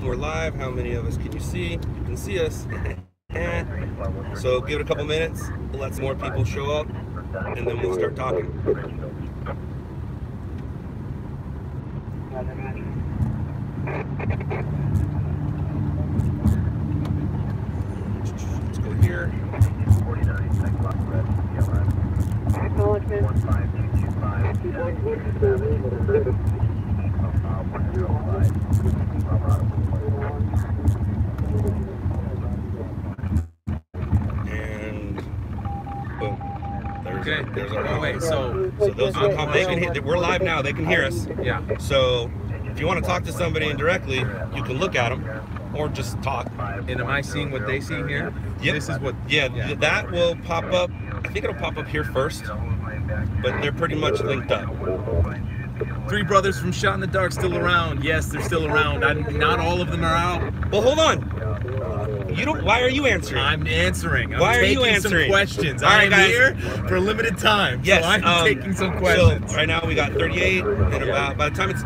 we're live. How many of us can you see? You can see us. So give it a couple minutes. We'll let some more people show up, and then we'll start talking. Let's go here. And boom. There's our wait, so those are the comments. They can hear, we're live now. They can hear us. Yeah. So if you want to talk to somebody indirectly, you can look at them or just talk. And am I seeing what they see here? Yep. This is what. Yeah, that will pop up. I think it'll pop up here first, but they're pretty much linked up. Three brothers from Shot in the Dark still around. Yes, they're still around. Not all of them are out. Well, hold on. You don't. Why are you answering? I'm answering. Why are you answering? Some questions. All right, I'm guys. here for a limited time. Yes, so I'm taking some questions. So right now we got 38, and about by the time it's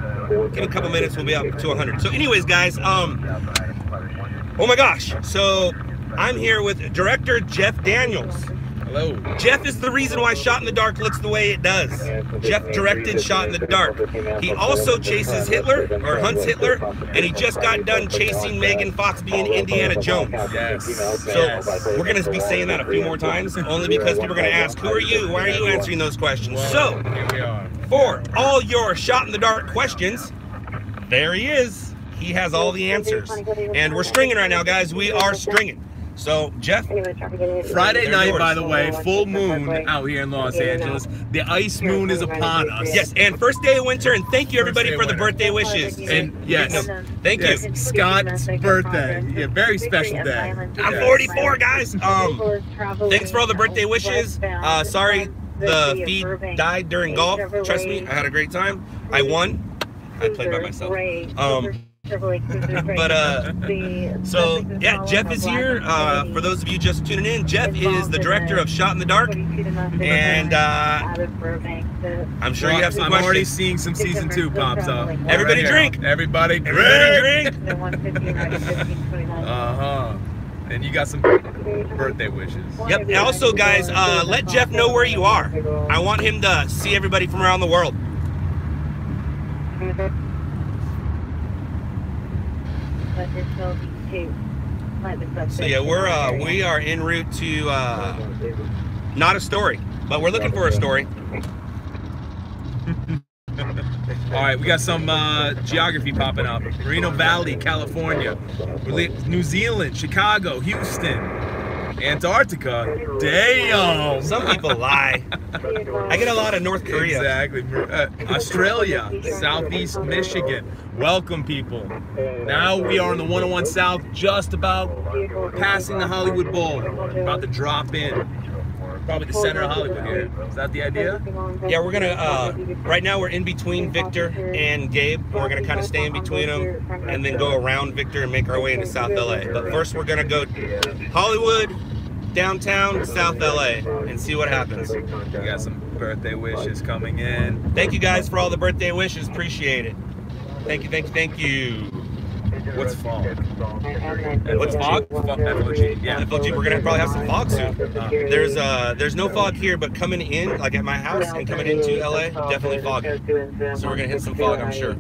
in a couple minutes we'll be up to 100. So, anyways, guys, oh my gosh. So I'm here with director Jeff Daniels. Hello. Jeff is the reason why Shot in the Dark looks the way it does. Jeff directed Shot in the Dark. He also chases Hitler, or hunts Hitler, and he just got done chasing Megan Foxby in Indiana Jones. Yes. So we're going to be saying that a few more times, only because people are going to ask, who are you? Why are you answering those questions? Well, so, here we are. for all your Shot in the Dark questions, there he is. He has all the answers. And we're stringing right now, guys. We are stringing. So, Jeff? Friday night, by the way, full moon out here in Los Angeles. The ice moon is upon us. Yes, and first day of winter, and thank you everybody for the birthay wishes. And yes, thank you. Scott's birthday. Yeah, very special day. I'm 44, guys. Thanks for all the birthday wishes. Sorry the feed died during golf. Trust me, I had a great time. I won. I played by myself. But so yeah, Jeff is here. For those of you just tuning in, Jeff is the director of Shot in the Dark, and I'm sure you have some questions. I'm already seeing some season 2 pops up. Everybody drink. Everybody drink. And you got some birthday wishes. Yep. And also, guys, let Jeff know where you are. I want him to see everybody from around the world. So yeah, we are en route to not a story, but we're looking for a story. All right, we got some geography popping up. Moreno Valley, California, New Zealand, Chicago, Houston, Antarctica. Damn. Some people lie. I get a lot of North Korea. Exactly. Australia, Southeast Michigan. Welcome, people. Now we are on the 101 South, just about passing the Hollywood Bowl. About to drop in. Probably the center of Hollywood here. Is that the idea? Yeah, we're gonna, right now we're in between Victor and Gabe. We're gonna kind of stay in between them and then go around Victor and make our way into South LA. But first we're gonna go Hollywood, downtown, South LA, and see what happens. We got some birthday wishes coming in. Thank you guys for all the birthday wishes, appreciate it. Thank you, thank you, thank you. What's fog? What's fog? FOG. Yeah, FOG. We're gonna probably have some fog soon. There's no fog here, but coming in, like at my house and coming into LA, definitely foggy. So we're gonna hit some fog, I'm sure.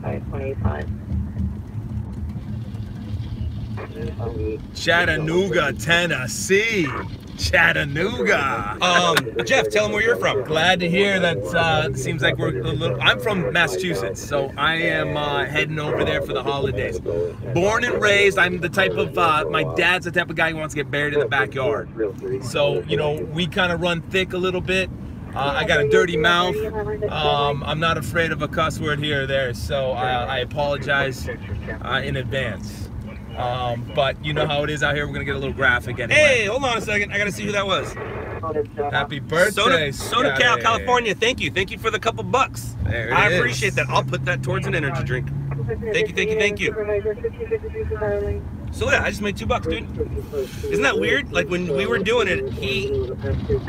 Chattanooga, Tennessee. Chattanooga. Jeff, tell them where you're from. Glad to hear that. Seems like we're a little. I'm from Massachusetts, so I am heading over there for the holidays. Born and raised, I'm the type of. My dad's the type of guy who wants to get buried in the backyard. So you know, we kind of run thick a little bit. I got a dirty mouth. I'm not afraid of a cuss word here or there, so I apologize in advance. But you know how it is out here. We're gonna get a little graphic anyway. Hey, hold on a second. I gotta see who that was. Happy birthday, Soda Cal, California. Thank you for the couple bucks. I appreciate that. I'll put that towards an energy drink. Thank you. So yeah, I just made $2, dude. Isn't that weird? Like when we were doing it,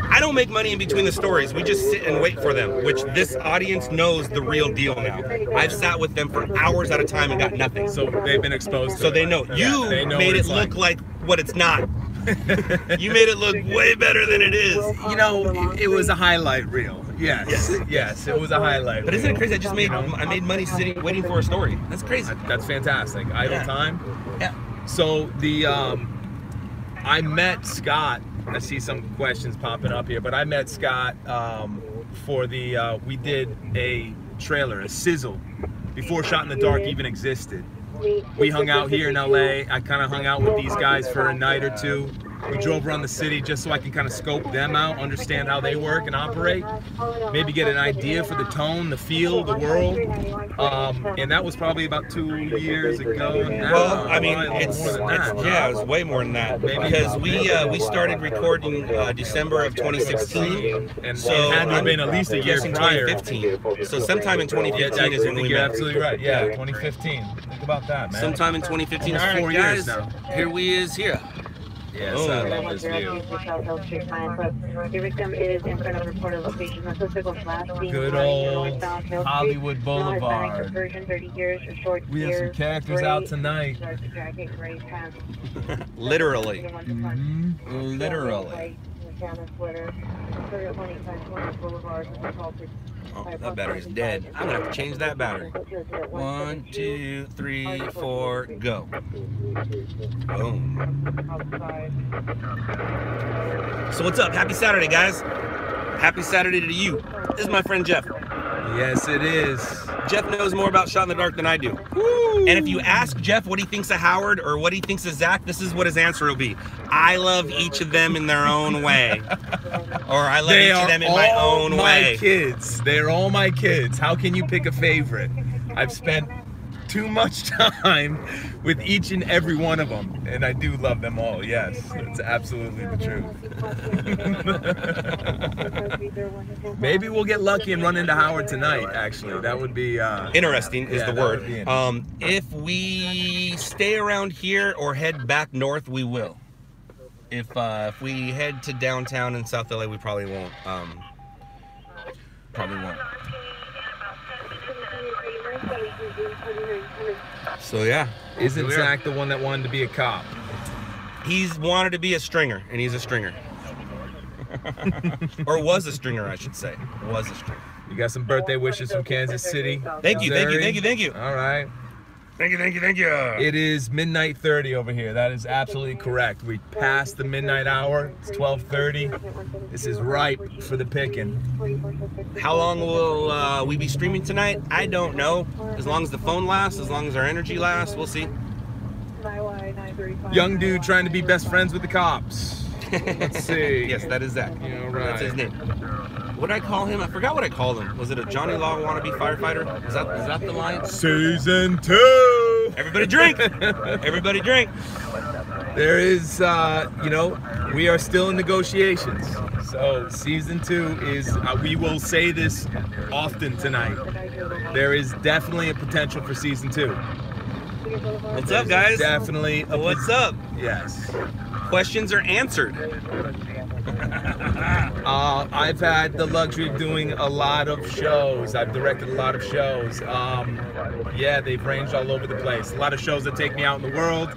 I don't make money in between the stories. We just sit and wait for them, which this audience knows the real deal now. I've sat with them for hours at a time and got nothing. So they've been exposed to So it. they know. You they know made what it it's look like what it's not. You made it look way better than it is. You know, it was a highlight reel. Yes, it was a highlight. But isn't it crazy? I made money sitting waiting for a story. That's crazy. That's fantastic. Idle time. Yeah. So I met Scott. I see some questions popping up here, but I met Scott for we did a trailer, a sizzle, before Shot in the Dark even existed. We hung out here in LA. I kind of hung out with these guys for a night or two. We drove around the city just so I can kind of scope them out, understand how they work and operate, maybe get an idea for the tone, the feel, the world. And that was probably about 2 years ago. Well, I mean, it was way more than that. Because we started recording December of 2016, and so it had to have been at least a year prior. 2015. So sometime in 2015 is when we You're met. absolutely right. Yeah, 2015. Think about that, man. Sometime in 2015. Almost All right, 4 years guys, now. here we is here. Yes, I love this view. Good old Hollywood Boulevard. We have some characters out tonight. Literally. Mm-hmm. Literally. Oh, that battery's dead. I'm gonna have to change that battery. 1, 2, 3, 4, go. Boom. So what's up? Happy Saturday, guys. Happy Saturday to you. This is my friend Jeff. Yes, it is. Jeff knows more about Shot in the Dark than I do. Woo! And if you ask Jeff what he thinks of Howard or what he thinks of Zach, this is what his answer will be. I love each of them in their own way. Or I love each of them in my own way. Kids. They're all my kids. How can you pick a favorite? I've spent too much time with each and every one of them, and I do love them all. Yes, it's absolutely the truth. Maybe we'll get lucky and run into Howard tonight. Actually, that would be interesting. Is the word. If If we stay around here or head back north, we will. If we head to downtown in South LA, we probably won't. So yeah, isn't Zach the one that wanted to be a cop? He's wanted to be a stringer, and he's a stringer. Or was a stringer, I should say. Was a stringer. You got some birthday wishes from Kansas City. Thank you. All right. Thank you. It is midnight 30 over here. That is absolutely correct. We passed the midnight hour. It's 12:30. This is ripe for the picking. How long will we be streaming tonight? I don't know. As long as the phone lasts, as long as our energy lasts, we'll see. Young dude trying to be best friends with the cops. Let's see. Yes, that is Zach. Yeah, right. That's his name. What did I call him? I forgot what I called him. Was it a Johnny Law wannabe firefighter? Is that the line? Season 2. Everybody drink. Everybody drink. There is, we are still in negotiations. So season 2 is, we will say this often tonight. There is definitely a potential for season 2. What's up, guys? Definitely. What's up? Yes. Questions are answered. I've had the luxury of doing a lot of shows. I've directed a lot of shows. Yeah, they've ranged all over the place. A lot of shows that take me out in the world,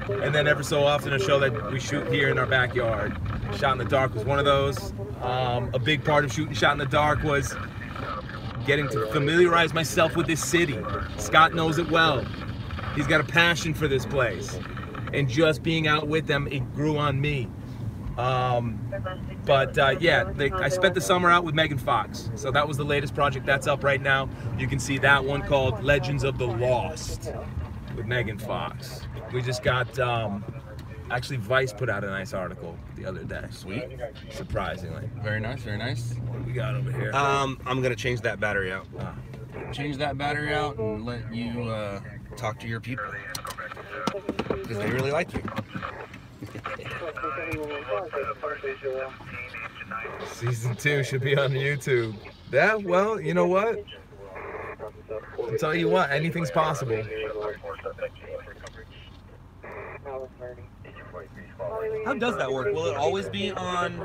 and then every so often a show that we shoot here in our backyard. Shot in the Dark was one of those. A big part of shooting Shot in the Dark was getting to familiarize myself with this city. Scott knows it well. He's got a passion for this place. And just being out with them, it grew on me. I spent the summer out with Megan Fox. So that was the latest project that's up right now. You can see that one called Legends of the Lost with Megan Fox. We just got, actually Vice put out a nice article the other day. Sweet. Surprisingly. Very nice, very nice. What do we got over here? I'm gonna change that battery out. Change that battery out and let you talk to your people. Because they really like you. Season 2 should be on YouTube. Yeah, well, you know what? I'll tell you what, anything's possible. How does that work? Will it always be on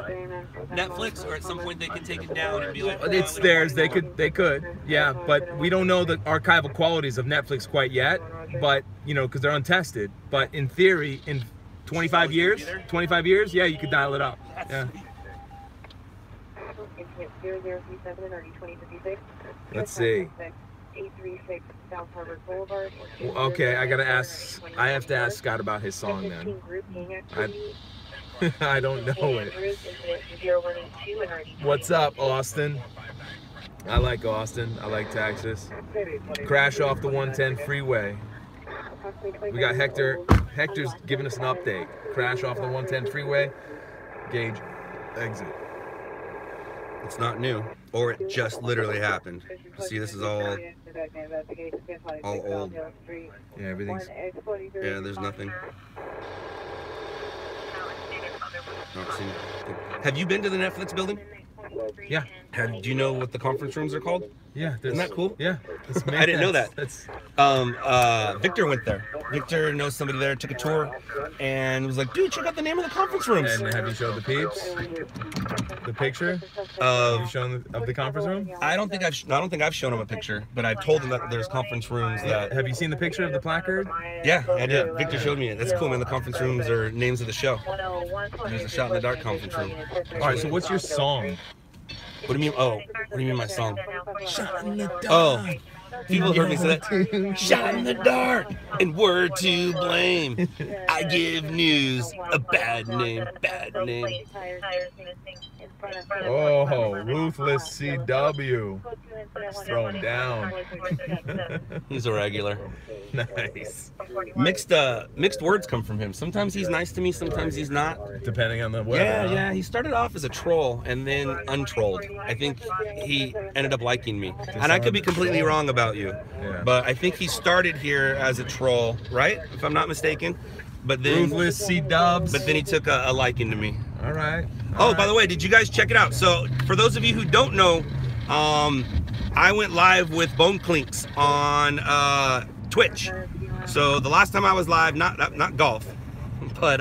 Netflix, or at some point they can take it down and be like, It's theirs. They could, yeah. But we don't know the archival qualities of Netflix quite yet. But you know, because they're untested. But in theory, in 25 years, yeah, you could dial it up. Yeah. Let's see. Okay, I have to ask Scott about his song then. I don't know it. What's up, Austin? I like Austin. I like Texas. Crash off the 110 freeway. We got Hector. Hector's giving us an update. Crash off the 110 freeway. Gauge exit. it's not new, or it just literally happened. See, this is all old. Yeah, everything's... Yeah, there's nothing. Have you been to the Netflix building? Yeah. Do you know what the conference rooms are called? Yeah. Isn't that cool? Yeah. I didn't know that. Victor went there. Victor knows somebody there, took a tour, and was like, dude, check out the name of the conference rooms. And have you showed the peeps the picture of the conference room? I don't think I've shown them a picture, but I've told them that there's conference rooms that... Have you seen the picture of the placard? Yeah, I did. Victor showed me it. That's cool, man. The conference rooms are names of the show. There's a Shot in the Dark conference room. All right, so what's your song? What do you mean? Oh, what do you mean my song? Shot in the dark. Oh, people heard me say that. Shot in the dark, and we're to blame. I give news a bad name, bad name. Oh, ruthless CW. He's throwing down. He's a regular. Nice. Mixed words come from him. Sometimes he's nice to me, sometimes he's not. Depending on the weather. Yeah. He started off as a troll and then untrolled. I think he ended up liking me. And I could be completely wrong about you. Yeah. But I think he started here as a troll, right? If I'm not mistaken. But then ruthless C-dubs. But then he took a liking to me. All right. By the way, did you guys check it out? So for those of you who don't know, I went live with Bone Clinks on Twitch. So the last time I was live, not golf, but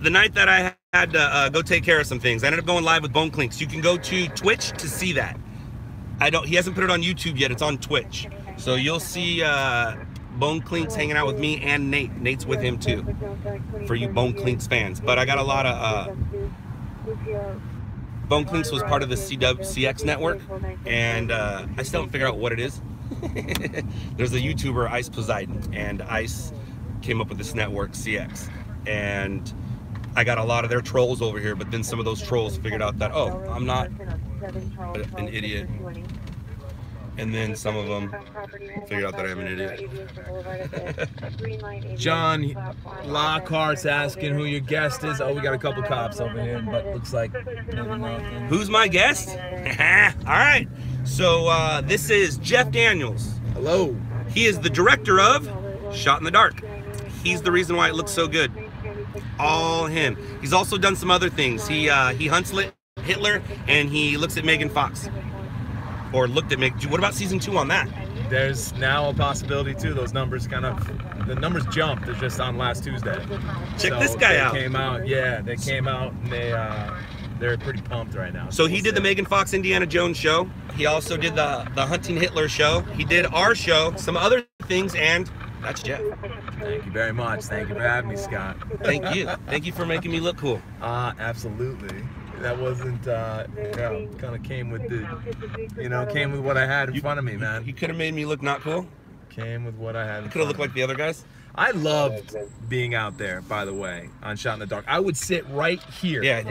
the night that I had to go take care of some things, I ended up going live with Bone Clinks. You can go to Twitch to see that. He hasn't put it on YouTube yet. It's on Twitch. So you'll see Bone Clinks hanging out with me and Nate. Nate's with him too, for you Bone Clinks fans. But I got a lot of Bone Clinks was part of the CX network, and I still haven't figured out what it is. There's a YouTuber, Ice Poseidon, and Ice came up with this network, CX. And I got a lot of their trolls over here, but then some of those trolls figured out that, oh, I'm not an idiot. And then some of them figured out that I'm an idiot. John Lockhart's asking who your guest is. Oh, we got a couple cops over here, but looks like maybe nothing. Who's my guest? All right. So this is Jeff Daniels. Hello. He is the director of Shot in the Dark. He's the reason why it looks so good. All him. He's also done some other things. He hunts Hitler, and he looks at Megan Fox. Or looked at Megan. What about season 2 on that? There's now a possibility too. Those numbers the numbers jumped. They're just on last Tuesday. Check this guy out. They came out. Yeah, they came out, and they're pretty pumped right now. So he did the Megan Fox Indiana Jones show. He also did the Hunting Hitler show. He did our show, some other things, and that's Jeff. Thank you very much. Thank you for having me, Scott. Thank you. Thank you for making me look cool. Absolutely. That wasn't, kind of came with came with what I had in front of me, man. You could have made me look not cool. Came with what I had. You could have looked like the other guys. I loved being out there, by the way, on Shot in the Dark. I would sit right here. Yeah,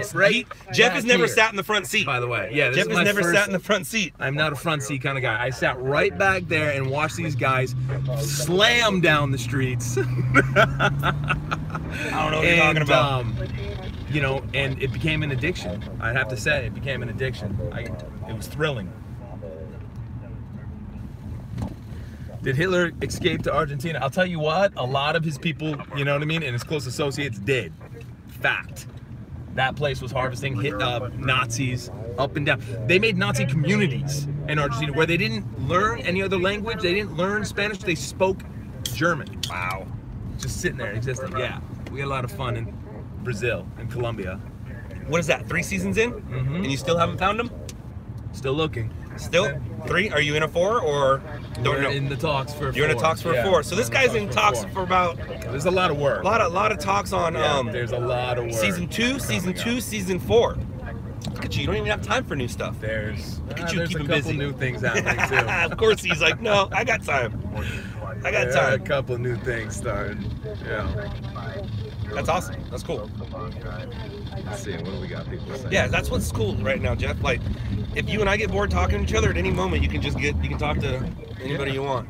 Jeff has never sat in the front seat. By the way, yeah, Jeff has never sat in the front seat. I'm not a front seat kind of guy. I sat right back there and watched these guys slam down the streets. I don't know what you're talking about. You know, and it became an addiction. I'd have to say, it became an addiction. It was thrilling. Did Hitler escape to Argentina? I'll tell you what, a lot of his people, you know what I mean, and his close associates did. Fact. That place was harvesting Nazis up and down. They made Nazi communities in Argentina where they didn't learn any other language. They didn't learn Spanish. They spoke German. Wow. Just sitting there existing. Yeah, we had a lot of fun in Brazil and Colombia. What is that? 3 seasons in, and you still haven't found them? Still looking. Still 3? Are you in a 4 or don't know? In the talks for. You're 4. in the talks for a 4. So this guy's in talks for about. There's a lot of work. A lot of talks on. There's a lot of work. Season 2, season 4. Look at you. You don't even have time for new stuff. There's Look at you there's a keeping couple busy. new things happening too. Of course, he's like, no, I got time. I got A time. couple of new things starting. Yeah. That's awesome. That's cool. Let's see, what do we got people saying? Yeah, that's what's cool right now, Jeff. Like, if you and I get bored talking to each other at any moment, you can talk to anybody you want.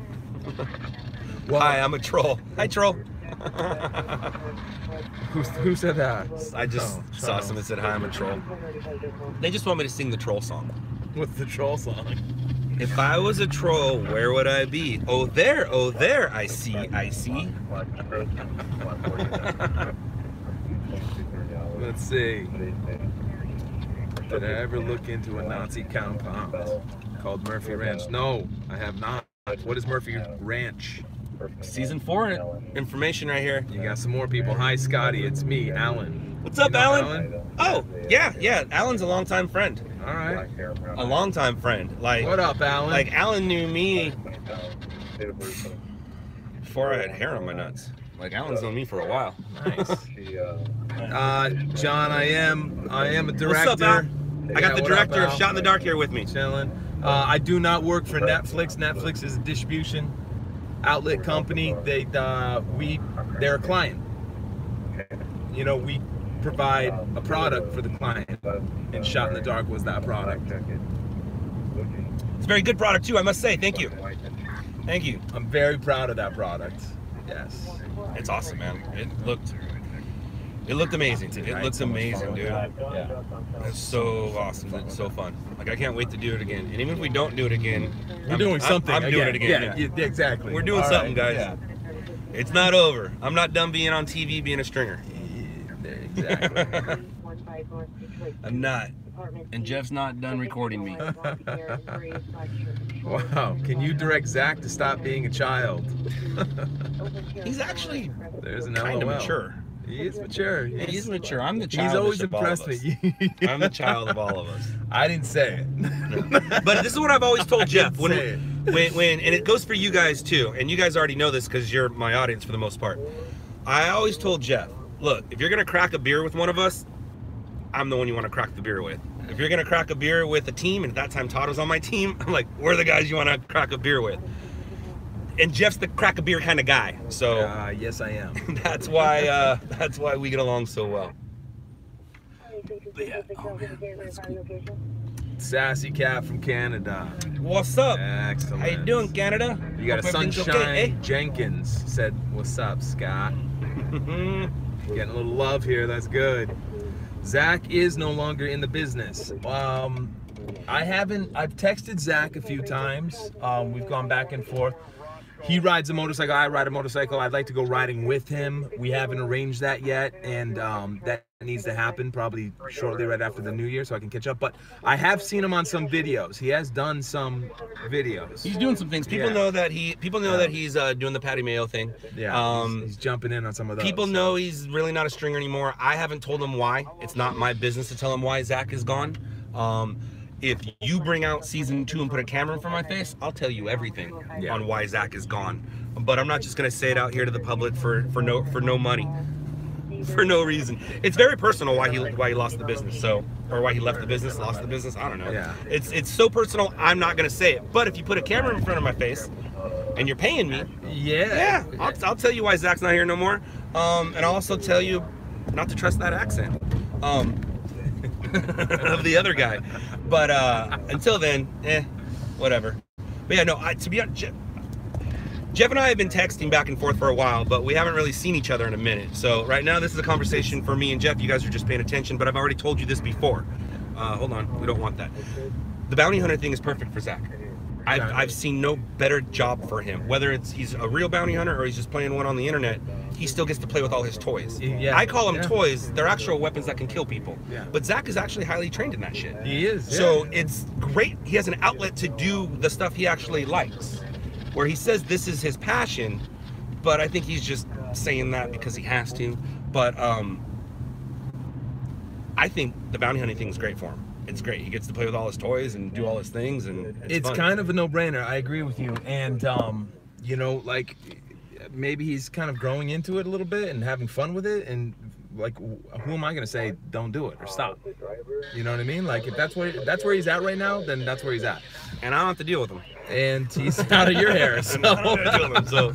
Well, Hi, I'm a troll. Hi, troll. Who said that? I just saw someone that said, hi, I'm a troll. They just want me to sing the troll song. What's the troll song? If I was a troll, where would I be? Oh, there, I see, I see. Let's see. Did I ever look into a Nazi compound called Murphy Ranch? No, I have not. What is Murphy Ranch? Season 4 information right here. You got some more people. Hi, Scotty. It's me, Alan. What's up, Alan? Oh, yeah. Alan's a longtime friend. All right. A longtime friend. Like, what up, Alan? Like, Alan knew me before I had hair on my nuts. Like, Alan's known me for a while. Nice. John, I am a director. What's up, Al? I got the director of Shot in the Dark here with me. Chilling. I do not work for Netflix. Netflix is a distribution outlet company. They're a client. You know, we provide a product for the client, and Shot in the Dark was that product. It's a very good product too, I must say. Thank you. Thank you. I'm very proud of that product. Yes. It's awesome, man. It looked amazing. It looked amazing, dude. Yeah. It's so awesome. It's so fun. Like, I can't wait to do it again. And even if we don't do it again, we're doing something. I'm doing it again. Yeah, exactly. We're doing something, guys. Yeah. It's not over. I'm not done being on TV being a stringer. Exactly. I'm not. And Jeff's not done recording me. Wow. Can you direct Zach to stop being a child? He's actually kind of mature. He is mature. He's mature. I'm the child. He's always of all impressed of us. me. I'm the child of all of us. I didn't say it. No. But this is what I've always told Jeff. When say and it goes for you guys too. And you guys already know this because you're my audience for the most part. I always told Jeff, look, if you're gonna crack a beer with one of us, I'm the one you want to crack the beer with. If you're gonna crack a beer with a team, and at that time Todd was on my team, I'm like, we're the guys you want to crack a beer with. And Jeff's the crack a beer kind of guy, so yes, I am. that's why we get along so well. But yeah, oh man, that's cool. Sassy cat from Canada. What's up? Excellent. How you doing, Canada? You got Hope a everything's Sunshine okay, eh? Jenkins said, "What's up, Scott?" Getting a little love here. That's good. Zach is no longer in the business. I've texted Zach a few times. We've gone back and forth. He rides a motorcycle, I ride a motorcycle. I'd like to go riding with him. We haven't arranged that yet, and that needs to happen probably shortly right after the new year so I can catch up. But I have seen him on some videos. He has done some videos. He's doing some things. People know that he's doing the Patty Mayo thing. Yeah, he's jumping in on some of those. People know he's really not a stringer anymore. I haven't told him why. It's not my business to tell him why Zach is gone. If you bring out season 2 and put a camera in front of my face, I'll tell you everything on why Zach is gone. But I'm not just gonna say it out here to the public for no money, for no reason. It's very personal why he lost the business, or why he left the business, lost the business. I don't know. Yeah. It's so personal. I'm not gonna say it. But if you put a camera in front of my face, and you're paying me, I'll tell you why Zach's not here no more. And I'll also tell you not to trust that accent. Of the other guy, but until then, whatever. But yeah, no. To be honest, Jeff and I have been texting back and forth for a while, but we haven't really seen each other in a minute. So right now, this is a conversation for me and Jeff. You guys are just paying attention, but I've already told you this before. Hold on, we don't want that. The bounty hunter thing is perfect for Zach. I've seen no better job for him. Whether he's a real bounty hunter or he's just playing one on the internet, he still gets to play with all his toys. Yeah. I call them toys. They're actual weapons that can kill people. Yeah. But Zach is actually highly trained in that shit. He is. So it's great. He has an outlet to do the stuff he actually likes. Where he says this is his passion, but I think he's just saying that because he has to. But I think the bounty hunting thing is great for him. It's great. He gets to play with all his toys and do all his things, and it's fun. Kind of a no-brainer. I agree with you. And you know, like maybe he's kind of growing into it a little bit and having fun with it. And like, who am I going to say don't do it or stop? You know what I mean? Like, if that's where he's at right now, then that's where he's at. And I don't have to deal with him. And he's out of your hair, so. I don't have to deal with him, so.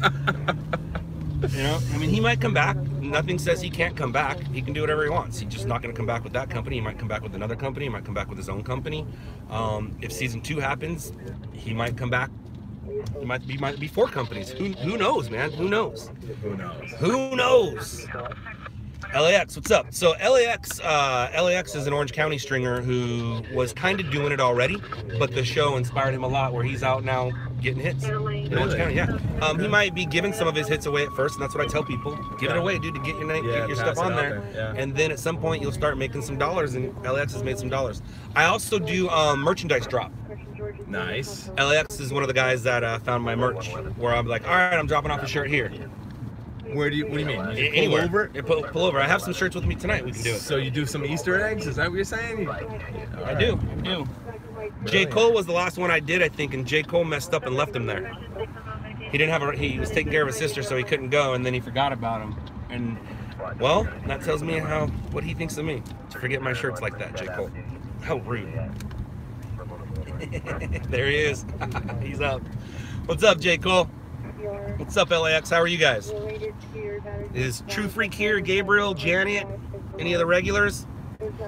You know, I mean, he might come back. Nothing says he can't come back. He can do whatever he wants. He's just not going to come back with that company. He might come back with another company. He might come back with his own company. If season 2 happens, he might come back. It might be 4 companies. Who knows, man? Who knows? Who knows? Who knows? LAX, what's up? So LAX is an Orange County stringer who was kind of doing it already, but the show inspired him a lot where he's out now getting hits in Orange County, yeah. He might be giving some of his hits away at first, and that's what I tell people. Give it away, dude, to get your stuff on there. Yeah. And then at some point you'll start making some dollars, and LAX has made some dollars. I also do merchandise drop. Nice. LAX is one of the guys that found my merch, where I'm like, all right, I'm dropping off a shirt here. What do you mean? You Anywhere. Pull over? Yeah, pull over. I have some shirts with me tonight. We can do it. So you do some Easter eggs? Is that what you're saying? I do. J. Cole was the last one I did, I think, and J. Cole messed up and left him there. He didn't have he was taking care of his sister, so he couldn't go, and then he forgot about him. And well, that tells me what he thinks of me, to forget my shirts like that, J. Cole. How rude. There he is. He's up. What's up, J. Cole? What's up, LAX? How are you guys? Is True Freak here? Gabriel, Janet, any of the regulars?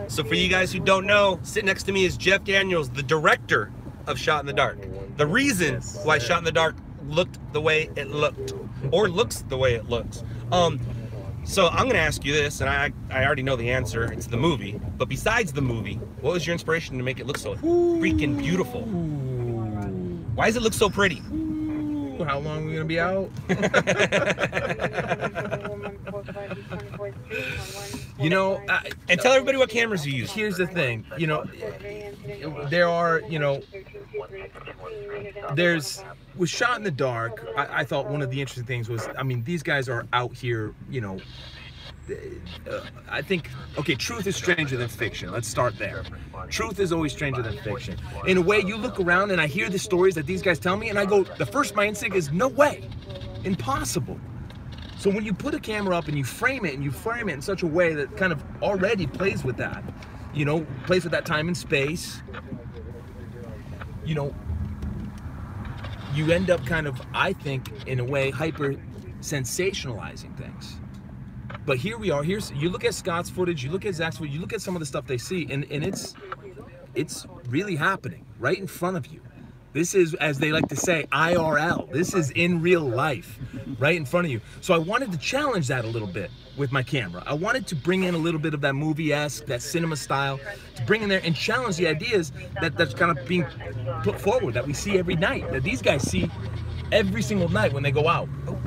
So for you guys who don't know, sitting next to me is Jeff Daniels, the director of Shot in the Dark. The reason why Shot in the Dark looked the way it looked, or looks the way it looks. So I'm gonna ask you this, and I already know the answer. It's the movie. But besides the movie, what was your inspiration to make it look so freaking beautiful? Why does it look so pretty? How long are we gonna be out? You know, and tell everybody what cameras you use. Here's the thing, you know, there are, you know, with Shot in the Dark, I thought one of the interesting things was, I mean, these guys are out here, you know, I think, okay, truth is stranger than fiction. Let's start there. Truth is always stranger than fiction. In a way, you look around and I hear the stories that these guys tell me, and I go, my instinct is, no way, impossible. So when you put a camera up and you frame it in such a way that kind of already plays with that, you know, plays with that time and space, you know, you end up kind of, I think, in a way, hyper sensationalizing things. But here we are. You look at Scott's footage, you look at Zach's footage, you look at some of the stuff they see, and it's really happening right in front of you. This is, as they like to say, IRL. This is in real life, right in front of you. So I wanted to challenge that a little bit with my camera. I wanted to bring in a little bit of that movie-esque, that cinema style, to bring in there and challenge the ideas that's kind of being put forward, that we see every night, that these guys see every single night when they go out. Oh,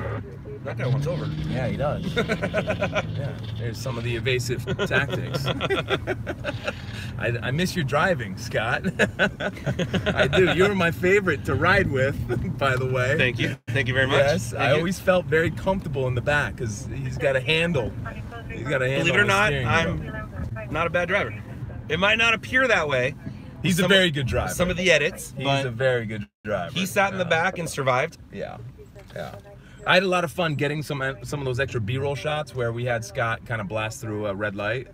that guy wants over. Yeah, he does. Yeah, there's some of the evasive tactics. I miss your driving, Scott. I do. You're my favorite to ride with, by the way. Thank you. Thank you very much. Yes, I always felt very comfortable in the back because he's got a handle. He's got a handle. Believe it or not, I'm not a bad driver. It might not appear that way. He's a very good driver. Some of the edits. He's a very good driver. He sat in the back and survived. Yeah. Yeah. I had a lot of fun getting some of those extra B-roll shots where we had Scott kind of blast through a red light.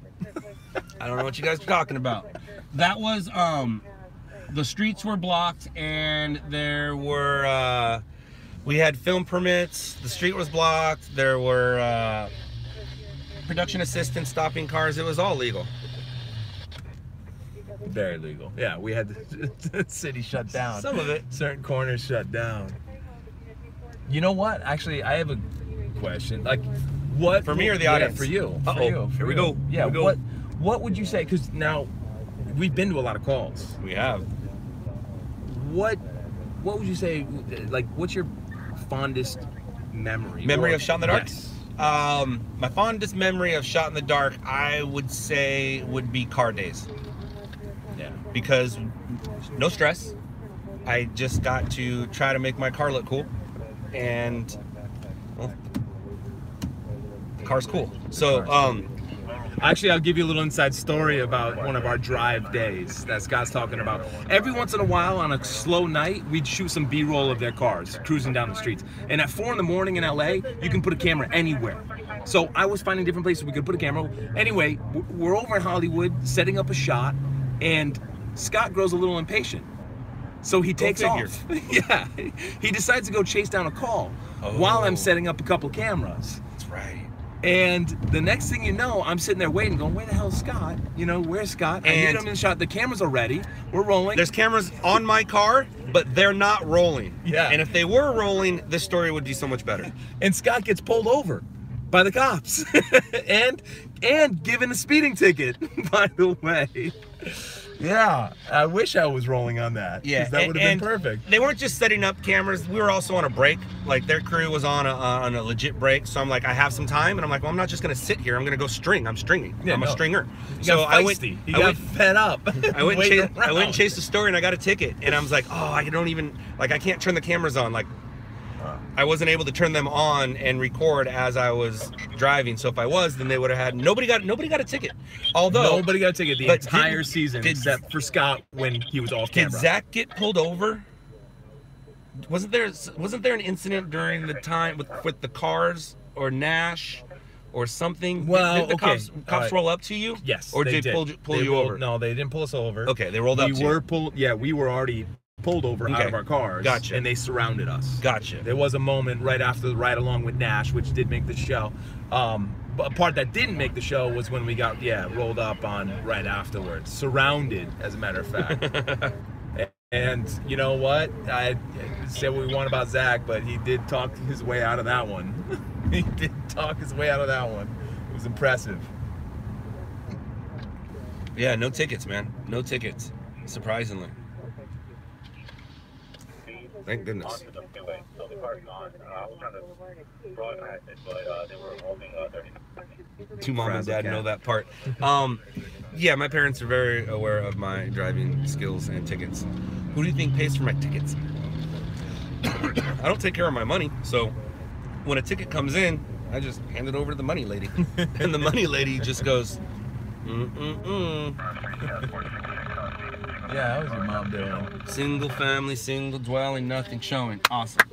I don't know what you guys are talking about. That was the streets were blocked and there were we had film permits. The street was blocked. There were production assistants stopping cars. It was all legal. Very legal. Yeah, we had the city shut down. Some of it. Certain corners shut down. You know what? Actually, I have a question. Like, what for me or the audience? For you. Uh-oh. For you. Here we go. Yeah. Here we go. What would you say? Because now we've been to a lot of calls. We have. What would you say? Like, what's your fondest memory? Memory of Shot in the Dark? Yes. My fondest memory of Shot in the Dark, I would say, would be car days. Yeah. Because no stress. I just got to try to make my car look cool. And Well, the car's cool. So, Actually, I'll give you a little inside story about one of our drive days that Scott's talking about. Every once in a while, on a slow night, we'd shoot some B-roll of their cars cruising down the streets. And at 4 in the morning in LA, you can put a camera anywhere. So I was finding different places we could put a camera. Anyway, we're over in Hollywood setting up a shot, and Scott grows a little impatient. So he takes off. Yeah, he decides to go chase down a call while I'm setting up a couple cameras. That's right. And the next thing you know, I'm sitting there waiting, going, where the hell's Scott? You know, where's Scott? I need him in the shot. The cameras are ready. We're rolling. There's cameras on my car, but they're not rolling. Yeah. And if they were rolling, this story would be so much better. And Scott gets pulled over by the cops and given a speeding ticket, by the way. Yeah, I wish I was rolling on that. Yeah, that would have been perfect. They weren't just setting up cameras. We were also on a break. Like, their crew was on a legit break. So I'm like, I have some time, and I'm like, well, I'm not just gonna sit here. I'm gonna go string. I'm stringing. Yeah, I'm a stringer. So I went. He got fed up. I went and chased the story, and I got a ticket. And I was like, oh, I don't even I can't turn the cameras on. Like, I wasn't able to turn them on and record as I was driving. So if I was, then they would have had nobody got a ticket. Although nobody got a ticket the entire season except for Scott when he was off camera. Did Zach get pulled over? Wasn't there an incident during the time with the cars or Nash or something? Well, did the cops roll up to you? Yes. Or did they pull you over? No, they didn't pull us over. Okay, they rolled up to you. We were already pulled over out of our cars. Gotcha. And they surrounded us. Gotcha. There was a moment right after the ride along with Nash, which did make the show. But a part that didn't make the show was when we got rolled up on right afterwards. Surrounded, as a matter of fact. And you know what? I said what we want about Zach, but he did talk his way out of that one. He did talk his way out of that one. It was impressive. Yeah, no tickets, man. No tickets. Surprisingly. Thank goodness. To mom and dad know that part. Yeah, my parents are very aware of my driving skills and tickets. Who do you think pays for my tickets? I don't take care of my money, so when a ticket comes in, I just hand it over to the money lady. And the money lady just goes, Yeah, how was your mom doing? Single family, single dwelling, nothing showing. Awesome.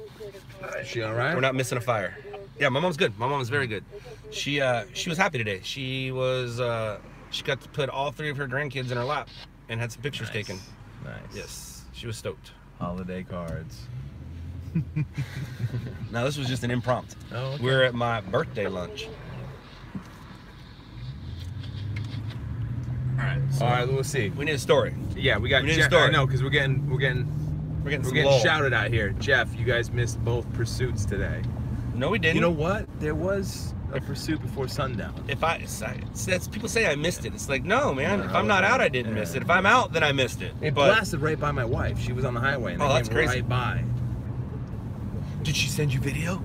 Is she all right? We're not missing a fire. Yeah, my mom's good. My mom is very good. She was happy today. She got to put all 3 of her grandkids in her lap and had some pictures taken. Nice. Yes, she was stoked. Holiday cards. Now this was just an impromptu. Oh, okay. We're at my birthday lunch. All right, we'll see. We need a story. Yeah, we need a story. I know, because we're getting shouted out here. Jeff, you guys missed both pursuits today. No, we didn't. You know what? There was a pursuit before sundown. People say I missed it. It's like, no, man. If I'm not out, I didn't miss it. If I'm out, then I missed it. It blasted right by my wife. She was on the highway, and that's came crazy. right by. Did she send you video?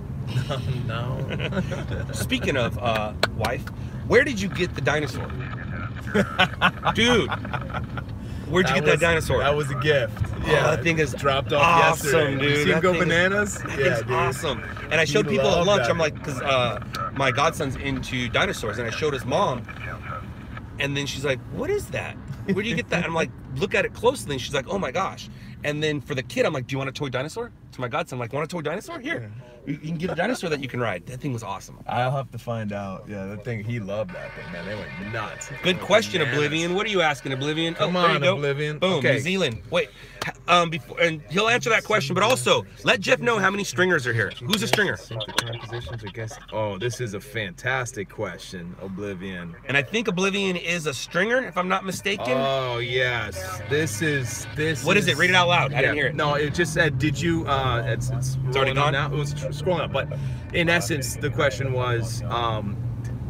No. Speaking of wife, where did you get the dinosaur? Dude, where'd you get that dinosaur? That was a gift. Yeah, that thing is dropped off awesome, yesterday. Dude. You see him go bananas? Yeah, dude. Awesome. And I showed people at lunch. I'm like, because my godson's into dinosaurs, and I showed his mom, and then she's like, "What is that? Where do you get that?" And I'm like, "Look at it closely." And she's like, "Oh my gosh." And then for the kid, I'm like, "Do you want a toy dinosaur?" To my godson, I'm like, "Want a toy dinosaur? Here, you can get a dinosaur that you can ride." That thing was awesome. I'll have to find out. Yeah, that thing, he loved that thing, man. They went nuts. Good question, Oblivion. What are you asking, Oblivion? Come on, Oblivion. Boom, okay. New Zealand. Wait, before, and he'll answer that question, but also let Jeff know how many stringers are here. Who's a stringer? Oh, this is a fantastic question, Oblivion. And I think Oblivion is a stringer, if I'm not mistaken. Oh yes, this is. What is it? Read it out loud. I didn't hear it. No, it just said, "Did you?" It's already gone now. It was scrolling up, but in essence, the question was,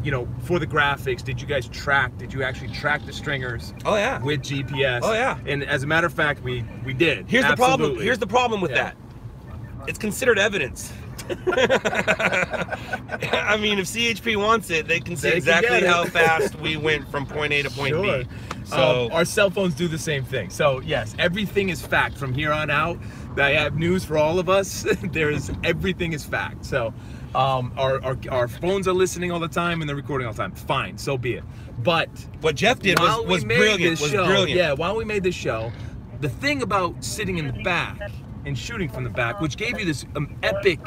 you know, for the graphics, did you actually track the stringers? Oh yeah. With GPS. Oh yeah. And as a matter of fact, we did. Here's the problem. Here's the problem with that. It's considered evidence. I mean, if CHP wants it, they can see exactly how fast we went from point A to point B. So our cell phones do the same thing. So yes, everything is fact from here on out. I have news for all of us. Everything is fact. So Our phones are listening all the time and they're recording all the time. Fine, so be it. But what Jeff did was brilliant. Yeah, while we made this show, the thing about sitting in the back and shooting from the back, which gave you this epic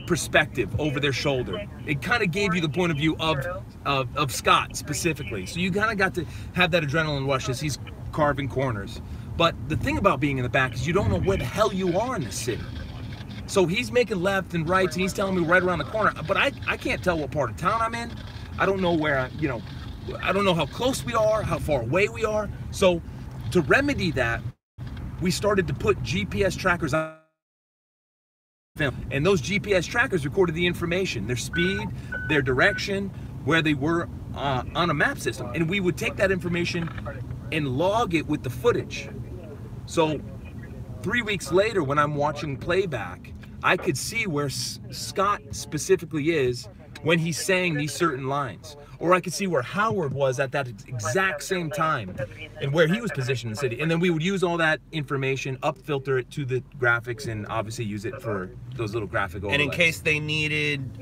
perspective over their shoulder, it kind of gave you the point of view of Scott specifically. So you kind of got to have that adrenaline rush as he's carving corners. But the thing about being in the back is you don't know where the hell you are in the city. So he's making left and rights, and he's telling me right around the corner. But I can't tell what part of town I'm in. I don't know where, I don't know how close we are, how far away we are. So to remedy that, we started to put GPS trackers on film. And those GPS trackers recorded the information, their speed, their direction, where they were on a map system. And we would take that information and log it with the footage. So 3 weeks later, when I'm watching playback, I could see where Scott specifically is when he's saying these certain lines. Or I could see where Howard was at that exact same time and where he was positioned in the city. And then we would use all that information, up-filter it to the graphics, and obviously use it for those little graphic overlays. And in case they needed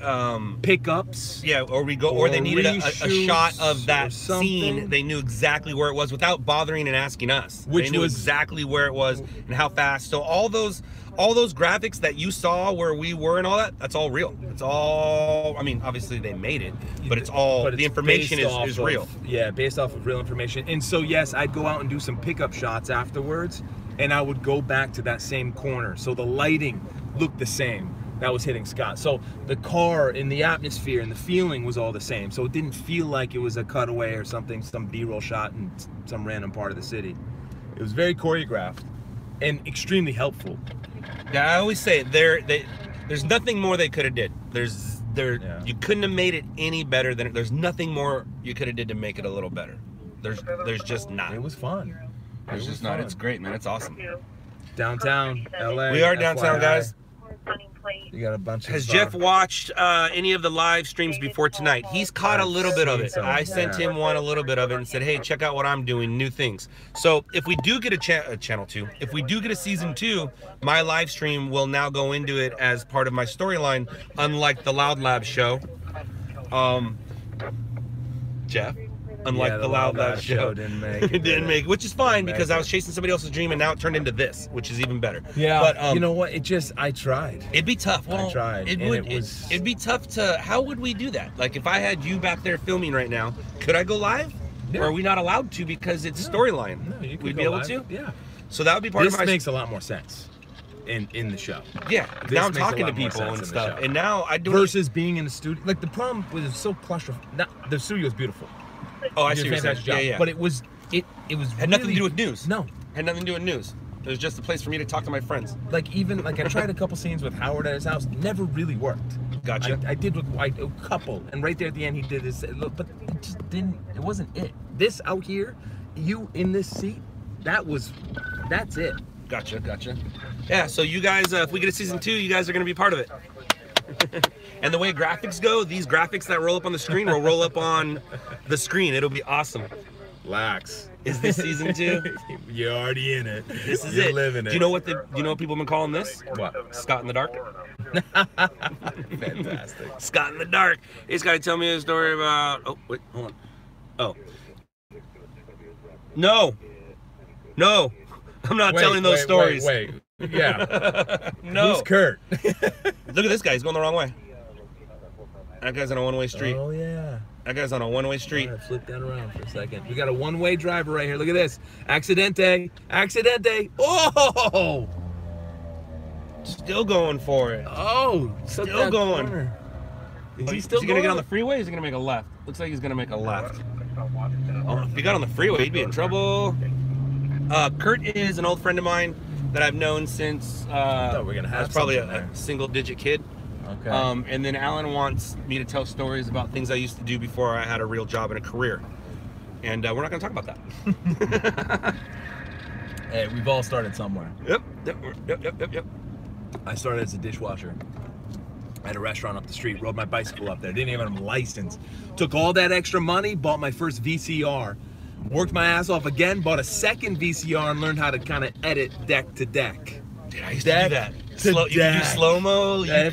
pickups, yeah, or they needed a shot of that scene, they knew exactly where it was without bothering and asking us. They knew exactly where it was and how fast. So all those graphics that you saw where we were and all that, that's all real. It's all, I mean, obviously they made it, but it's all, the information is real. Yeah, based off of real information. And so yes, I'd go out and do some pickup shots afterwards, and I would go back to that same corner. So the lighting looked the same. That was hitting Scott. So the car and the atmosphere and the feeling was all the same. So it didn't feel like it was a cutaway or something, some B-roll shot in some random part of the city. It was very choreographed and extremely helpful. Yeah, I always say there's nothing more they could have did. You couldn't have made it any better than it. There's nothing more you could have did to make it a little better. There's just not. It was fun. There's just not. It's great, man. It's awesome. Downtown LA. We are downtown, guys. You got a bunch of Has Jeff watched any of the live streams before tonight? He's caught a little bit of it. I sent him a little bit of it and said, hey, check out what I'm doing, new things. So if we do get a channel 2, if we do get a season 2, my live stream will now go into it as part of my storyline, unlike the LOUDLABS show. Jeff? Unlike the LOUDLABS show. Didn't make it. Didn't make it, which is fine because I was chasing somebody else's dream and now it turned into this, which is even better. Yeah, but you know what? I tried. It'd be tough. Well, I tried. It'd be tough to, how would we do that? Like if I had you back there filming right now, could I go live? Yeah. Or are we not allowed to because it's storyline? No, you could We'd be able to? Yeah. So that would be part of my... This makes a lot more sense in the show. Yeah, now I'm talking to people and stuff. And now I do... Versus being in the studio. Like the problem was it was so claustrophobic. The studio is beautiful. Oh, I see what you're saying. Yeah. But it was had nothing to do with news. No. Had nothing to do with news. It was just a place for me to talk to my friends. Like I tried a couple scenes with Howard at his house, never really worked. Gotcha. I did with a couple, and right there at the end he did this, but it just didn't, it wasn't it. This out here, you in this seat, that's it. Gotcha. Yeah, so you guys, if we get a season 2, you guys are gonna be part of it. And the way graphics go, these graphics that roll up on the screen will roll up on the screen. It'll be awesome. Relax. Is this season 2? You're already in it. This is You're it. living it. Do you know what people have been calling this? What? Scott in the Dark. Fantastic. Scott in the Dark. He's got to tell me a story about... Oh, wait, hold on. Oh. No. I'm not telling those stories. Wait. Yeah. No. Who's Kurt? Look at this guy. He's going the wrong way. That guy's on a one-way street. Oh, yeah. That guy's on a one-way street. Right, flip that around for a second. We got a one-way driver right here. Look at this. Accidente. Oh! Still going for it. Oh, still going. Is he still going to get on the freeway or is he going to make a left? Looks like he's going to make a left. Oh, if he got on the freeway, he'd be in trouble. Kurt is an old friend of mine that I've known since I was probably a single-digit kid. Okay. And then Alan wants me to tell stories about things I used to do before I had a real job and a career. And we're not going to talk about that. Hey, we've all started somewhere. Yep. I started as a dishwasher. I had a restaurant up the street, rode my bicycle up there, didn't even have a license. Took all that extra money, bought my first VCR, worked my ass off again, bought a second VCR and learned how to kind of edit deck to deck. Dude, I used to do that. You could do slow-mo, you could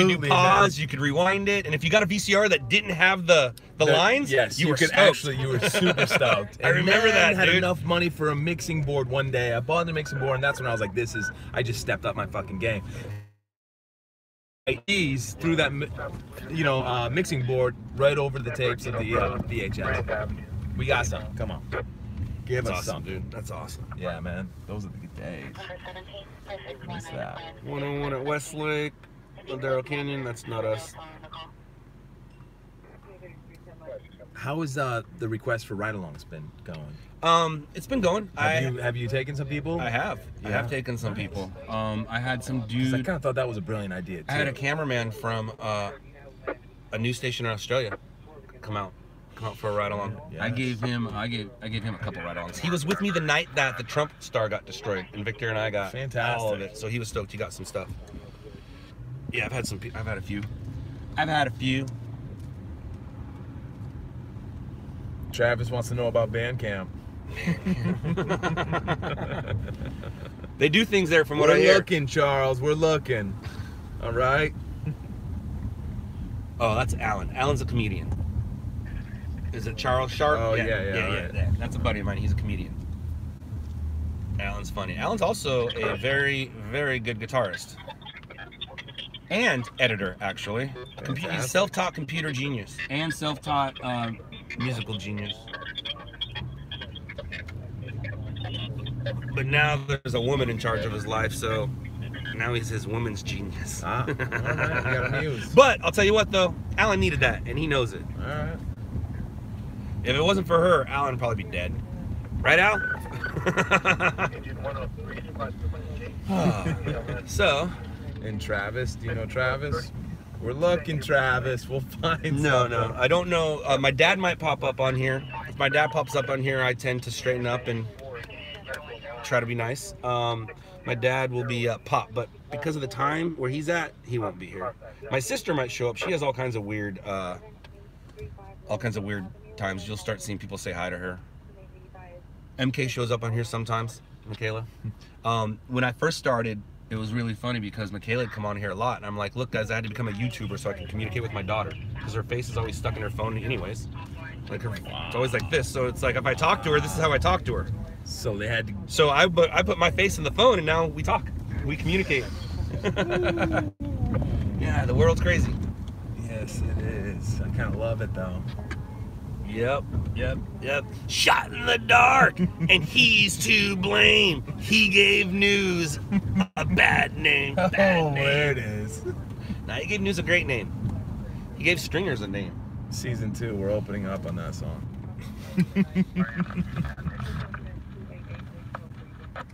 do pause, man. you could rewind it, and if you got a VCR that didn't have the lines, yes, you were could stoked. actually, you were super stoked. I remember that, had dude. enough money for a mixing board one day. I bought the mixing board, and that's when I was like, I just stepped up my fucking game. I eased through that, mixing board right over the tapes of the VHS. We got some. Come on. Give us some, dude. That's awesome. Yeah, man. Those are the good days. What's that? 101 at Westlake, Ladero Canyon. That's not us. How has the request for ride-alongs been going? It's been going. Have you taken some people? I have. I have taken some people. I had some dude. I kind of thought that was a brilliant idea too. I had a cameraman from a news station in Australia come out for a ride along. Yes. I gave him a couple ride alongs. He was with me the night that the Trump star got destroyed, and Victor and I got all of it. So he was stoked. He got some stuff. Yeah, I've had a few. Travis wants to know about Bandcamp. They do things there from what I hear. We're looking, Charles. We're looking. All right. Oh, that's Alan. Alan's a comedian. Is it Charles Sharp? Oh, yeah. That's a buddy of mine. He's a comedian. Alan's funny. Alan's also a very, very good guitarist. And editor, actually. He's self-taught computer genius. And self-taught musical genius. But now there's a woman in charge of his life, so now he's his woman's genius. All right, you got a muse. But I'll tell you what, though. Alan needed that, and he knows it. All right. If it wasn't for her, Alan would probably be dead. Right, Al? So. And Travis, do you know Travis? We're looking, Travis. We'll find No, I don't know. My dad might pop up on here. If my dad pops up on here, I tend to straighten up and try to be nice. My dad will be Pop, but because of the time where he's at, he won't be here. My sister might show up. She has all kinds of weird times. You'll start seeing people say hi to her. MK shows up on here sometimes, Michaela. When I first started, it was really funny because Michaela would come on here a lot, and I'm like, look guys, I had to become a YouTuber so I can communicate with my daughter, because her face is always stuck in her phone anyways. Like it's always like this, so it's like if I talk to her, this is how I talk to her. So they had to... So I put my face in the phone, and now we talk. We communicate. Yeah, the world's crazy. Yes, it is. I kind of love it though. Yep. Shot in the dark, and he's to blame. He gave news a bad name. There it is. Nah, he gave news a great name. He gave Stringers a name. Season 2, we're opening up on that song.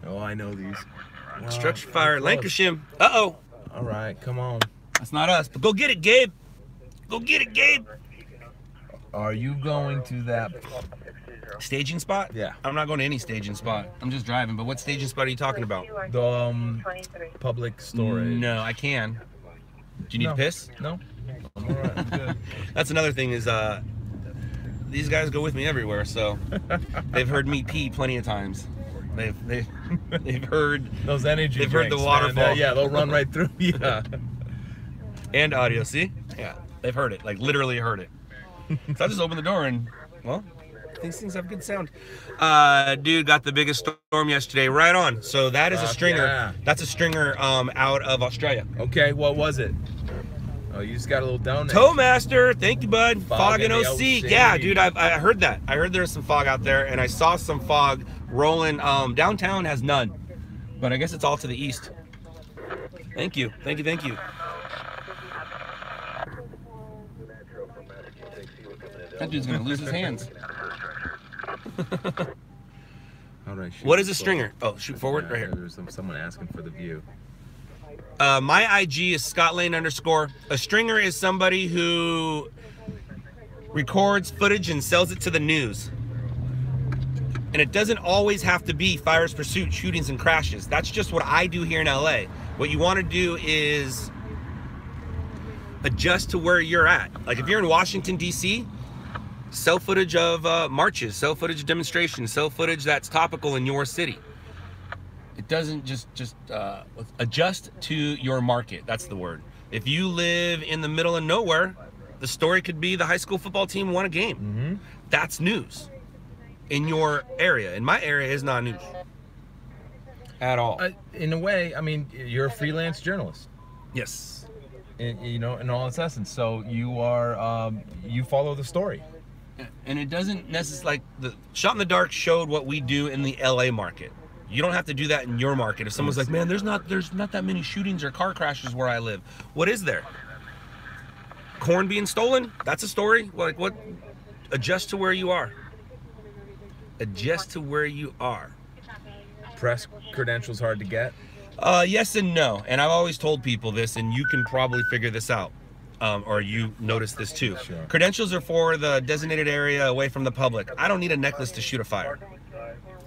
Oh, I know these. Wow. Structure fire, Lancashire. Uh-oh. All right, come on. That's not us, but go get it, Gabe. Go get it, Gabe. Are you going to that staging spot? Yeah. I'm not going to any staging spot. I'm just driving. But what staging spot are you talking about? The public storage. No, I can. Do you need to piss? No. I'm all right. I'm good. That's another thing is these guys go with me everywhere, so they've heard me pee plenty of times. They've heard those energy. They've drinks, heard the waterfall. Man. Yeah, they'll run right through. Yeah. And audio. See? Yeah, they've heard it. Like literally heard it. So I just opened the door and, well, these things have good sound. Dude got the biggest storm yesterday. Right on. So that is a stringer. Yeah. That's a stringer out of Australia. Okay, what was it? Oh, you just got a little donate. Toastmaster, thank you, bud. Fog in OC. OC. Yeah, dude, I heard that. I heard there's some fog out there, and I saw some fog rolling. Downtown has none, but I guess it's all to the east. Thank you. That dude's gonna lose his hands. All right, what is a stringer? Oh, shoot forward, right here. There's someone asking for the view. My IG is ScottLane_. A stringer is somebody who records footage and sells it to the news. And it doesn't always have to be fires, pursuit, shootings, and crashes. That's just what I do here in LA. What you want to do is adjust to where you're at. Like if you're in Washington, D.C., sell footage of marches, sell footage of demonstrations, sell footage that's topical in your city. It doesn't just adjust to your market. That's the word. If you live in the middle of nowhere, the story could be the high school football team won a game. Mm-hmm. That's news. In your area, in my area, is not news at all. In a way, I mean, you're a freelance journalist. Yes. You know, in all its essence. So you are, you follow the story. And it doesn't necessarily, like, the Shot in the Dark showed what we do in the LA market. You don't have to do that in your market. If someone's like, man, there's not that many shootings or car crashes where I live. What is there? Corn being stolen? That's a story. Like, what? Adjust to where you are. Adjust to where you are. Press credentials hard to get? Yes and no. And I've always told people this, and you can probably figure this out. Or you notice this too. Sure. Credentials are for the designated area away from the public. I don't need a necklace to shoot a fire.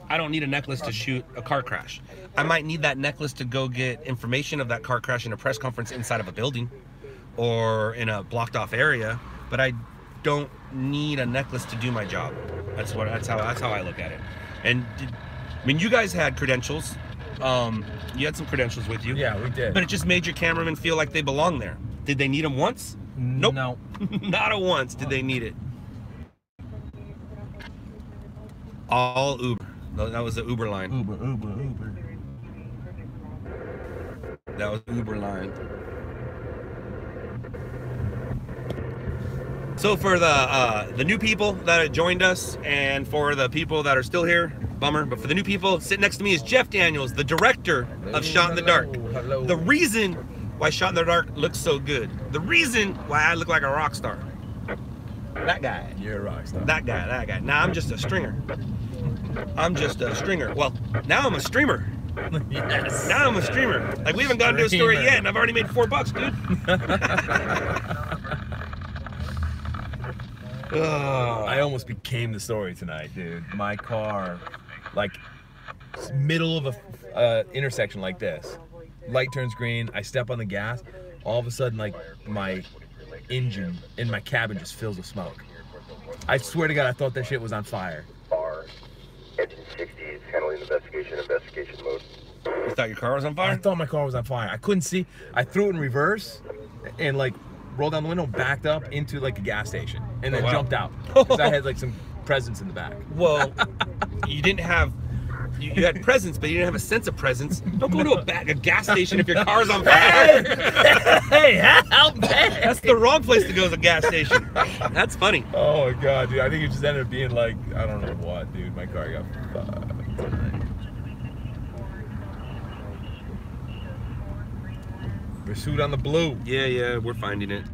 I don't need a necklace to shoot a car crash. I might need that necklace to go get information of that car crash in a press conference inside of a building or in a blocked off area, but I don't need a necklace to do my job. That's how I look at it. And I mean, you guys had credentials. You had some credentials with you. Yeah, we did. But it just made your cameramen feel like they belong there. Did they need them once? Nope. No. Not a once did they need it. All Uber. That was the Uber line. Uber. That was Uber line. So for the new people that have joined us, and for the people that are still here, bummer, but for the new people, sitting next to me is Jeff Daniels, the director of Shot in the Dark. Hello. The reason why Shot in the Dark looks so good. The reason why I look like a rock star. That guy. You're a rock star. That guy. Nah, I'm just a stringer. I'm just a stringer. Well, now I'm a streamer. Yes. Now I'm a streamer. Like, we haven't gotten to a story yet, and I've already made $4, dude. I almost became the story tonight, dude. My car, like, middle of a intersection like this, light turns green, I step on the gas, all of a sudden, like, my engine in my cabin just fills with smoke. I swear to God, I thought that shit was on fire. Engine 60 is handling investigation mode. You thought your car was on I fire? thought my car was on fire. I couldn't see. I threw it in reverse and, like, rolled down the window, backed up into, like, a gas station, and then jumped out. Because I had, like, some presents in the back. Well, you didn't have... You had presence, but you didn't have a sense of presence. Don't go to a gas station if your car's on fire. Hey, help me! That's the wrong place to go, is a gas station. That's funny. Oh my God, dude! I think it just ended up being like, I don't know what, dude. My car got fucked tonight. Pursuit on the blue. Yeah, we're finding it.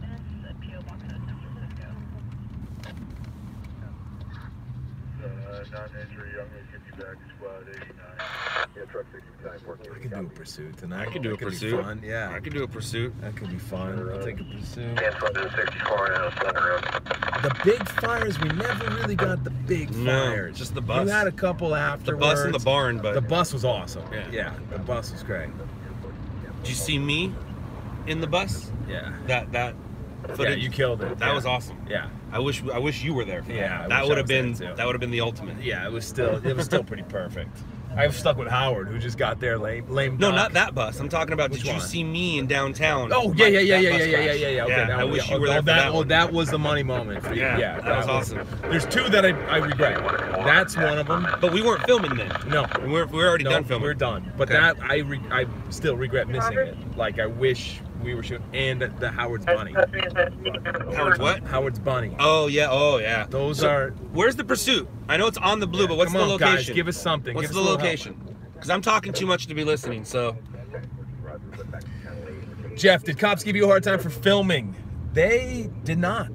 I could do a pursuit tonight. I could do a pursuit. Be fun. Yeah, I could do a pursuit. that could be fun. I'll take a pursuit. The The big fires, we never really got the big fires. Just the bus. We had a couple afterwards. The bus and the barn, but... The bus was awesome. Yeah. The bus was great. Did you see me in the bus? Yeah. That footage? Yeah, you killed it. That was awesome. Yeah. I wish you were there for that. Yeah, I That wish would I have was been there, too. that would have been the ultimate. Yeah, it was still pretty perfect. I was stuck with Howard, who just got there lame. No, duck. not that bus. I'm talking about. Which did you one? see me in downtown? Oh That yeah. bus crash. Okay, I wish you were there for that one. That was the money moment for you. Yeah, that was awesome. There's two that I regret. That's one of them. But we weren't filming then. No, We were already done filming. We're done. But Okay. that I still regret missing it. Like, I wish we were shooting. And the Howard's Bunny. Howard's what? Howard's Bunny. Oh yeah. Those are. Where's the pursuit? I know it's on the blue, but what's Come the on, location? guys, give us something. What's Give the us a little help. location? Because I'm talking too much to be listening. So Jeff, did cops give you a hard time for filming? They did not.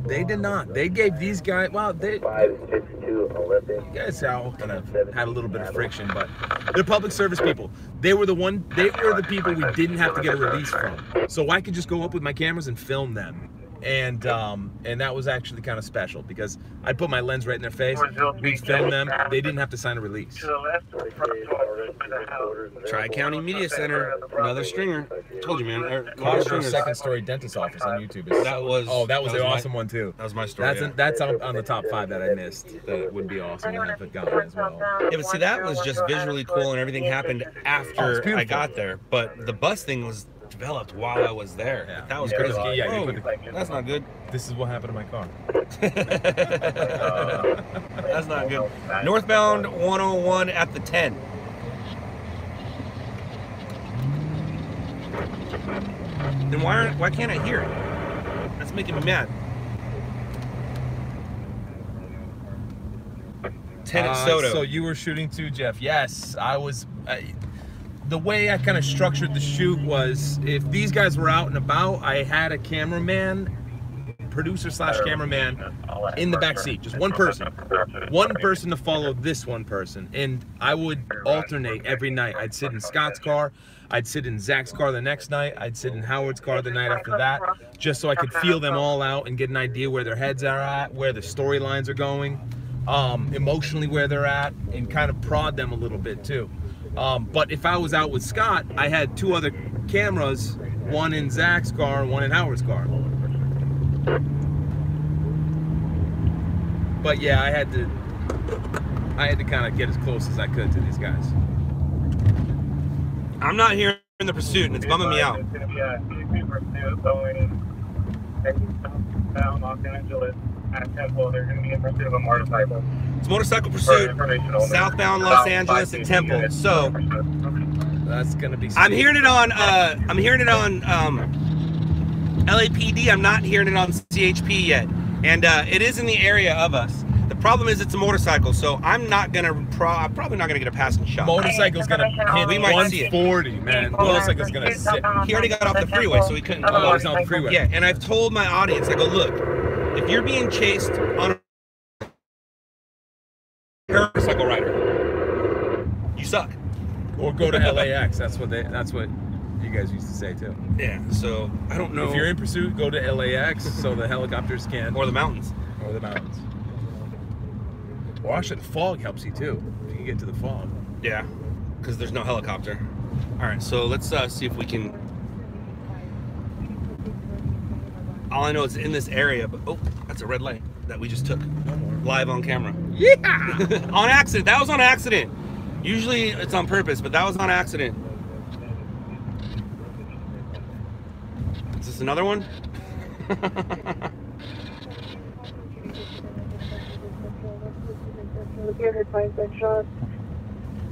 They did not. They gave these guys, well, they 562 Olympic. you guys all kind of had a little bit of friction, but they're public service people. They were the people we didn't have to get a release from. So I could just go up with my cameras and film them And that was actually kind of special because I'd put my lens right in their face, we'd film them, they didn't have to sign a release. Tri-County Media Center, another stringer. Told you, man. Carter's second story dentist office on YouTube. That was an awesome one too. That was my story. That's on the top 5 that I missed. That would be awesome to have it gone as well. Yeah, but see, that was just visually cool, and everything happened after I got there. But the bus thing was developed while I was there. Yeah. That was crazy. Yeah, that's not good. This is what happened to my car. That's not good. Northbound 101 at the 10. Then why can't I hear it? That's making me mad. 10 at Soto. So you were shooting too, Jeff? Yes, I was. The way I kind of structured the shoot was, if these guys were out and about, I had a cameraman, producer / cameraman, in the back seat. Just one person to follow this one person, and I would alternate every night. I'd sit in Scott's car, I'd sit in Zach's car the next night, I'd sit in Howard's car the night after that, just so I could feel them all out and get an idea where their heads are at, where the storylines are going, emotionally where they're at, and kind of prod them a little bit too. But if I was out with Scott, I had 2 other cameras, one in Zach's car and one in Howard's car. But yeah, I had to kind of get as close as I could to these guys. I'm not hearing the pursuit, and it's bumming me out. It's going to be a pursuit going down Los Angeles at Temple. They're going to be in pursuit of a motorcycle. It's motorcycle pursuit, southbound Los Angeles at Temple. So that's gonna be. I'm hearing it on. LAPD. I'm not hearing it on CHP yet, and it is in the area of us. The problem is it's a motorcycle, so I'm probably not gonna get a passing shot. Motorcycle's gonna hit We might see it. 140, man. Motorcycle's gonna sit. He already got off the freeway, so he couldn't. Oh, he's on the freeway. Yeah, and I've told my audience, I go, look, if you're being chased on a motorcycle rider, you suck. Or go to LAX. That's what you guys used to say too. Yeah. So I don't know. If you're in pursuit, go to LAX so the helicopters can. Or the mountains. Or the mountains. Or actually, the fog helps you too. If you can get to the fog. Yeah, because there's no helicopter. All right. So let's see if we can. All I know is in this area, but oh, that's a red light that we just took live on camera. Yeah. On accident. That was on accident. Usually it's on purpose, but that was on accident. Is this another one?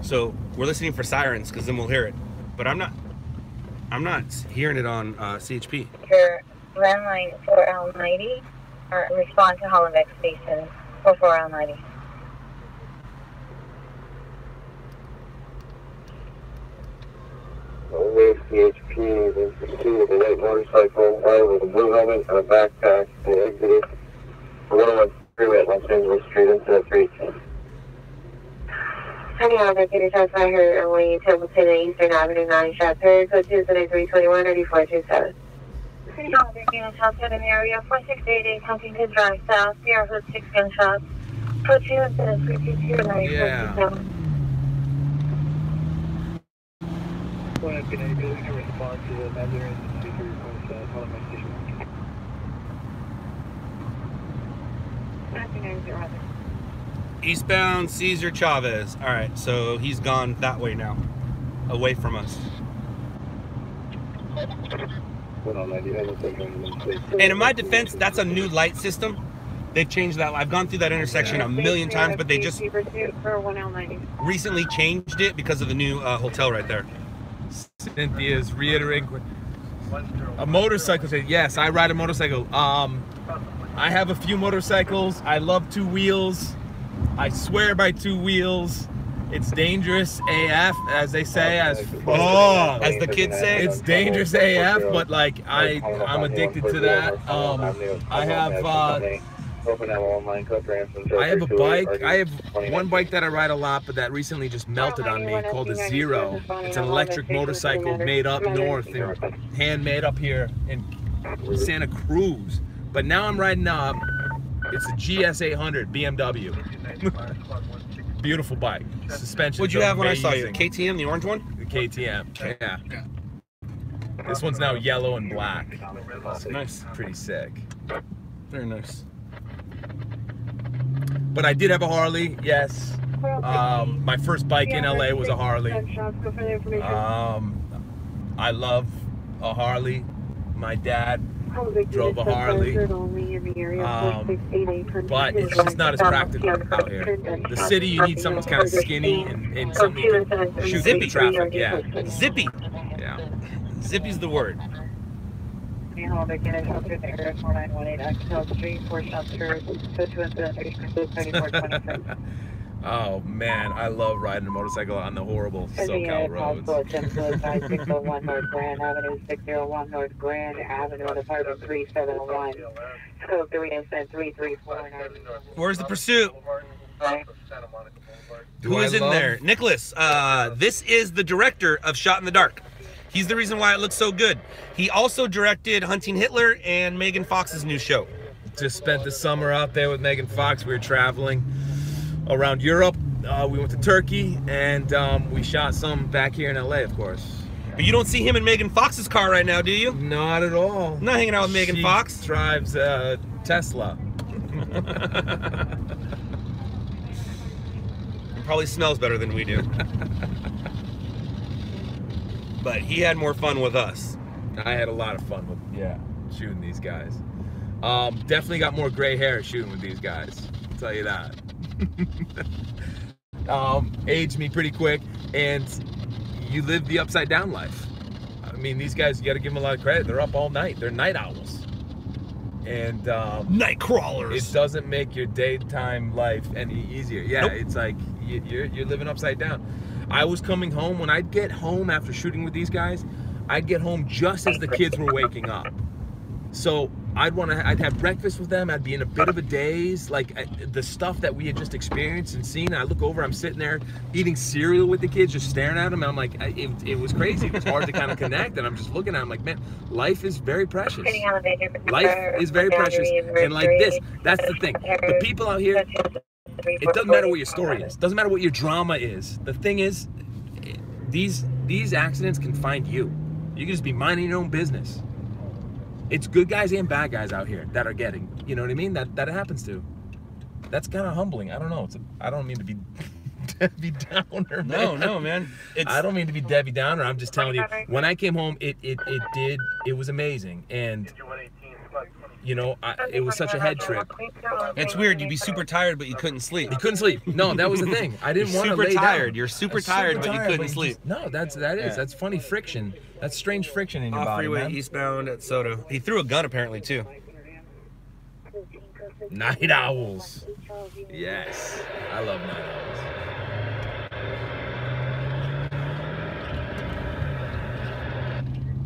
So we're listening for sirens because then we'll hear it. But I'm not hearing it on CHP. Your landline 4L90 or respond to Hollenbeck Station for 4L90. With CHP, there's the 2 with a white motorcycle, one with a blue helmet and a backpack. They exited 101 freeway at Los Angeles Street into that 318. Honey, I'll get your shots by her away Templeton and Eastern Avenue 9 shots. Her code 27321 8427. City Hall, getting shots in the area 4688 Huntington Drive South. Sierra Hood 6 gunshots. Code 27322 9427. Can I respond to another speaker request at Hollenbeck Station? 990. Eastbound Cesar Chavez. All right, so he's gone that way now, away from us. And in my defense, that's a new light system. They've changed that. I've gone through that intersection a million times, but they just recently changed it because of the new hotel right there. Cynthia's reiterating. A motorcycle. Yes, I ride a motorcycle. I have a few motorcycles. I love 2 wheels. I swear by 2 wheels. It's dangerous AF, as they say, as the kids say. It's dangerous AF, but like I'm addicted to that. I have a bike. I have one bike that I ride a lot, but that recently just melted on me, called a Zero. It's an electric motorcycle made up north and handmade up here in Santa Cruz. But now I'm riding up. It's a GS800 BMW. Beautiful bike. Suspension. What'd you have when I saw you? KTM, the orange one? The KTM. Yeah. This one's now yellow and black. So Nice. Pretty sick. Very nice. But I did have a Harley, yes. My first bike in LA was a Harley. I love a Harley. My dad drove a Harley. But it's just not as practical out here. The city, you need something that's kind of skinny and something you can shoot through the traffic. Yeah. Zippy. Yeah. Zippy's the word. Oh man, I love riding a motorcycle on the horrible SoCal roads. 601 North Grand Avenue, 601 North Grand Avenue, apartment 3701. Scope 3 Where's the pursuit? Who is in there? Nicholas. This is the director of Shot in the Dark. He's the reason why it looks so good. He also directed Hunting Hitler and Megan Fox's new show. Just spent the summer out there with Megan Fox. We were traveling around Europe. We went to Turkey, and we shot some back here in LA, of course. But you don't see him in Megan Fox's car right now, do you? Not at all. Not hanging out with Megan Fox. She drives Tesla. He probably smells better than we do. But he had more fun with us. I had a lot of fun with shooting these guys. Definitely got more gray hair shooting with these guys. I'll tell you that. Aged me pretty quick, and you live the upside down life. I mean, these guys, you got to give them a lot of credit. They're up all night. They're night owls. And night crawlers. It doesn't make your daytime life any easier. Yeah, nope. It's like you're living upside down. I was coming home. When I'd get home after shooting with these guys, I'd get home just as the kids were waking up. So I'd have breakfast with them. I'd be in a bit of a daze, like the stuff that we had just experienced and seen. I look over, I'm sitting there eating cereal with the kids, just staring at them. And I'm like, it was crazy. It was hard to kind of connect. And I'm just looking at them like, man, life is very precious. Life is very precious. And like this, that's the thing. The people out here, it doesn't matter what your story is. It doesn't matter what your drama is. The thing is, these accidents can find you. You can just be minding your own business. It's good guys and bad guys out here that are getting, you know what I mean? That it happens to. That's kind of humbling. I don't know. I don't mean to be Debbie Downer, man. No, man. I don't mean to be Debbie Downer. I'm just telling you. When I came home, it was amazing, and you know, it was such a head trip. It's weird. You'd be super tired, but you couldn't sleep. You couldn't sleep. No, that was the thing. I didn't want to lay tired. down. You're super tired, but you couldn't sleep. No, that's funny friction. That's strange friction in your body, freeway man. eastbound at Soda. He threw a gun apparently too. Night owls. Yes, I love night owls.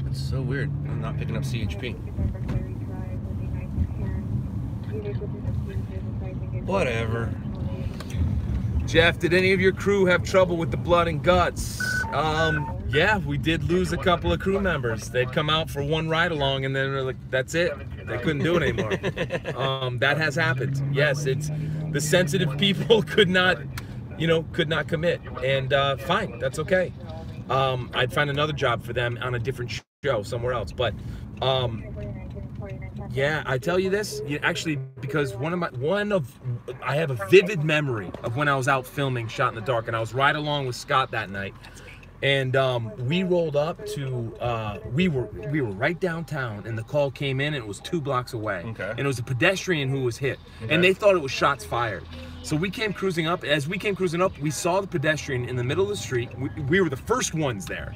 It's so weird. I'm not picking up CHP. Whatever. Jeff, did any of your crew have trouble with the blood and guts? Yeah, we did lose a couple of crew members. They'd come out for one ride along and then they're like, that's it. They couldn't do it anymore. That has happened. Yes, it's the sensitive people could not commit. And fine, that's okay. I'd find another job for them on a different show somewhere else. But yeah, I tell you this, actually, because I have a vivid memory of when I was out filming Shot in the Dark, and I was right along with Scott that night, and we rolled up to, we were right downtown, and the call came in, and it was 2 blocks away, okay. And it was a pedestrian who was hit, okay. And they thought it was shots fired. So we came cruising up. As we came cruising up, we saw the pedestrian in the middle of the street. We were the first ones there.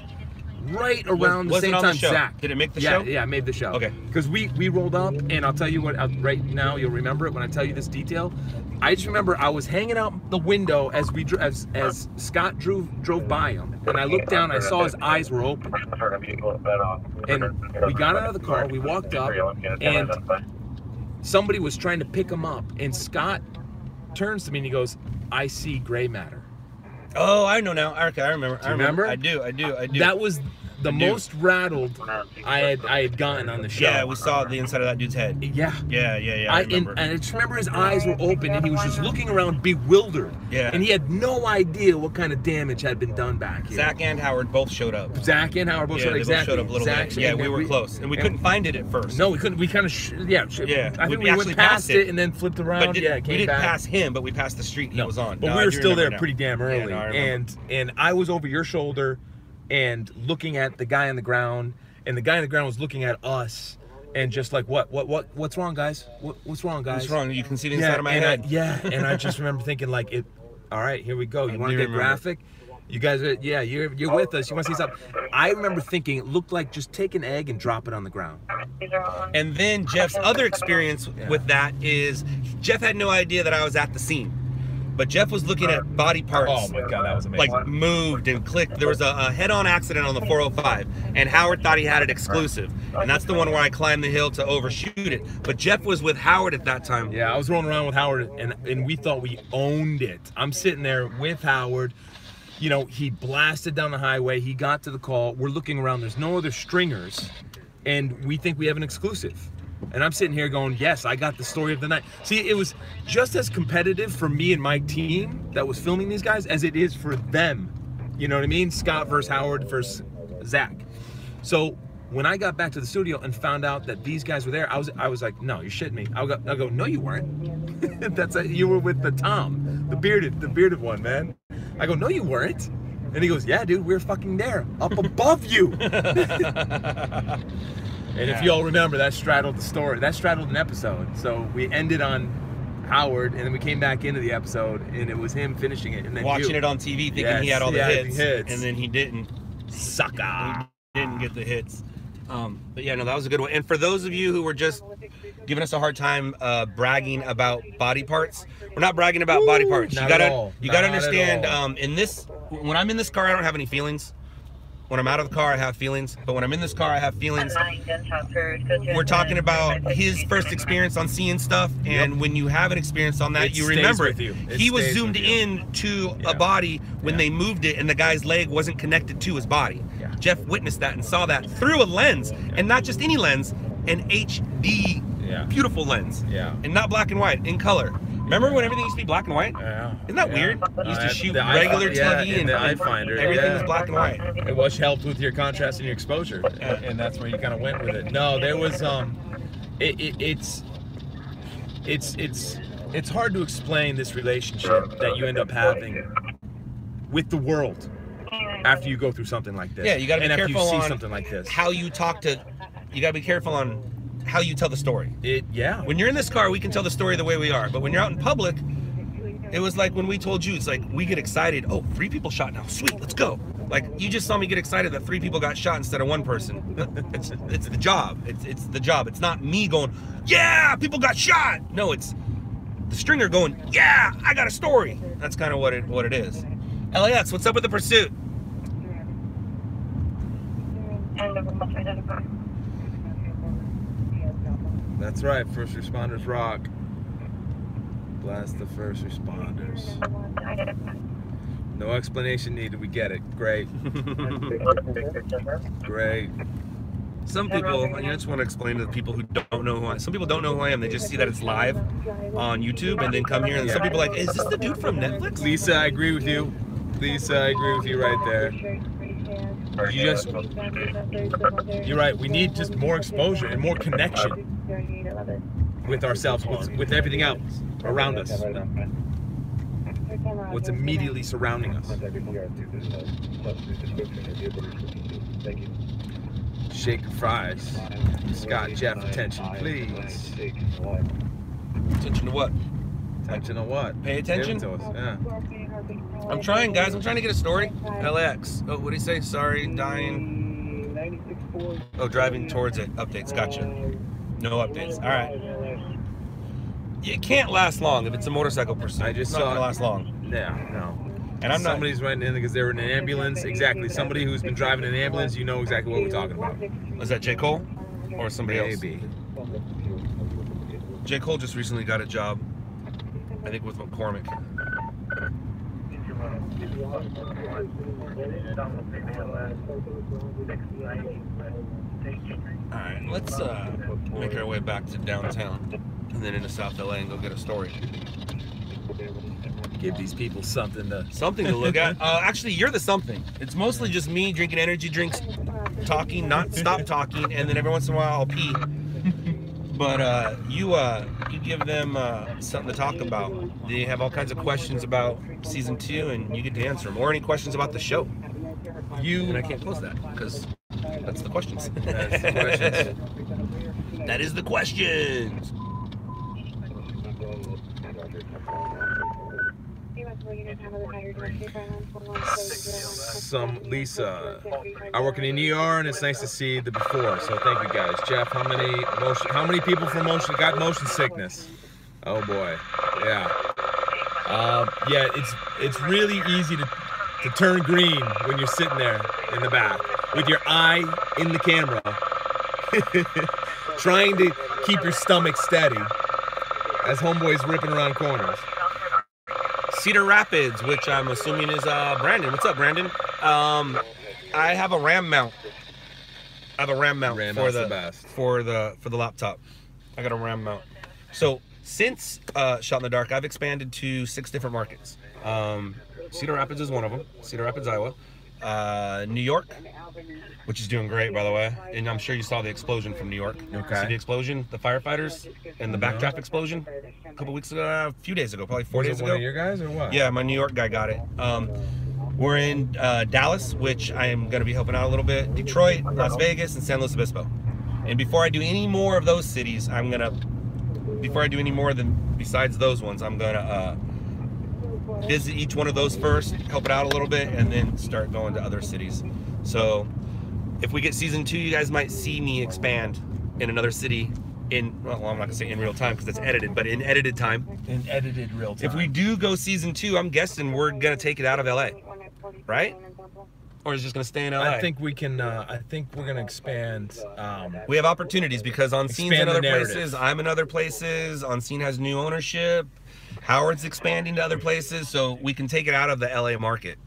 Right around the same time, Zach. Did it make the show? Yeah, it made the show. Okay. Because we rolled up, and I'll tell you what, right now, you'll remember it when I tell you this detail. I just remember I was hanging out the window as Scott drove by him, and I looked down, I saw his eyes were open. And we got out of the car, we walked up, and somebody was trying to pick him up, and Scott turns to me and he goes, "I see gray matter." Oh, I know now. Okay, I remember. Remember? I do. That was the most rattled I had gotten on the show. Yeah, we saw the inside of that dude's head. Yeah. Yeah. I remember. And I just remember his eyes were open and he was just looking around bewildered. Yeah. And he had no idea what kind of damage had been done back here. Zach and Howard both showed up. Zach and Howard both showed up. Exactly. Both showed up a little Zach, bit. Yeah, we were close. And we couldn't find it at first. No, we couldn't. We kind of, Yeah. I think we actually went past it and then flipped around. But came we didn't back. pass him, but we passed the street he was on. But we were still there pretty damn early. Yeah, no, I remember. and I was over your shoulder and looking at the guy on the ground, and the guy on the ground was looking at us and just like, what's wrong, guys? What's wrong, guys? What's wrong? You can see the inside of my head. And I just remember thinking like, all right, here we go. You want to get graphic? You guys are, you're with us. You want to see something? I remember thinking it looked like just take an egg and drop it on the ground. And then Jeff's other experience with that is Jeff had no idea that I was at the scene. But Jeff was looking at body parts. Oh my God, that was amazing. Like moved and clicked. There was a head-on accident on the 405, and Howard thought he had it exclusive. And that's the one where I climbed the hill to overshoot it. But Jeff was with Howard at that time. Yeah, I was rolling around with Howard, and we thought we owned it. I'm sitting there with Howard. You know, he blasted down the highway. He got to the call. We're looking around. There's no other stringers, and we think we have an exclusive. And I'm sitting here going, yes, I got the story of the night. See, it was just as competitive for me and my team that was filming these guys as it is for them. You know what I mean? Scott versus Howard versus Zach. So when I got back to the studio and found out that these guys were there, I was like, no, you're shitting me. I'll go, no, you weren't. You were with the Tom, the bearded one, man. I go, no, you weren't. And he goes, yeah, dude, we're fucking there, up above you. And if you all remember, that straddled the story. That straddled an episode. So we ended on Howard, and then we came back into the episode, and it was him finishing it. And then watching it on TV, thinking he had all the hits, and then he didn't. Sucker. He didn't get the hits. But yeah, no, that was a good one. And for those of you who were just giving us a hard time bragging about body parts, we're not bragging about body parts. You gotta understand. When I'm in this car, I don't have any feelings. When I'm out of the car, I have feelings. But when I'm in this car, I have feelings. We're talking about his first experience on seeing stuff. And when you have an experience on that, you remember it. He was zoomed in to a body when they moved it and the guy's leg wasn't connected to his body. Jeff witnessed that and saw that through a lens. And not just any lens, an HD beautiful lens. And not black and white, in color. Remember when everything used to be black and white? Yeah. Isn't that weird? You used to shoot regular TV and the iFinder. Everything was black and white. It was helped with your contrast and your exposure, and that's where you kind of went with it. No, there was it's hard to explain this relationship that you end up having with the world after you go through something like this. Yeah, you got to be careful after you see on something like this. How you talk to. You got to be careful on how you tell the story. When you're in this car, we can tell the story the way we are. But when you're out in public, it was like when we told you, it's like we get excited. Oh, 3 people shot now. Sweet, let's go. Like you just saw me get excited that 3 people got shot instead of 1 person. It's the job. It's the job. It's not me going, yeah, people got shot. No, it's the stringer going, yeah, I got a story. That's kind of what it is. LAX, what's up with the pursuit? That's right, first responders rock. Blast the first responders. No explanation needed, we get it. Great. Great. Some people, I just want to explain to the people who don't know who I am. Some people don't know who I am. They just see that it's live on YouTube and then come here. And some people are like, is this the dude from Netflix? Lisa, I agree with you. Lisa, I agree with you right there. You're right. We need just more exposure and more connection with ourselves, with everything else around us. What's immediately surrounding us. Shake and fries. Scott, Jeff, attention, please. Attention to what? Attention to what? Pay attention? To us. Yeah. I'm trying, guys. I'm trying to get a story. LAX. Oh, what did he say? Sorry, dying. Oh, driving towards it. Updates. Gotcha. No updates. All right. It can't last long if it's a motorcycle pursuit. I just it's not gonna last long. Yeah, no. And I'm Somebody's writing in because they were in an ambulance. Exactly. Somebody who's been driving an ambulance, you know exactly what we're talking about. Was that J. Cole or somebody else? Maybe. J. Cole just recently got a job, I think, with McCormick. All right, let's make our way back to downtown and then into South LA and go get a story. Give these people something to look at. Actually, you're the something. It's mostly just me drinking energy drinks, talking, not stop talking, and then every once in a while I'll pee. But you give them something to talk about. They have all kinds of questions about season 2, and you get to answer them, or any questions about the show. And I can't close that because that's the questions. That's the questions. That is the questions. Some Lisa, I work in the ER and it's nice to see the before. So thank you guys. Jeff, how many people from got motion sickness? Oh boy, yeah. Yeah, it's really easy to turn green when you're sitting there in the back with your eye in the camera, trying to keep your stomach steady as homeboy's ripping around corners. Cedar Rapids, which I'm assuming is Brandon. What's up, Brandon? I have a RAM mount. For the laptop. I got a RAM mount. So since Shot in the Dark, I've expanded to 6 different markets. Cedar Rapids is one of them. Cedar Rapids, Iowa. New York, which is doing great, by the way. And I'm sure you saw the explosion from New York. Okay. See the explosion, the firefighters, and the backdraft explosion a couple weeks ago, a few days ago, probably 4 days ago. Was it one of your guys or what? Yeah, my New York guy got it. We're in Dallas, which I am going to be helping out a little bit. Detroit, Las Vegas, and San Luis Obispo. And before I do any more of those cities, besides those ones, I'm going to visit each one of those first, help it out a little bit, and then start going to other cities. So if we get season 2, you guys might see me expand in another city well, I'm not gonna say in real time because it's edited, but in edited time. In edited real time. If we do go season 2, I'm guessing we're gonna take it out of LA, right? Or is it just gonna stay in LA? I think we can. I think we're gonna expand. We have opportunities because On Scene's in other places. I'm in other places. On Scene has new ownership. Howard's expanding to other places, so we can take it out of the LA market,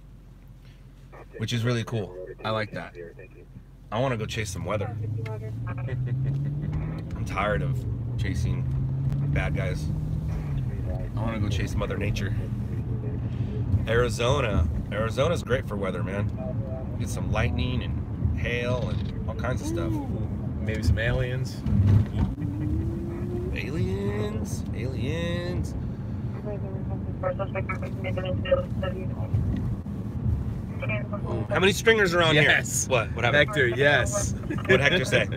which is really cool. I like that. I want to go chase some weather. I'm tired of chasing bad guys. I want to go chase Mother Nature. Arizona's great for weather, man. Get some lightning and hail and all kinds of stuff. Maybe some aliens. Aliens. How many stringers are on here? Yes. What happened? Hector, yes. What'd Hector say?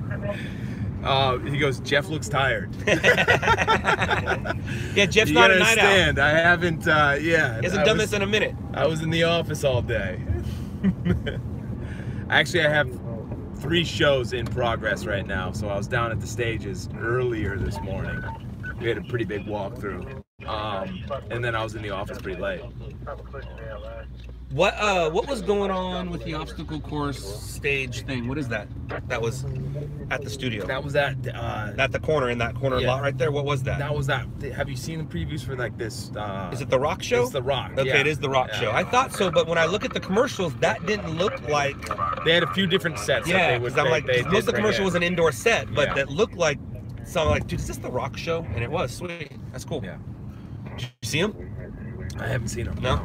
He goes, Jeff looks tired. Yeah, Jeff's not a night owl. I haven't, He hasn't done this in a minute. I was in the office all day. Actually, I have 3 shows in progress right now, so I was down at the stages earlier this morning. We had a pretty big walkthrough. And then I was in the office pretty late. What was going on with the obstacle course stage thing? What is that? That was at the studio. That was at the corner, in that corner lot right there. What was that? That was that. Have you seen the previews for like this? Is it The Rock Show? It's The Rock. Okay, yeah. It is The Rock Show. I thought so, but when I look at the commercials, that didn't look like. They had a few different sets. Yeah, because I'm like, most of the commercial was an indoor set, but that looked like. So I'm like, dude, is this The Rock Show? And it was sweet. That's cool. Yeah. Did you see him? I haven't seen him. No.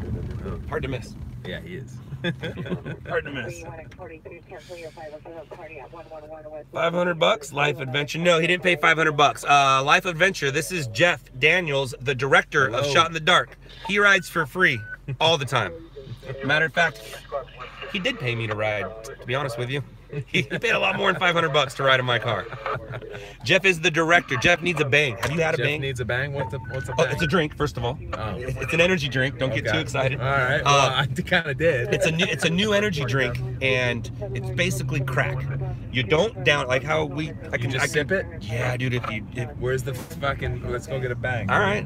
Hard to miss. Yeah, he is. Hard to miss. $500, Life Adventure. No, he didn't pay $500. Life Adventure. This is Jeff Daniels, the director of Shot in the Dark. He rides for free all the time. Matter of fact, he did pay me to ride, to be honest with you. He paid a lot more than $500 to ride in my car. Jeff is the director. Jeff needs a bang. Have you had a bang? Jeff needs a bang? What's a bang? Oh, it's a drink, first of all. Oh. It's an energy drink. Don't get too excited. All right. Well, I kind of did. It's a new energy drink, and it's basically crack. You don't down like how I can sip it. Yeah, dude. Where's the fucking? Let's go get a bang. All right.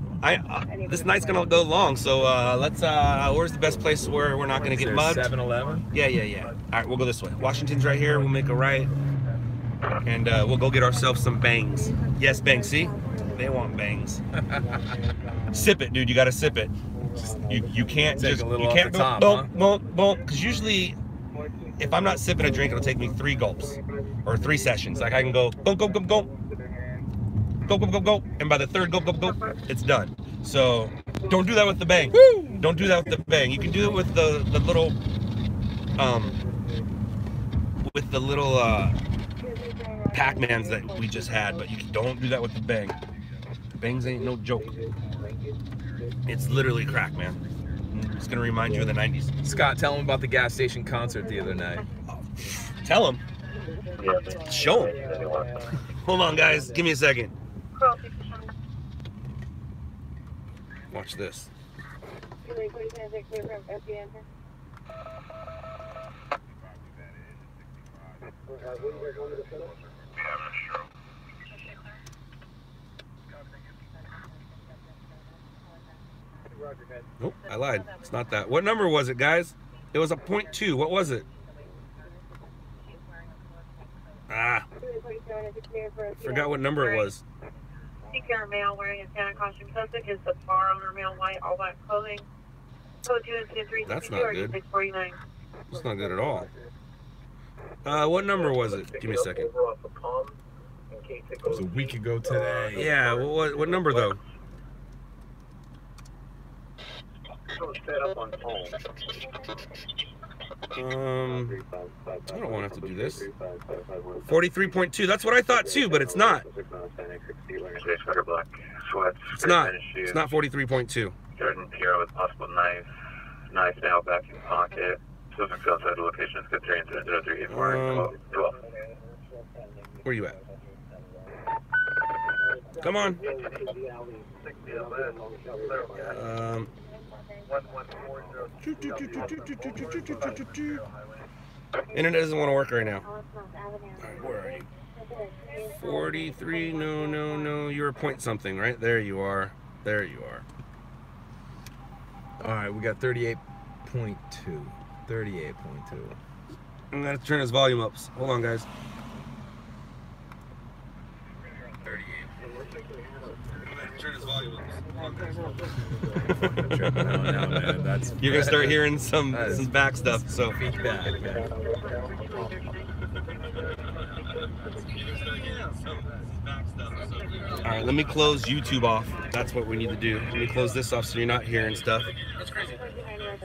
This night's gonna go long, so let's. Where's the best place where we're not gonna get mugged? 7-Eleven. Yeah. All right, we'll go this way. Washington's right here. We'll make a right, and we'll go get ourselves some bangs. Yes, bangs. See, they want bangs. Sip it, dude. You gotta sip it. You can't Take just a little you off can't the go top, boom, because usually if I'm not sipping a drink, it'll take me 3 gulps or 3 sessions. Like I can go go, and by the 3rd gulp, it's done. So don't do that with the bang. Don't do that with the bang. You can do it with the little Pac-Mans that we just had, but you don't do that with the bang. Bangs ain't no joke. It's literally crack, man. It's gonna remind you of the 90s. Scott, tell him about the gas station concert the other night. Tell him. Show him. Hold on, guys. Give me a second. Watch this. Nope, I lied. It's not that. What number was it, guys? It was a .2. What was it? Ah. Forgot what number it was. CPR male wearing a Santa costume subject is the bar owner male white all black clothing. Code 2 and 3. That's not good. 649. That's not good at all. What number was it? Give me a second. It was a week ago today. Yeah, what number though? I don't want to have to do this. 43.2. That's what I thought too, but it's not. It's not. It's not 43.2. Jordan Pierre with possible knife now back in pocket. Suspect outside the location is good 3 and 0384 12. Where you at? Come on. Internet doesn't want to work right now. Alright, where are you? 43, no, you're a point something, right? There you are. There you are. Alright, we got 38.2. 38.2. I'm gonna turn his volume up. Hold on, guys. 38. I'm gonna turn his volume up. No, man, that's, You're gonna start hearing some back stuff. So feedback. all right, let me close YouTube off. That's what we need to do. Let me close this off so you're not hearing stuff. That's crazy.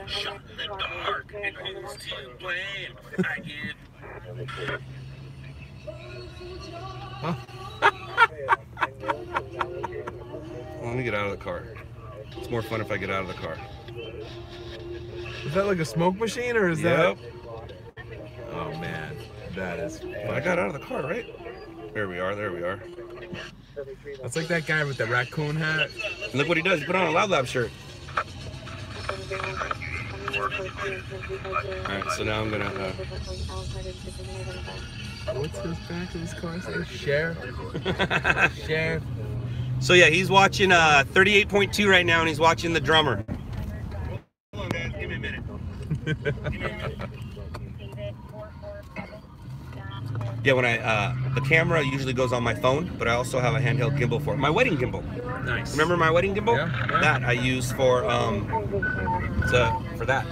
Shot in the dark and who's to blame? I give. Let me get out of the car. It's more fun if I get out of the car. Is that like a smoke machine or is Yep. that? Oh man, that is. I got out of the car, right? There we are. There we are. That's like that guy with the raccoon hat. And look what he does. He put on a LOUDLABS shirt. Alright, so now I'm gonna. What's his back of his car say? Sheriff. Sheriff. So yeah, he's watching 38.2 right now, and he's watching the drummer. Hold on, guys. Give me a minute. Give me a minute. Yeah, when the camera usually goes on my phone, but I also have a handheld gimbal for it. My wedding gimbal. Nice. Remember my wedding gimbal? Yeah. That I use for that.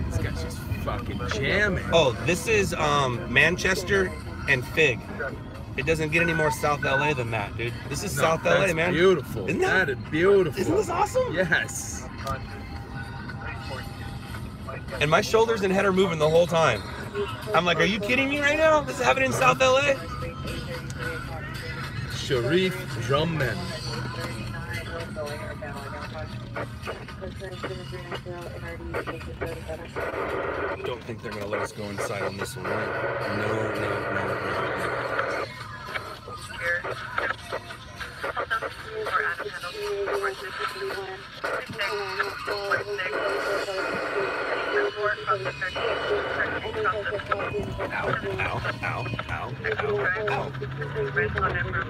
This guy's just fucking jamming. Oh, this is Manchester and Fig. It doesn't get any more South LA than that, dude. This is South LA, man. Beautiful. Isn't that? That is beautiful. Isn't this awesome? Yes. And my shoulders and head are moving the whole time. I'm like, are you kidding me right now? This is happening in South LA? Sharif Drumman. Don't think they're gonna let us go inside on this one, right? No. Ow.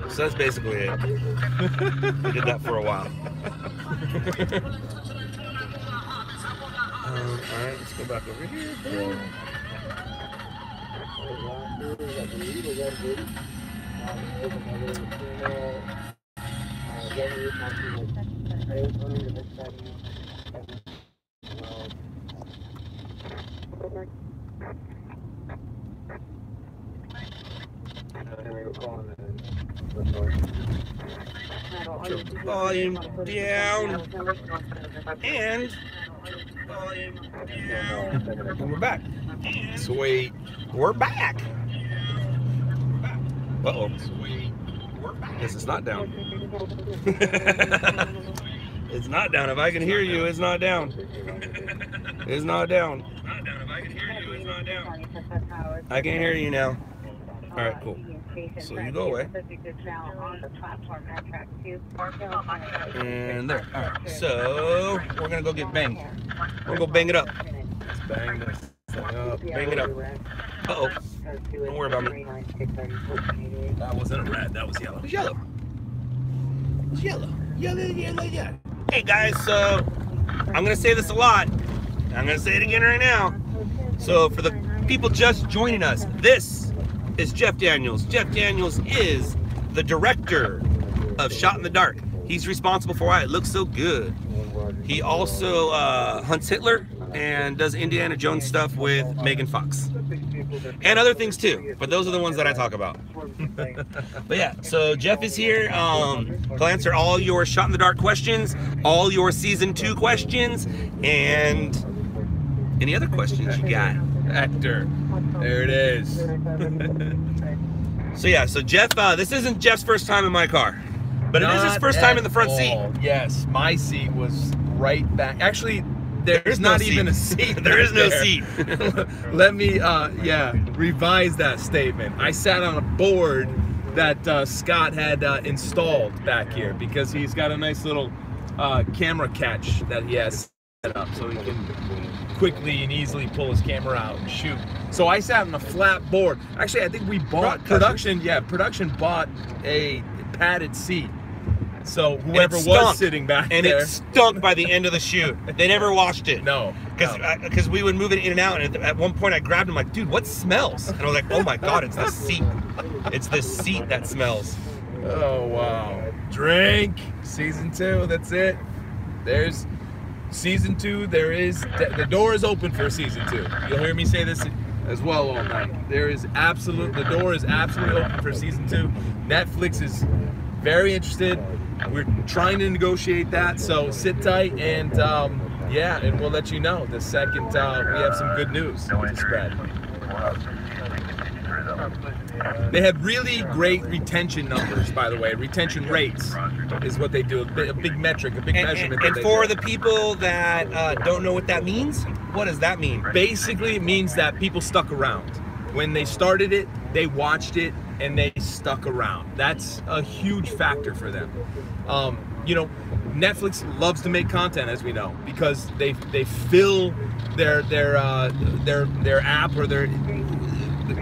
So that's basically it. We did that for a while. Alright, let's go back over here. Volume down and volume down. And we're back. Sweet. We're back. Uh-oh. Sweet. We're back. Guess it's not down. It's not down. If I can hear you, it's not down. It's not down. If I can hear you, it's not down. I can hear you now. All right, cool. So you go away. And there. All right. So we're gonna go get banged. We're gonna go bang it up. Let's bang this thing up. Bang it up. Uh-oh. Don't worry about me. That wasn't a red. That was yellow. It's yellow. It's yellow. Yellow. Hey guys, so I'm gonna say this a lot. I'm gonna say it again right now. So for the people just joining us, this is Jeff Daniels. Jeff Daniels is the director of Shot in the Dark. He's responsible for why it looks so good. He also hunts Hitler and does Indiana Jones stuff with Megan Fox. And other things too, but those are the ones that I talk about. But yeah, so Jeff is here. He'll answer all your Shot in the Dark questions, all your season 2 questions, and any other questions you got. Actor. There it is. So yeah, so Jeff, this isn't Jeff's first time in my car, but it is his first time in the front seat. Yes, my seat was right back. Actually, there's no not seat. even a seat. There is no there. seat. Let me, revise that statement. I sat on a board that Scott had installed back here because he's got a nice little camera catch that he has set up so he can quickly and easily pull his camera out and shoot. So I sat on a flat board. Actually, I think we bought production bought a padded seat. So whoever was sitting back there. And it stunk by the end of the shoot. They never washed it. No. Because we would move it in and out, and at one point I grabbed him like, dude, what smells? And I was like, oh my God, it's this seat. It's this seat that smells. Oh, wow. Drink. Season 2, that's it. There's season 2. The door is open for season 2. You'll hear me say this as well all night. The door is absolutely open for season 2. Netflix is very interested. We're trying to negotiate that, so sit tight and and we'll let you know the second we have some good news to spread. They had really great retention numbers, by the way. Retention rates is what they do. A big metric, a big measurement. And for the people that don't know what that means, what does that mean? Basically, it means that people stuck around. When they started it, they watched it, and they stuck around. That's a huge factor for them. Netflix loves to make content, as we know, because they fill their app or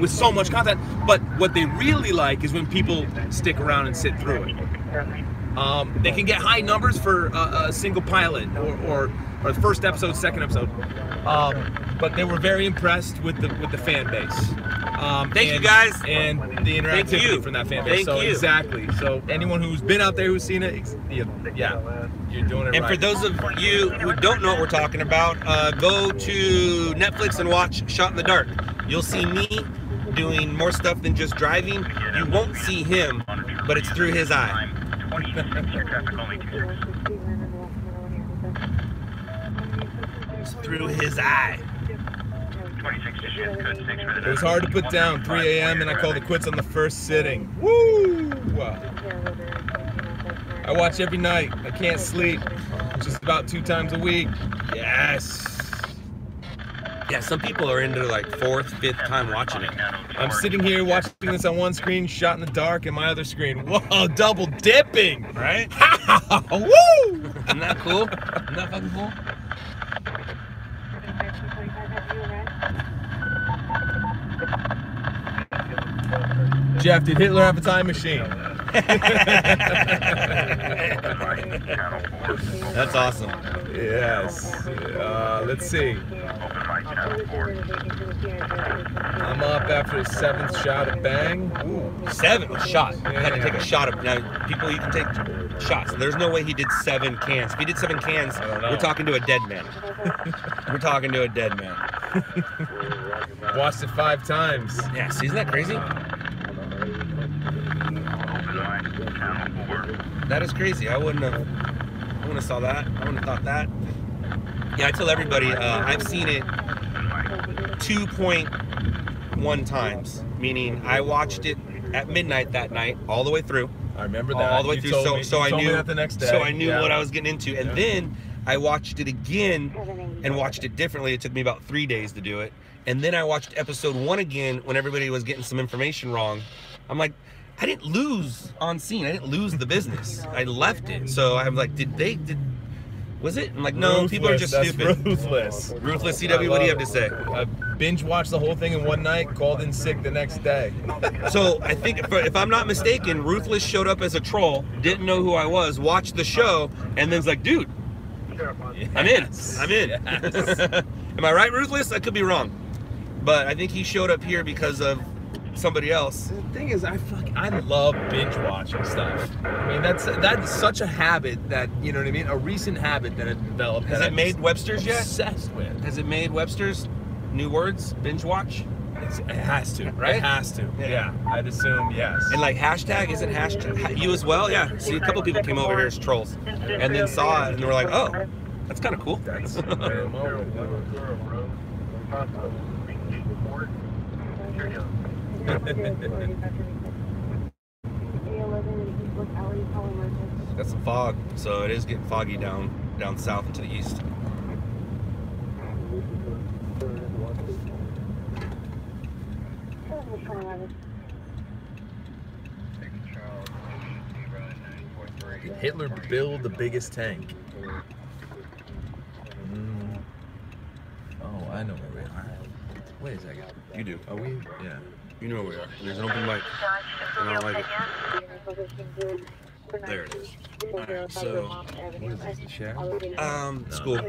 with so much content. But what they really like is when people stick around and sit through it. They can get high numbers for a single pilot or the first episode, second episode. But they were very impressed with the fan base. Thank you guys, and the interactivity from that fan base. Thank you. Exactly. So anyone who's been out there who's seen it, yeah, you're doing it right. And for those of you who don't know what we're talking about, go to Netflix and watch Shot in the Dark. You'll see me doing more stuff than just driving. You won't see him, but it's through his eye. It's through his eye. It was hard to put down. 3 a.m. and I called it quits on the first sitting. Woo! I watch every night. I can't sleep. Just about 2 times a week. Yes. Yeah, some people are into like 4th, 5th time watching it. I'm sitting here watching this on one screen, Shot in the Dark, and my other screen. Whoa, double dipping, right? Woo! Isn't that cool? Isn't that fucking cool? Jeff, did Hitler have a time machine? That's awesome. Yes. Let's see. I'm up after the 7th shot of bang. Ooh. 7 shot. I had to take a shot of. Now, people, you can take shots. There's no way he did 7 cans. If he did 7 cans, we're talking to a dead man. We're talking to a dead man. Watched it 5 times. Yeah, see, isn't that crazy? That is crazy. I wouldn't have saw that. I wouldn't have thought that. Yeah, I tell everybody, I've seen it 2.1 times, meaning I watched it at midnight that night, all the way through. I remember that. All the way through, so I knew the next day. So I knew what I was getting into. And then I watched it again and watched it differently. It took me about 3 days to do it. And then I watched episode 1 again when everybody was getting some information wrong. I'm like, I didn't lose on scene. I didn't lose the business. I left it. So I'm like, was it? I'm like, no, Ruthless, people are just stupid. Ruthless. Ruthless CW, what do you have to say? I binge watched the whole thing in one night, called in sick the next day. So I think, if I'm not mistaken, Ruthless showed up as a troll, didn't know who I was, watched the show, and then's like, dude, I'm in. I'm in. Yes. Am I right, Ruthless? I could be wrong. But I think he showed up here because of somebody else. The thing is, I love binge watching stuff. I mean, that's such a habit that, you know what I mean? A recent habit that I've developed. Has it made Webster's yet? Obsessed with. Has it made Webster's? New words? Binge watch? It has to, right? It has to. Yeah. I'd assume yes. And like hashtag, isn't hashtag you as well? Yeah. See, a couple people came over here as trolls, and then saw it, and they were like, "Oh, that's kind of cool." That's Got some fog, so it is getting foggy down south and to the east. Did Hitler build the biggest tank? Oh, I know where we are. Wait a second. You do. Are we? Yeah. You know where we are. There's an open mic. I don't like it. There it is. Alright, so What is this, the sheriff? school.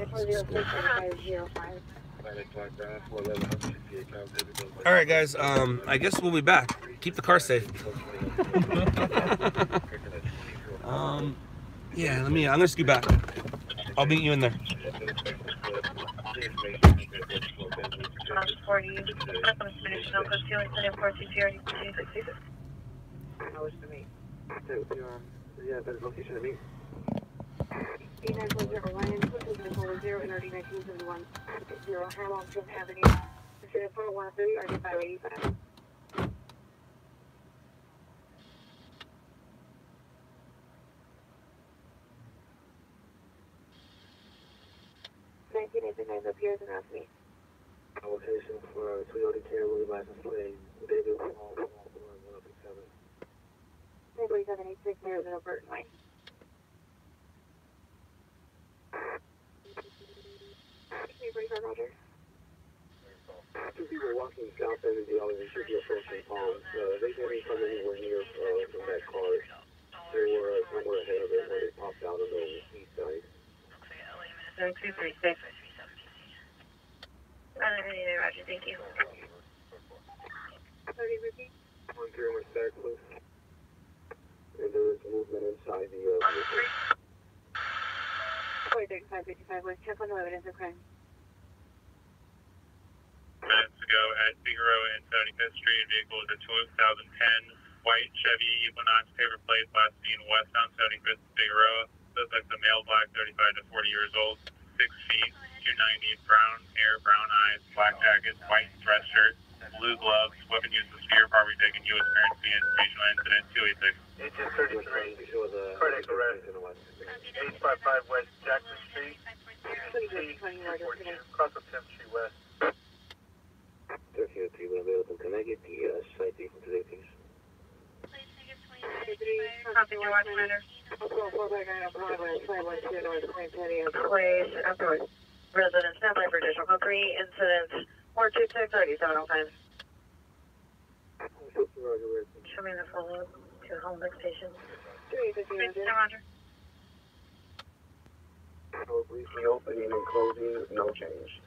Alright guys, I guess we'll be back. Keep the car safe. Yeah, I'm gonna scoot back. I'll meet you in there. Yeah, better location to meet. 8940 Ryan, 0 and RD 1971. 0 Hamilton Avenue. 413 RD 585. Appears and ask me. Location for Toyota Camry license plate. David Hall, 167. 3786 Maryville, Burton Lane. Roger. 2 people walking south end of the alley. They should be approaching Palms. They didn't come anywhere near from that car. They were somewhere ahead of it when they popped out on the east side. 236. Roger, thank you. 30 repeat. 1-3 with stack loose. And there is movement inside the vehicle. 4555 West, check on the evidence of crime. Minutes ago at Figueroa and 75th Street, vehicle is a 2010 white Chevy Equinox paper plate, last seen westbound 75th Figueroa. Suspect's a male, black, 35 to 40 years old, 6 feet, 290, brown hair, brown eyes, black jacket, white dress shirt, blue gloves, weapon used as spear, property taken, U.S. currency, informational incident, 286. 1833, show the Cardiac arrest. 855 West Jackson Street, across from 10th Street West. 1303, when available, can I get the site date from today, please? Copy, Watchfinder. Place afterwards. Resident standby for additional code 3, incident 426 3705. Show me the follow to home next station. 350 Roger. Briefly opening and closing, no change.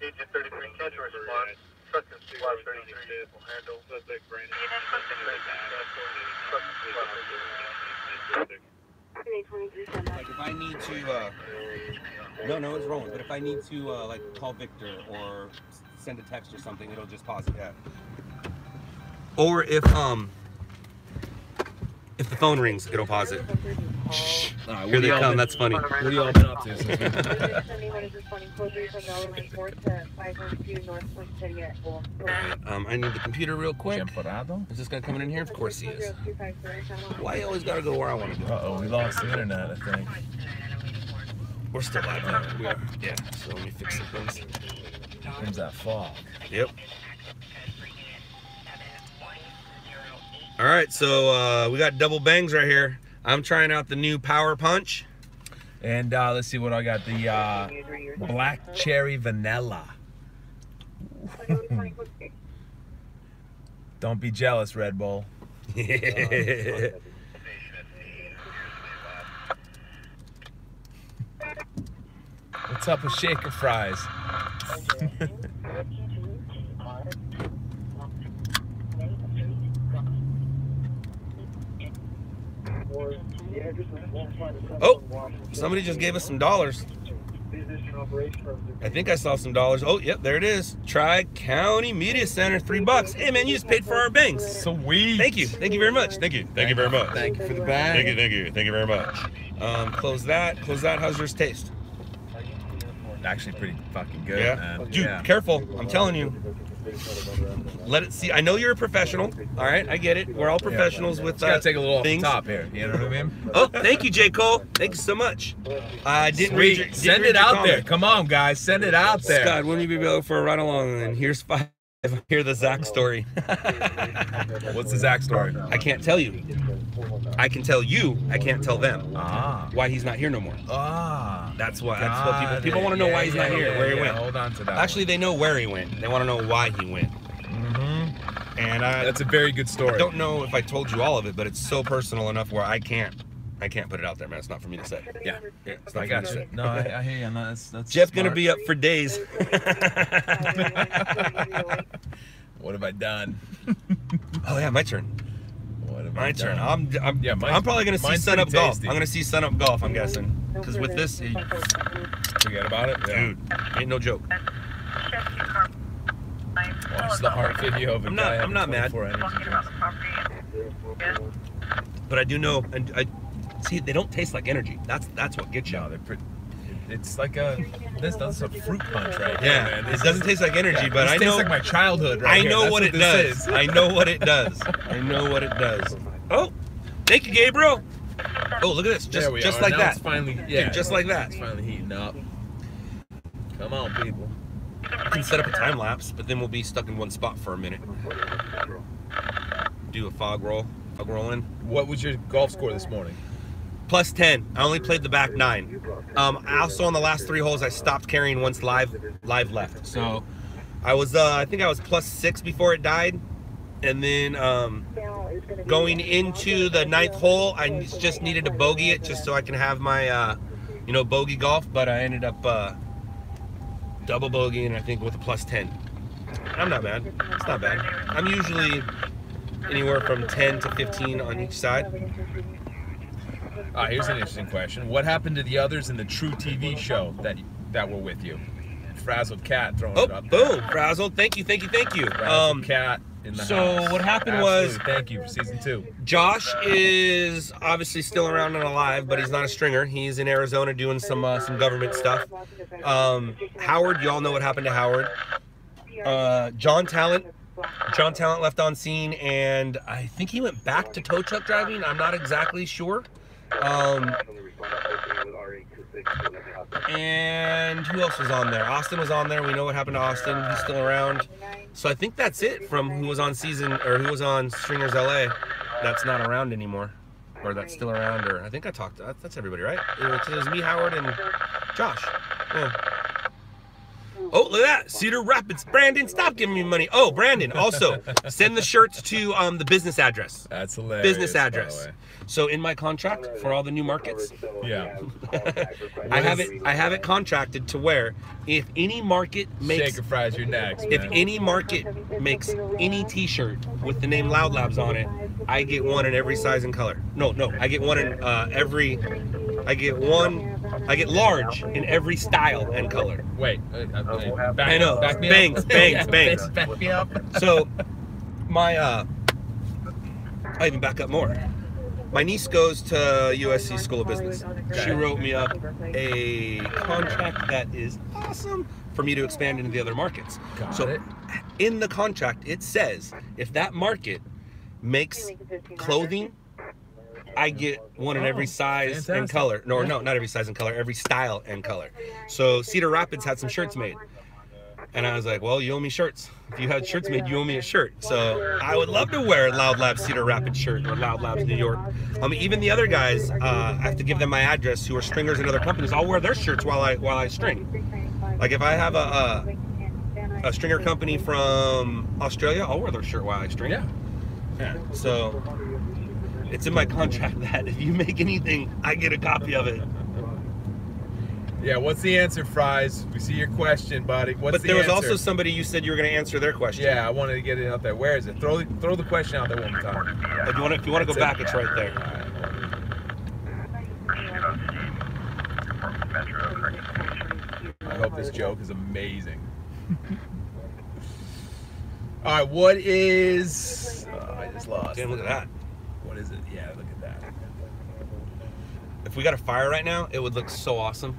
Agent 33, can't you respond? Truck and squad 33 will handle. Suspect Brandon. Like if I need to, no, it's rolling. But if I need to, like call Victor or send a text or something, it'll just pause it. Yeah. Or if the phone rings, it'll pause it. Right, here they come. That's funny. What have you all been up to? I need the computer real quick. Is this guy coming in here? Of course he is. Why you always gotta go where I want to go? Uh-oh, we lost the internet, I think. We're still live now. We are. Yeah. So let me fix some things. Comes that fog. Yep. All right, so we got double bangs right here. I'm trying out the new Power Punch. And let's see what I got. The black cherry vanilla. Don't be jealous, Red Bull. What's up with shaker fries? Oh, somebody just gave us some dollars. I think I saw some dollars. Oh, yep, there it is. Tri-County Media Center, $3. Hey, man, you just paid for our banks. Sweet. Thank you. Thank you very much. Thank you. Thank you very much. Thank you for the bag. Thank you. Thank you. Thank you very much. Close that. Close that. How's yours taste? Actually pretty fucking good, Yeah. man. Dude, Yeah. careful. I'm telling you. Let it see. I know you're a professional. All right, I get it. We're all professionals with Gotta take a little things. off the top here. You know what I mean? Oh, thank you, J. Cole. Thank you so much. I didn't read your, Send read it your out comment. there. Come on, guys. Send it out there. Scott, wouldn't you be able for a ride along? And here's 5. Hear the Zach story. What's the Zach story? I can't tell you. I can tell you. I can't tell them. Ah. Why he's not here no more. Ah. That's what people want to know. Why he's not here. Where he went. Hold on to that. Actually, they know where he went. They want to know why he went. And that's a very good story. I don't know if I told you all of it, but it's so personal enough where I can't put it out there, man. It's not for me to say. Yeah, it's not I got you. No, I hear you. No, that's Jeff's smart. gonna be up for days. What have I done? Oh yeah, my turn. What have My I turn. done? I'm probably gonna see mine's Sun Up pretty Golf. tasty. I'm gonna see Sun Up Golf. I'm guessing because with this, Forget about it. Yeah. dude, ain't no joke. Watch the heart video of a guy. I'm not mad. But I do know, and I see they don't taste like energy. That's what gets you. No, they're pretty. It's like that's a fruit punch right here, Yeah, man. it doesn't taste like energy, but I know. Tastes like my childhood right here. I know That's what it this does. is. I know what it does. I know what it does. Oh, thank you, Gabriel. Oh, look at this. There we Just are. like Now that. It's finally, yeah, Dude, just like that. It's finally heating up. Come on, people. I can set up a time lapse, but then we'll be stuck in one spot for a minute. Do a fog rolling. What was your golf score this morning? Plus 10. I only played the back 9. I also on the last 3 holes I stopped carrying once live left. So I was I think I was plus 6 before it died, and then going into the 9th hole I just needed to bogey it just so I can have my bogey golf, but I ended up double bogeying I think with a plus 10. I'm not mad. It's not bad. I'm usually anywhere from 10 to 15 on each side. Here's an interesting question. What happened to the others in the True TV show that were with you? Frazzled Cat throwing it up there. Boom, Frazzled. Thank you. Frazzled Cat in the house. So what happened was, thank you for season 2. Josh is obviously still around and alive, but he's not a stringer. He's in Arizona doing some government stuff. Howard, you all know what happened to Howard. John Talent left on scene, and I think he went back to tow truck driving. I'm not exactly sure. And who else was on there? Austin was on there. We know what happened to Austin. He's still around. So I think that's it from who was on Stringers LA. That's not around anymore, or that's still around. Or I think I talked. That's everybody, right? It was me, Howard, and Josh. Yeah. Oh, look at that. Cedar Rapids. Brandon, stop giving me money. Oh, Brandon, also, send the shirts to the business address. That's hilarious. Business address. So in my contract for all the new markets, Yeah. I have it contracted to where if any market makes Shaker fries, you're next. if man. any market makes any t-shirt with the name LOUDLABS on it, I get one in every size and color. No, I get one in every. I get large in every style and color. Wait. I know. Back me Bangs, up. bangs, bangs. Back me up. So my I even back up more. My niece goes to USC School of Business. She wrote me up a contract that is awesome for me to expand into the other markets. So in the contract, it says if that market makes clothing, I get one in every size and color. No, not every size and color, every style and color. So Cedar Rapids had some shirts made. And I was like, well, you owe me shirts. If you had shirts made, you owe me a shirt. So I would love to wear a LOUDLABS Cedar Rapids shirt or LOUDLABS New York. Even the other guys, I have to give them my address who are stringers in other companies. I'll wear their shirts while I string. Like if I have a stringer company from Australia, I'll wear their shirt while I string. Yeah. So it's in my contract that if you make anything, I get a copy of it. Yeah, what's the answer, Fries? We see your question, buddy. What's the answer? But there was also somebody you said you were going to answer their question. Yeah, I wanted to get it out there. Where is it? Throw the question out there one more time. If you want to go back, it's right there. I hope this joke is amazing. All right, what is... I just lost. Damn, look at that. What is it? Yeah, look at that. If we got a fire right now, it would look so awesome.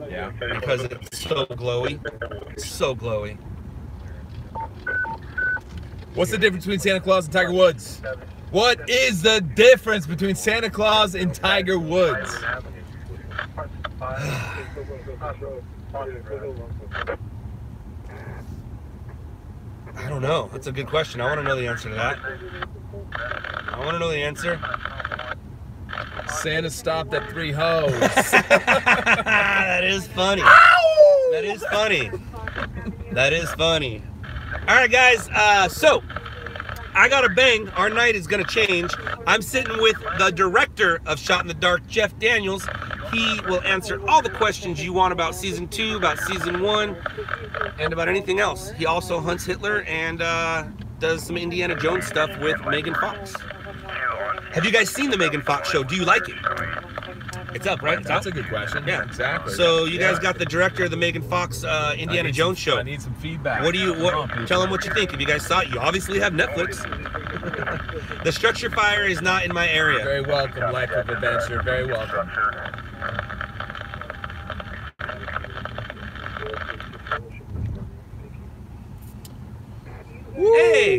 Yeah. Because it's so glowy. It's so glowy. What's the difference between Santa Claus and Tiger Woods? What is the difference between Santa Claus and Tiger Woods? I don't know. That's a good question. I want to know the answer to that. I want to know the answer. Santa stopped at 3 hoes. That is funny. That is funny. That is funny. All right, guys. So I got a bang. Our night is going to change. I'm sitting with the director of Shot in the Dark, Jeff Daniels. He will answer all the questions you want about season 2, about season 1, and about anything else. He also hunts Hitler and does some Indiana Jones stuff with Megan Fox. Have you guys seen the Megan Fox show? Do you like it? It's up, right? It's That's up? a good question. Yeah, exactly. So you guys got the director of the Megan Fox Indiana Jones show. I need some feedback. Tell them what you think. If you guys saw it, you obviously have Netflix. The structure fire is not in my area. Very welcome, Life of Adventure. Very welcome. Hey,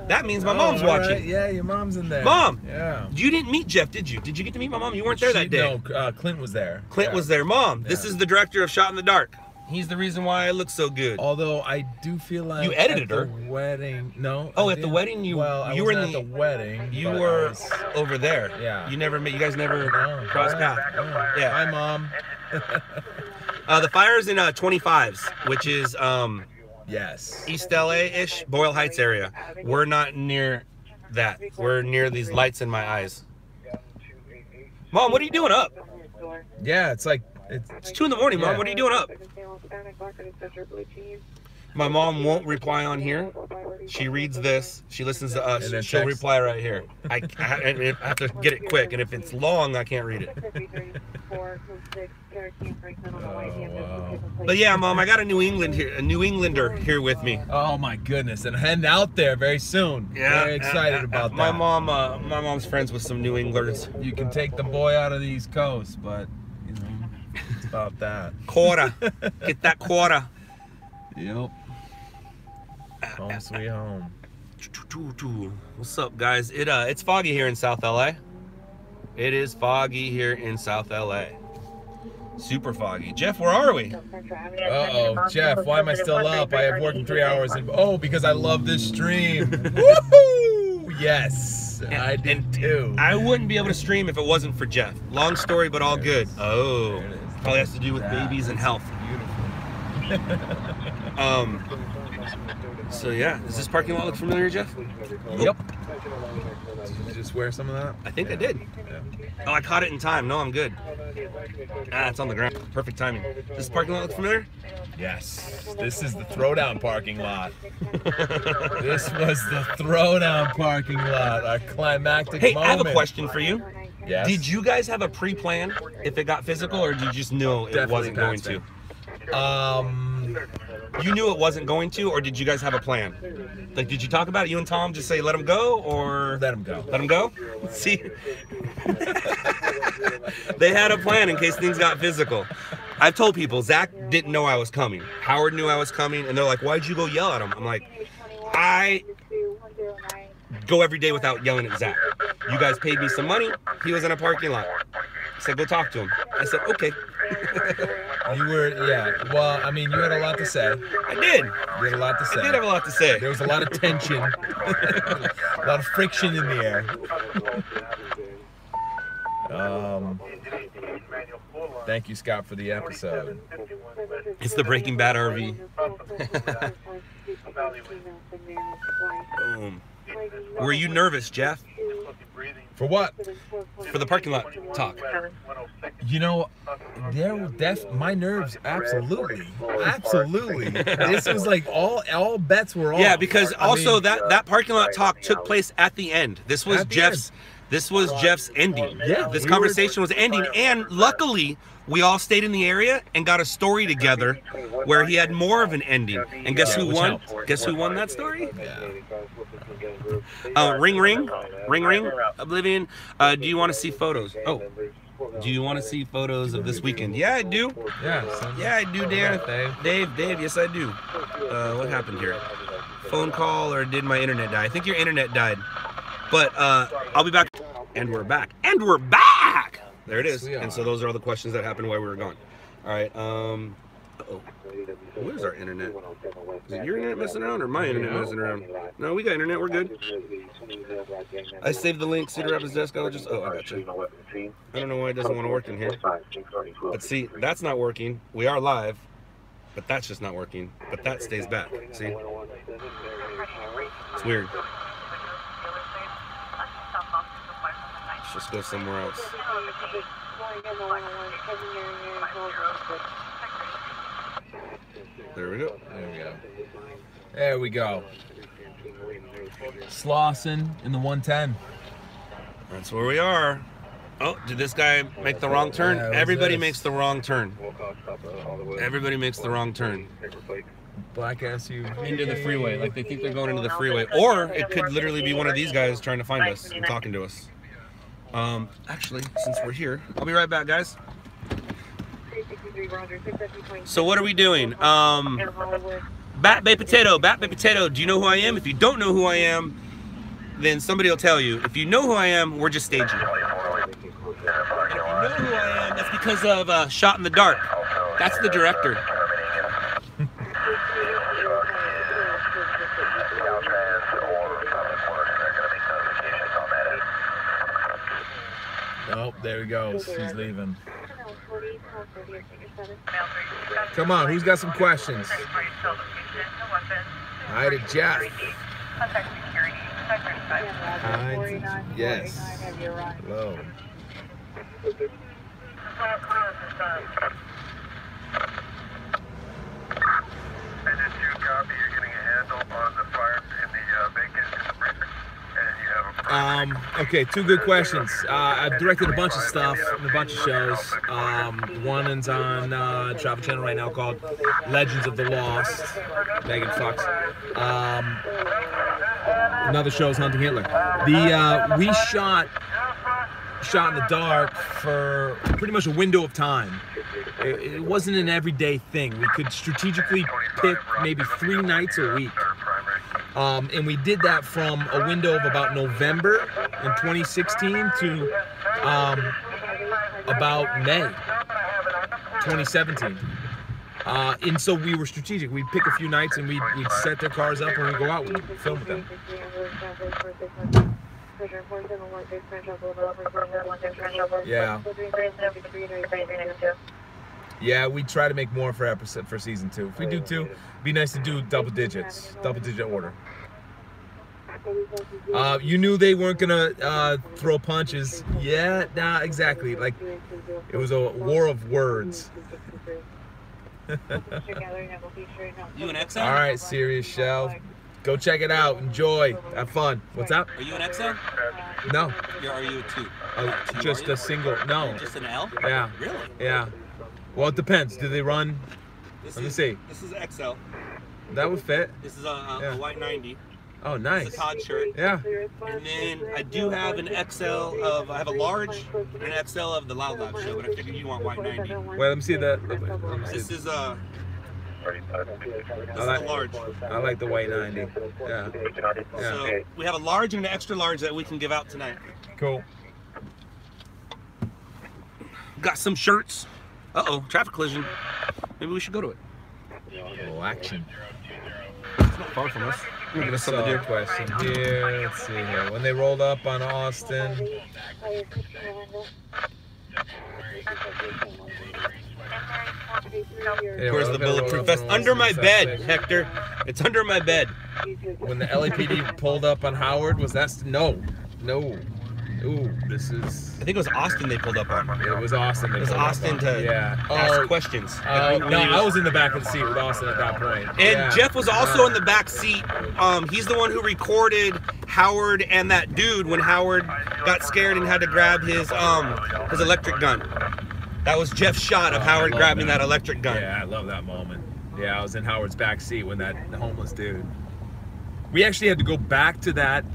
that means my mom's watching. Right. Yeah, your mom's in there. Mom, yeah. You didn't meet Jeff, did you? Did you get to meet my mom? You weren't there that day. No, Clint was there. Clint was there. Mom, this is the director of Shot in the Dark. He's the reason why I look so good. Although I do feel like you edited her. The wedding. No. Oh, at the wedding you were at the wedding. You were over there. Yeah. You never met. You guys never crossed paths. Yeah. Hi, Mom. The fire is in 25s, which is yes, East LA-ish, Boyle Heights area. We're not near that. We're near these lights in my eyes. Mom, what are you doing up? Yeah, it's like it's 2 in the morning, Mom. What are you doing up? My mom won't reply on here. She reads this. She listens to us. She'll reply right here. I have to get it quick, and if it's long, I can't read it. wow. But yeah, Mom, I got a New Englander here with me. Oh my goodness, and heading out there very soon. Yeah, very excited about that. My mom's friends with some New Englanders. You can take the boy out of the East Coast, but you know, it's about that. Quarter, get that quarter. Yep. Home sweet home. What's up, guys? It's foggy here in South LA. It is foggy here in South LA. Super foggy. Jeff, where are we? Uh-oh, Jeff, why am I still up? I have worked in 3 hours. Oh, because I love this stream. Woohoo! Yes, I did too. I wouldn't be able to stream if it wasn't for Jeff. Long story, but all good. Oh, probably has to do with babies and health. Beautiful. So yeah, does this parking lot look familiar, Jeff? Yep. Did you just wear some of that? I think I did. Yeah. Oh, I caught it in time. No, I'm good. Ah, it's on the ground. Perfect timing. Does this parking lot look familiar? Yes. This is the throwdown parking lot. This was the throwdown parking lot. Our climactic Hey, moment. I have a question for you. Yes. Did you guys have a pre-plan if it got physical, or did you just know it wasn't going to? You knew it wasn't going to, or did you guys have a plan? Like, did you talk about it? You and Tom just say, let him go, or? Let him go. Let him go? See? They had a plan in case things got physical. I've told people, Zach didn't know I was coming. Howard knew I was coming, and they're like, why'd you go yell at him? I'm like, I go every day without yelling at Zach. You guys paid me some money. He was in a parking lot. I said, go talk to him. I said, okay. You were, yeah. Well, I mean, you had a lot to say. I did. You had a lot to say. I did have a lot to say. There was a lot of tension, a lot of friction in the air. Thank you, Scott, for the episode. It's the Breaking Bad RV. Boom. Were you nervous, Jeff? For what? For the parking lot talk. You know, my nerves, absolutely. This was like all bets were off. Yeah, because also that parking lot talk took place at the end. This was Jeff's ending. Yeah, this conversation was ending, and luckily we all stayed in the area and got a story together where he had more of an ending. And guess who won? Guess who won that story? Ring ring, Oblivion. Do you want to see photos? Oh, do you want to see photos of this weekend? Yeah, I do. Yeah, I do, Dan. Dave, yes, I do. What happened here? Phone call, or did my internet die? I think your internet died. But I'll be back. And we're back. And we're back! There it is. And so those are all the questions that happened while we were gone. All right. Uh-oh. Where's our internet? Is it your internet messing around or my internet messing around? No, we got internet. We're good. I saved the link. Cedar Rapids desk. I got you. I don't know why it doesn't want to work in here. But see, that's not working. We are live, but that's just not working. But that stays back. See? It's weird. Let's just go somewhere else. There we go. There we go. Slauson in the 110. That's where we are. Oh, did this guy make the wrong turn? Everybody makes the wrong turn. Everybody makes the wrong turn. Black SUV. Into the freeway, like they think they're going into the freeway. Or it could literally be one of these guys trying to find us and talking to us. Actually, since we're here, I'll be right back, guys. So what are we doing? Bat Bay Potato, do you know who I am? If you don't know who I am, then somebody will tell you. If you know who I am, we're just staging. If you know who I am, that's because of Shot in the Dark. That's the director. Oh, there he goes. He's leaving. Come on, who's got some questions? Hi to Jeff. Hi. Yes. Hello. And did you copy you're getting a handle on the fire in the bacon in the freezer? And you have a Okay, two good questions. I've directed a bunch of stuff and a bunch of shows. One is on Travel Channel right now called Legends of the Lost. Megan Fox. Another show is Hunting Hitler. We shot in the dark for pretty much a window of time. It wasn't an everyday thing. We could strategically pick maybe 3 nights a week. And we did that from a window of about November in 2016 to about May 2017. And so we were strategic. We'd pick a few nights and we'd set their cars up and we'd go out and film with them. Yeah. Yeah, we try to make more for season 2. If we do 2, it'd be nice to do double digit order. You knew they weren't gonna throw punches. Yeah, nah, exactly. Like, it was a war of words. You an XL? All right, Serious Shell. Go check it out. Enjoy. Have fun. What's up? Are you an XL? No. Are you a 2? Just a single. No. Just an L? Yeah. Really? Yeah. Well, it depends. Do they run? Let me see. This is XL. That would fit. This is a white 90. Oh, nice. It's a Todd shirt. Yeah. And then I do have an XL of, I have a large and an XL of the LOUDLABS show, but I figured you want white 90. Wait, let me see that. This is a large. I like the white 90. Yeah. So we have a large and an extra large that we can give out tonight. Cool. Got some shirts. Uh-oh, traffic collision. Maybe we should go to it. Oh, action. It's not far from us. We're gonna So, question here. Let's see here. When they rolled up on Austin. Where's the bulletproof vest? Under my bed, Hector. It's under my bed. When the LAPD pulled up on Howard, was that? No. Ooh, this is. I think it was Austin they pulled up on. It was Austin. It was Austin to ask questions. No, I was in the back of the seat with Austin at that point. And Jeff was also in the back seat. He's the one who recorded Howard and that dude when Howard got scared and had to grab his electric gun. That was Jeff's shot of Howard grabbing that electric gun. Yeah, I love that moment. Yeah, I was in Howard's back seat when that homeless dude. We actually had to go back to that.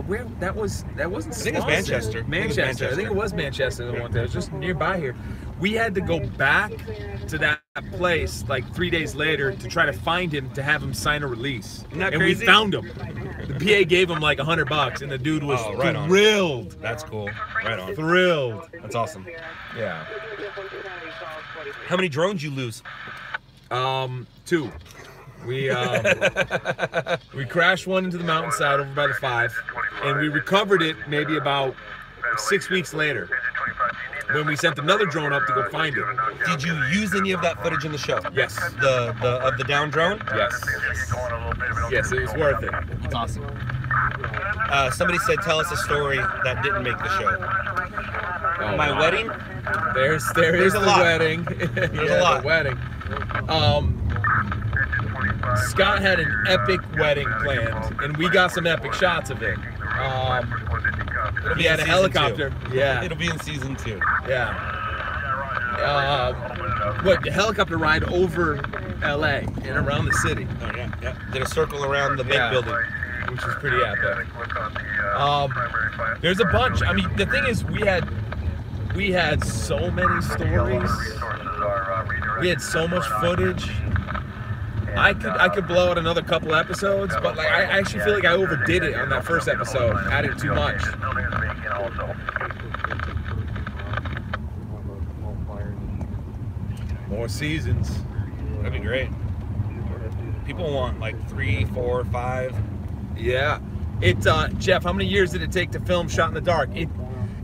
Where that wasn't. I think it was Manchester. Manchester. I think it was Manchester. The one that was just nearby here. We had to go back to that place like 3 days later to try to find him to have him sign a release. Isn't that and crazy? We found him. The PA gave him like $100, and the dude was thrilled. That's cool. Right on. Thrilled. That's awesome. Yeah. How many drones you lose? 2. We crashed one into the mountainside over by the 5, and we recovered it maybe about 6 weeks later when we sent another drone up to go find it. Did you use any of that footage in the show? Yes. Of the down drone? Yes. Yes, it was worth it. It's awesome. Somebody said, tell us a story that didn't make the show. Oh, My wedding? There is the lot. wedding. There's a lot. The wedding. Scott had an epic wedding planned, and we got some epic shots of it. He had a helicopter. 2. Yeah. It'll be in season 2. Yeah. The helicopter ride over LA and around the city. Oh, yeah. Did a circle around the big building. Which was pretty epic. There's a bunch. I mean, the thing is, we had so many stories. We had so much footage. I could blow out another couple episodes, but like I actually feel like I overdid it on that first episode, added too much. More seasons. That'd be great. People want like 3, 4, 5. Yeah. Jeff, how many years did it take to film Shot in the Dark? It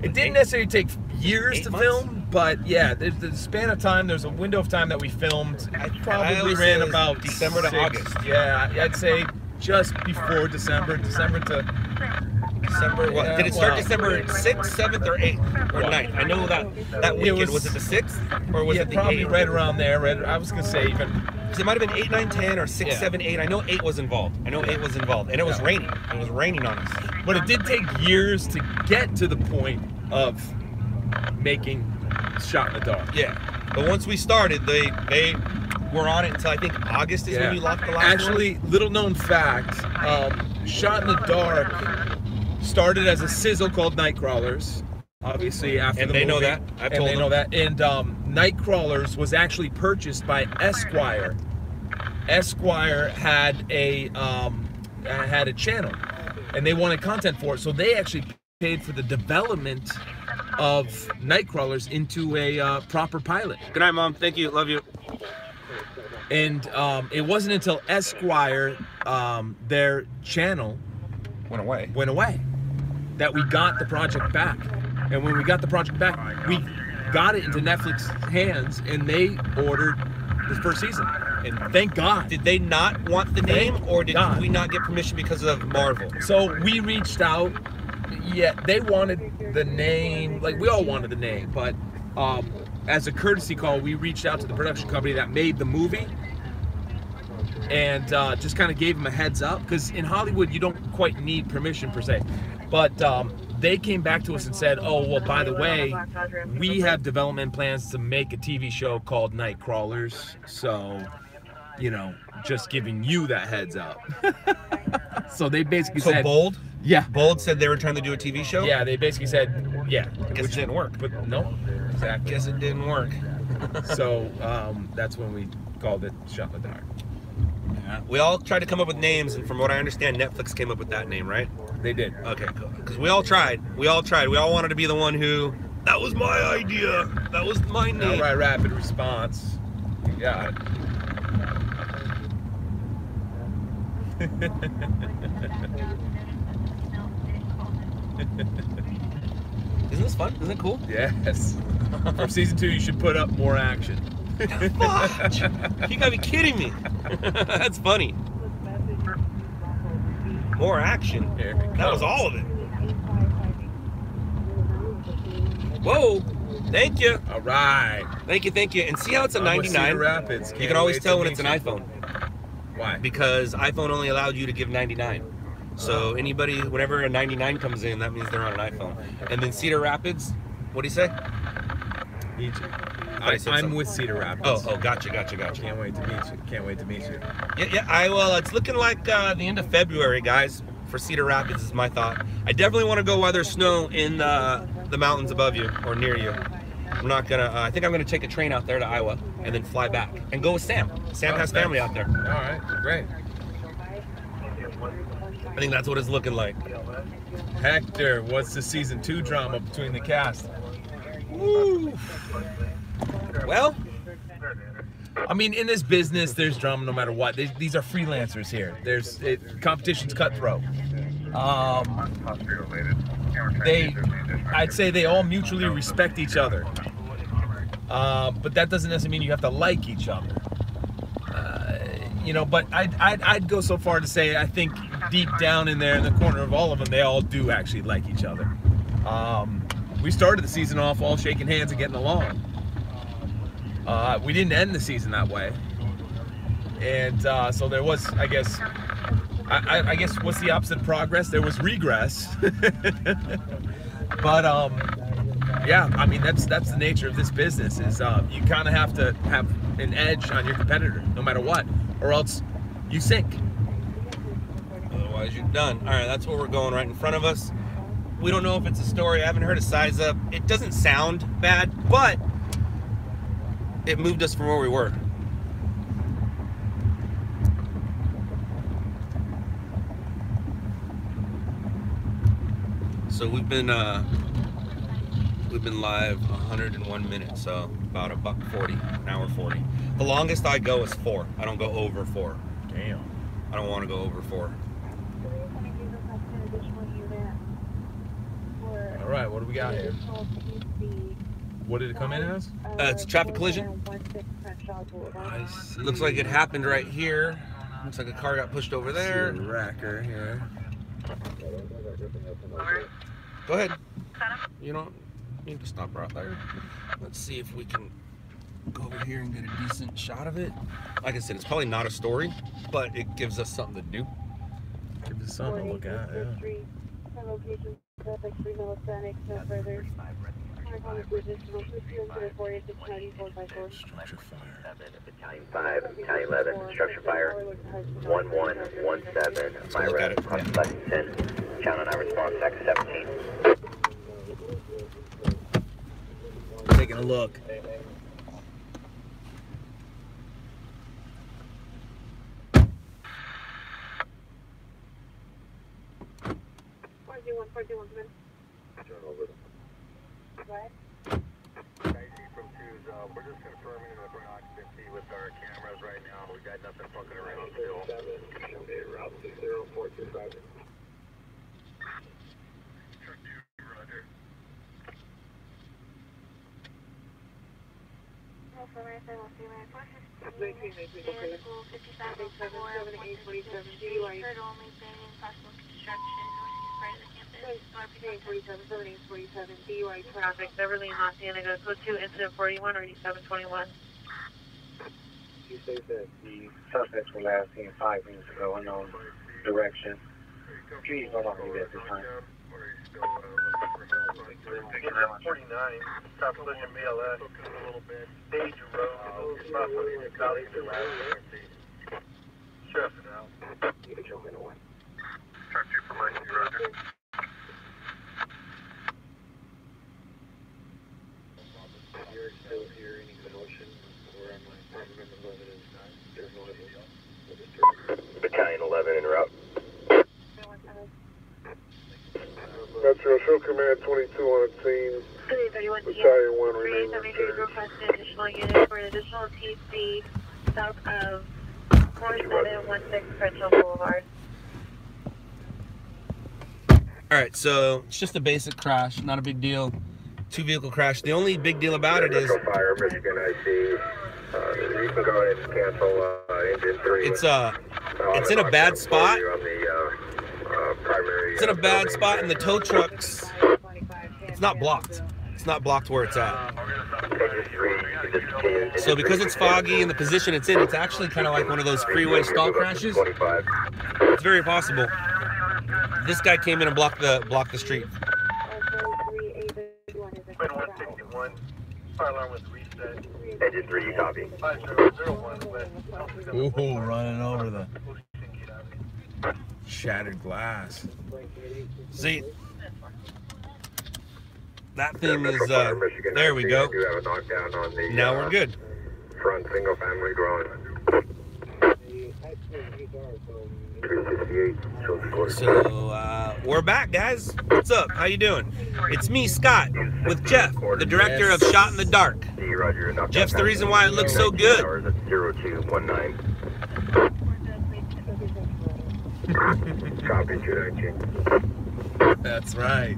didn't necessarily take years to film, but yeah, there's the span of time, there's a window of time that we filmed. I probably ran about December to August. Yeah, I'd say just before December What? Yeah, Did it start December 6th, 7th, or 8th, or 9th? I know that weekend, was it the 6th, or was it the 8th? Probably right around there. I was going to say even... It might have been 8, 9, 10, or 6, 7, 8. I know 8 was involved. And it was raining. It was raining on us. But it did take years to get to the point of making Shot in the Dark. Yeah. But once we started, they were on it until I think August is when we locked the last Actually, little known fact, Shot in the Dark started as a sizzle called Nightcrawlers. Obviously, after the movie. And they know that. I've told them. Know that. And Nightcrawlers was actually purchased by Esquire. Esquire had a channel, and they wanted content for it, so they actually paid for the development of Nightcrawlers into a proper pilot. Good night, Mom. Thank you. Love you. And it wasn't until Esquire, their channel, went away, that we got the project back. And when we got the project back, got it into Netflix hands, and they ordered the first season. And thank God. Did they not want the name, or did we not get permission because of Marvel? So we reached out. Yeah, they wanted the name. Like, we all wanted the name, but as a courtesy call, we reached out to the production company that made the movie, and just kind of gave them a heads up, because in Hollywood you don't quite need permission per se, but they came back to us and said, oh, well, by the way, we have development plans to make a TV show called Night Crawlers, so, you know, just giving you that heads up. So they basically said, Bold? Yeah. Bold said they were trying to do a TV show? Yeah, they basically said, yeah. Guess it didn't work. But no, exactly. Guess it didn't work. So that's when we called it Shot in the Dark. Yeah. We all tried to come up with names, and from what I understand, Netflix came up with that name, right? They did. Okay, cool. Because we all tried. We all wanted to be the one who, that was my idea. That was my name. All right, rapid response. You got it. Isn't this fun? Isn't it cool? Yes. For season 2, you should put up more action. What? You gotta be kidding me. That's funny. More action. That was all of it. Whoa. Thank you. All right. Thank you, thank you. And see how it's a I'm with 99? Cedar Rapids. You can always tell when it's an iPhone. Why? Because iPhone only allowed you to give 99. So anybody, whenever a 99 comes in, that means they're on an iPhone. And then Cedar Rapids, what do you say? I'm with Cedar Rapids. Oh, gotcha. Can't wait to meet you. Can't wait to meet you. Yeah. Well, it's looking like the end of February, guys, for Cedar Rapids is my thought. I definitely want to go while there's snow in the mountains above you or near you. I'm not gonna. I think I'm gonna take a train out there to Iowa and then fly back and go with Sam. Sam has family out there. All right, great. I think that's what it's looking like. Hector, what's the season 2 drama between the cast? Woo. Well, I mean, in this business, there's drama no matter what. These are freelancers here. Competition's cutthroat. I'd say they all mutually respect each other. But that doesn't necessarily mean you have to like each other. You know, but I'd go so far to say I think deep down in there, in the corner of all of them, they all do actually like each other. We started the season off all shaking hands and getting along. We didn't end the season that way, and so there was, I guess, what's the opposite of progress? There was regress. But yeah, I mean that's the nature of this business. Is you kind of have to have an edge on your competitor, no matter what, or else you sink. Otherwise, you're done. All right, that's where we're going, right in front of us. We don't know if it's a story. I haven't heard a size up. It doesn't sound bad, but it moved us from where we were. So we've been live 101 minutes, so about $1:40, an hour 40. The longest I go is 4. I don't go over 4. Damn. I don't want to go over 4. All right, what do we got here? What did it come in as? It's a traffic collision. Looks like it happened right here. Looks like a car got pushed over there. Racker here. Go ahead. You don't need to stop right there. Let's see if we can go over here and get a decent shot of it. Like I said, it's probably not a story, but it gives us something to do. Gives us something to look at, yeah. Structure fire. Battalion 5, Battalion 11, structure fire, 1117, my look at rep, it. cross Lexington, channel 9 response, sector 17. Taking a look. We're just confirming that we're in occupancy with our cameras right now. We got nothing fucking around still. Route 60425. Roger. Traffic, Beverly and Montana, go code 2, incident 41, ready 721. You say that the suspects were last seen 5 minutes ago, unknown direction. Please don't lock me at this time. 49, stop pushing BLS, Stage Road, stop pushing the colleagues to last. Sheriff it out. You can choke it away. Truck 2 for Mercy, Roger. You're still here, any commotion, or am I remember residence? There's no evidence. Battalion 11 en route. Metro, show command 22 on the scene. Battalion 1 remains in Request an additional unit for an additional TC south of 4716 Crenshaw Boulevard. All right, so It's just a basic crash, not a big deal. 2-vehicle crash. The only big deal about it is Fire, Michigan IC. You can go ahead and cancel engine 3. it's in a bad spot. On the, primary, It's in a bad spot, and the tow trucks. It's not blocked. It's not blocked where it's at. So because it's foggy and the position it's in, it's actually kind of like one of those freeway stall crashes. It's very possible. This guy came in and blocked the street. Fire alarm was reset. Engine 3, you copy. 5001 west. Ooh, running over the shattered glass. See, that thing is, there we go. You have a knockdown on the, Now we're good. front single family dwelling. 368. So, we're back, guys. What's up? How you doing? It's me, Scott, with Jeff, the director of Shot in the Dark. Roger, Jeff's the reason why it looks so good. 0219. Copy 219. That's right.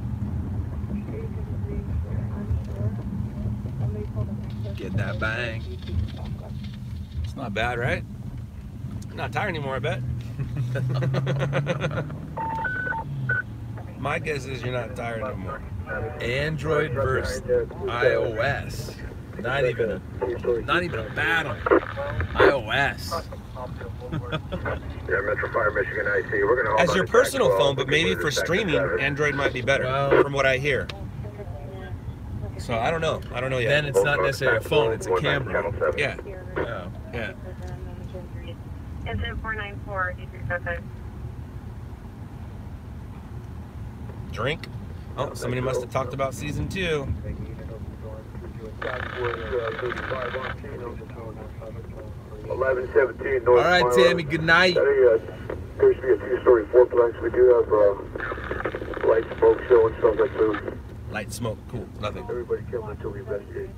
Get that bang. It's not bad, right? I'm not tired anymore, I bet. My guess is you're not tired anymore. Android versus iOS. Not even a battle. iOS. Yeah, Metro Fire, Michigan IC. We're gonna As your personal phone, but maybe for streaming, Android might be better, Well- from what I hear. So I don't know. I don't know yet. Then it's not necessarily a phone, it's a camera. Yeah, Yeah. yeah. Incident 494, D355. Drink? Oh, somebody must have talked about season 2. 1117 All North. right, Mile. Tammy, good night. That appears to be a 2-story fourplex. We do have light smoke showing stuff like food. Light smoke, cool, nothing. Everybody killed until we investigate.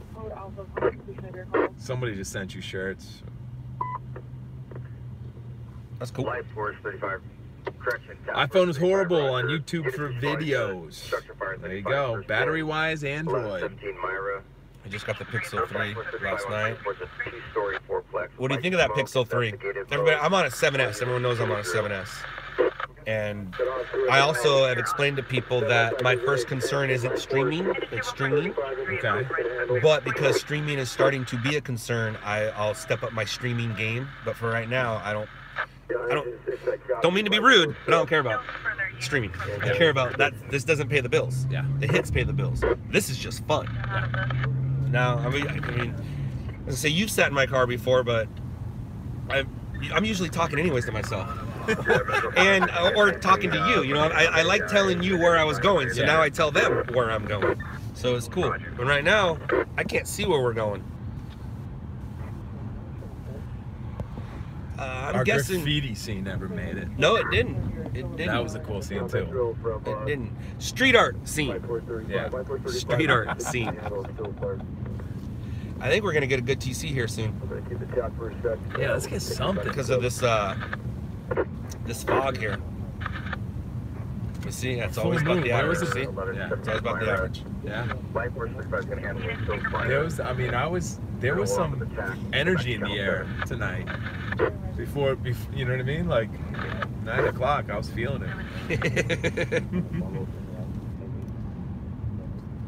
Somebody just sent you shirts. That's cool. Life Force 35. Correction. iPhone is horrible on YouTube for videos. There you go. Battery-wise, Android. 17 Myra. I just got the Pixel 3 last night. Two-story fourplex. What do you think of that Pixel 3? Everybody, I'm on a 7S. Everyone knows I'm on a 7S. And I also have explained to people that my first concern isn't streaming, it's streaming. Okay. But because streaming is starting to be a concern, I'll step up my streaming game. But for right now, I don't mean to be rude, but I don't care about streaming. I care about that. This doesn't pay the bills. Yeah. The hits pay the bills. This is just fun. Yeah. Now, I mean, as I say, you've sat in my car before, but I'm usually talking anyways to myself. And or talking to you, you know, I like telling you where I was going, so now I tell them where I'm going. So it's cool. But right now, I can't see where we're going. I'm Our guessing. graffiti scene never made it. No, it didn't. It didn't. That was a cool scene too. It didn't. Street art scene. Yeah. Street art scene. I think we're gonna get a good TC here soon Yeah, let's get something. because of this this fog here. But see, that's Full always about moon, the where average. was it? See, Yeah. it's always about the average. Yeah. Light Force 35 is going to handle it so far. There was some energy in the air tonight. Before, you know what I mean? Like 9 o'clock, I was feeling it.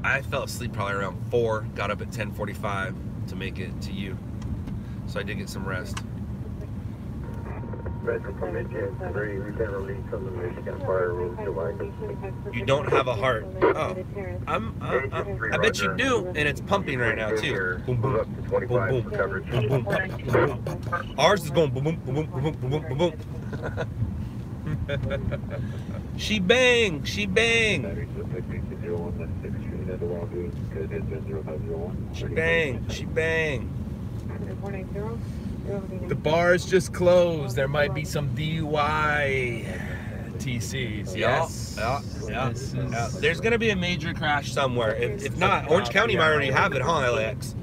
I fell asleep probably around 4, got up at 10:45 to make it to you. So I did get some rest. You don't have a heart. Oh, I bet you do, and it's pumping right now too. Boom, boom, boom, boom, boom, boom, boom. Ours is going boom, boom, boom, boom, boom, boom, boom, boom. She bang, she bang. She bang, she bang. The bar's just closed. There might be some DUI TCs. Yes. Yeah. There's gonna be a major crash somewhere. If not, Orange County might already have it, huh? LAX.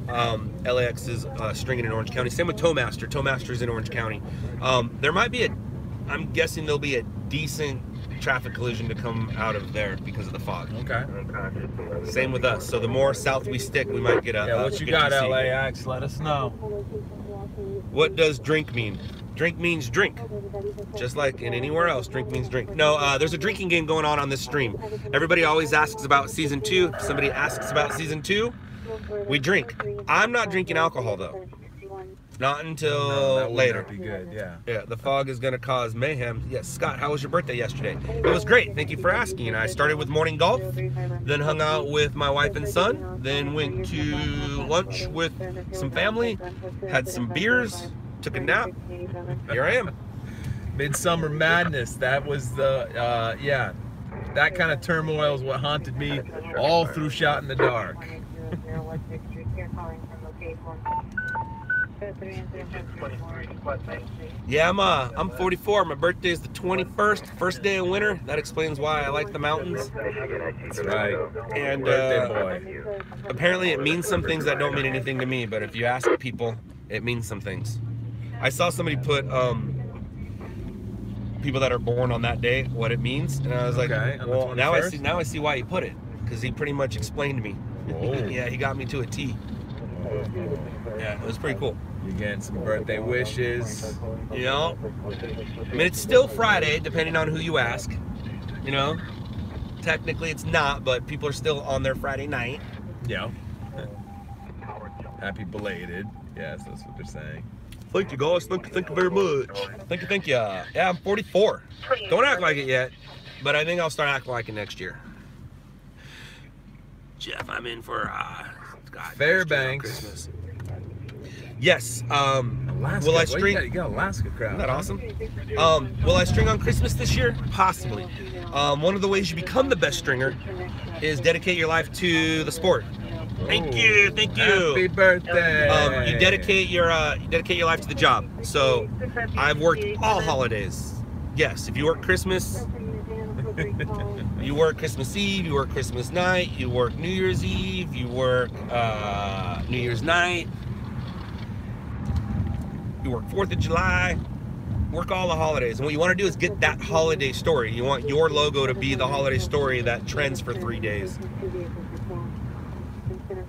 LAX is stringing in Orange County. Same with Towmaster. Towmaster's in Orange County. There might be I'm guessing there'll be a decent traffic collision to come out of there because of the fog. Okay. Same with us. So the more south we stick, we might get a. Yeah, what you got, LAX? Let us know. What does drink mean? Drink means drink. Just like in anywhere else, drink means drink. No, there's a drinking game going on this stream. Everybody always asks about season 2. If somebody asks about season 2, we drink. I'm not drinking alcohol though. Not until later. Be good, yeah. Yeah, the fog is going to cause mayhem. Yes, Scott, how was your birthday yesterday? It was great. Thank you for asking. I started with morning golf, then hung out with my wife and son, then went to lunch with some family, had some beers, took a nap. Here I am. Midsummer Madness. That was the, yeah. That kind of turmoil is what haunted me all through Shot in the Dark. Yeah, I'm 44. My birthday is the 21st, first day of winter. That explains why I like the mountains. That's right. And Birthday boy. apparently it means some things that don't mean anything to me, but if you ask people, it means some things. I saw somebody put people that are born on that day, what it means, and I was like, Okay, well, now I see why he put it, because he pretty much explained to me. Oh. Yeah, he got me to a T. Yeah, it was pretty cool. You're getting some birthday wishes. You know, I mean, it's still Friday, depending on who you ask. You know, technically it's not, but people are still on their Friday night. Yeah. Happy belated. Yes, that's what they're saying. Thank you, guys. Thank you very much. Thank you. Yeah, I'm 44. Don't act like it yet, but I think I'll start acting like it next year. Jeff, I'm in for Fairbanks. Yes. Alaska. Will I string? You got Alaska crowd. Isn't that awesome? Will I string on Christmas this year? Possibly. One of the ways you become the best stringer is dedicate your life to the sport. Thank you. Happy birthday. You dedicate your life to the job. So I've worked all holidays. Yes, if you work Christmas, you work Christmas Eve, you work Christmas night, you work New Year's Eve, you work New Year's night, you work 4th of July, work all the holidays. And what you want to do is get that holiday story. You want your logo to be the holiday story that trends for 3 days.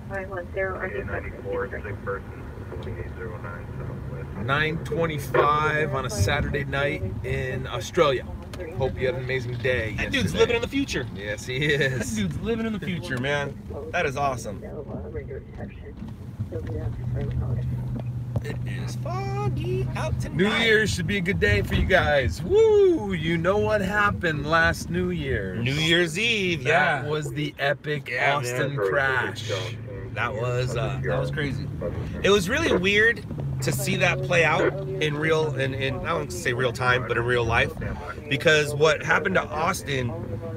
9:25 on a Saturday night in Australia. Hope you had an amazing day. That dude's living in the future. Yes, he is. That dude's living in the future, man. That is awesome. It is foggy out tonight. New Year's should be a good day for you guys. Woo! You know what happened last New Year's? New Year's Eve, yeah. That was the epic Yeah, Austin man. crash. That was crazy. It was really weird to see that play out in real, in I don't want to say real time, but in real life, because what happened to Austin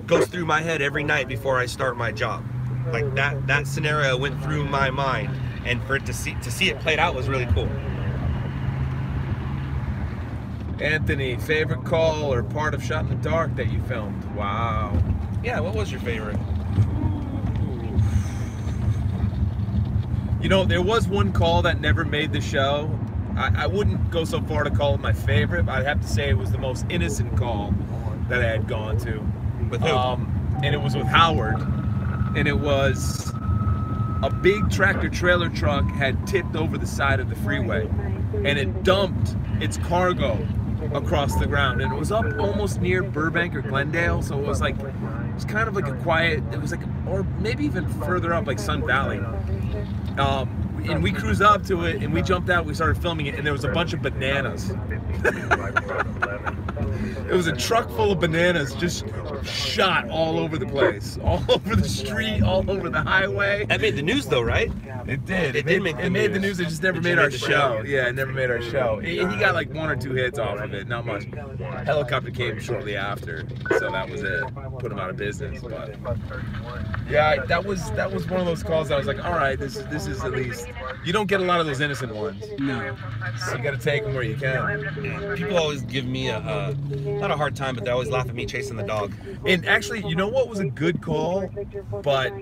goes through my head every night before I start my job. Like that scenario went through my mind, and for it to see it played out was really cool. Anthony, favorite call or part of Shot in the Dark that you filmed? Wow. Yeah, what was your favorite? You know, there was one call that never made the show. I wouldn't go so far to call it my favorite, but I'd have to say it was the most innocent call that I had gone to. With who? And it was with Howard, and it was a big tractor trailer truck had tipped over the side of the freeway, and it dumped its cargo across the ground, and it was up almost near Burbank or Glendale, so it was like, it was kind of like a quiet, it was like, or maybe even further up like Sun Valley. And we cruised up to it, and we jumped out, we started filming it, and there was a bunch of bananas. It was a truck full of bananas just shot all over the place, all over the street, all over the highway. That made the news though, right? It did. It did make the It made the news. It just never made our show. show. Yeah, it never made our show. He got like 1 or 2 hits off of it, not much. Helicopter came shortly after, so that was it. Put him out of business. But yeah, that was one of those calls. I was like, all right, this is at least. You don't get a lot of those innocent ones. No. So you got to take them where you can. People always give me not a hard time, but they always laugh at me chasing the dog. And actually, you know what was a good call, but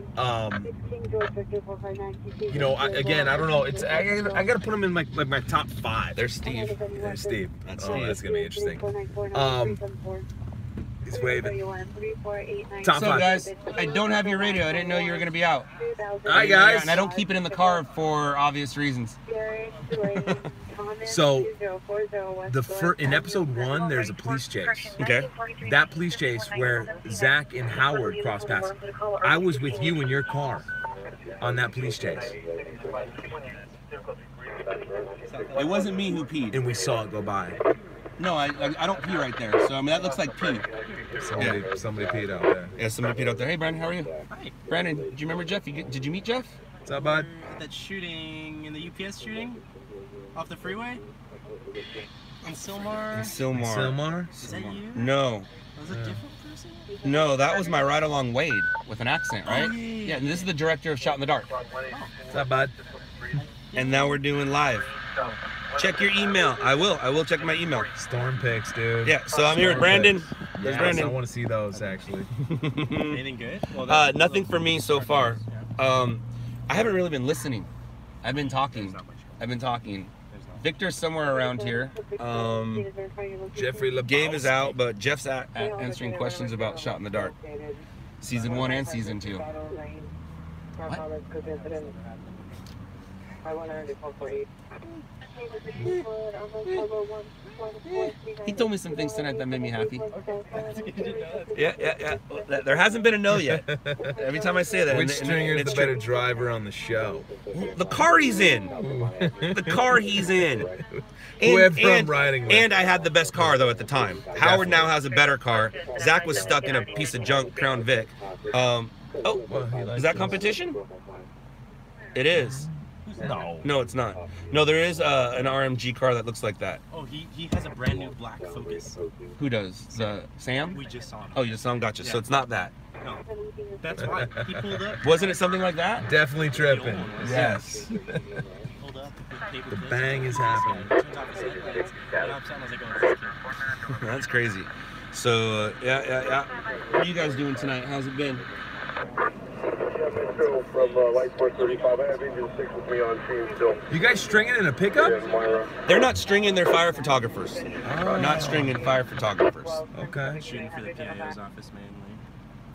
you know, again, I don't know. It's I got to put them in my top 5. There's Steve. There's Steve. That's Oh, Steve. that's gonna be interesting. He's waving. Top So 5. guys, I don't have your radio. I didn't know you were gonna be out. Hi guys. And I don't keep it in the car for obvious reasons. So in episode 1, there's a police chase. Okay. That police chase where Zach and Howard cross paths. I was with you in your car on that police chase, It wasn't me who peed. and we saw it go by. No, I don't pee right there. So I mean that looks like pee. Somebody peed out there. Yeah, somebody peed out there. Hey Brandon, how are you? Hi. Brandon, do you remember Jeff? Did you meet Jeff? What's up, bud? That shooting in the UPS shooting off the freeway in Silmar. Silmar? Is that you? No. Was it a different person? No, that was my ride along Wade with an accent, right? Oh, yeah. And this is the director of Shot in the Dark. What's up, bud? And now we're doing live. Check your email. I will check my email. Storm pics, dude. Yeah, so I'm here with Brandon. There's Yes, Brandon. I want to see those actually. Anything good? Well, Nothing for me so far. I haven't really been listening. I've been talking. Victor's somewhere around here. Jeffrey LeBow. Gabe is out, but Jeff's answering questions about Shot in the Dark. Season 1 and Season 2. He told me some things tonight that made me happy. Yeah. There hasn't been a no yet. Every time I say that. Which and stringer is it's the better true. driver on the show? The car he's in. The car he's in. Whoever I'm riding with. And I had the best car though at the time. Howard now has a better car. Zach was stuck in a piece of junk Crown Vic. Well, he likes Is that those. competition? It is. No, it's not. No, there is an RMG car that looks like that. Oh, he has a brand new black Focus. Who does? Sam? We just saw him. Oh, you just saw him? Gotcha. So Yeah. it's not that. No, that's why he pulled up. Wasn't it something like that? Definitely tripping. was. Yes. He pulled up. The bang is happening. Turns off his headlights. Got off something. I was like, oh, this is kid. That's crazy. So, yeah. What are you guys doing tonight? How's it been? From Lightsport 35, I have engine 6 with me on scene still. You guys stringing in a pickup? Myra. They're not stringing, they're fire photographers. Not stringing, fire photographers. Okay. Shooting for the PIO's office mainly.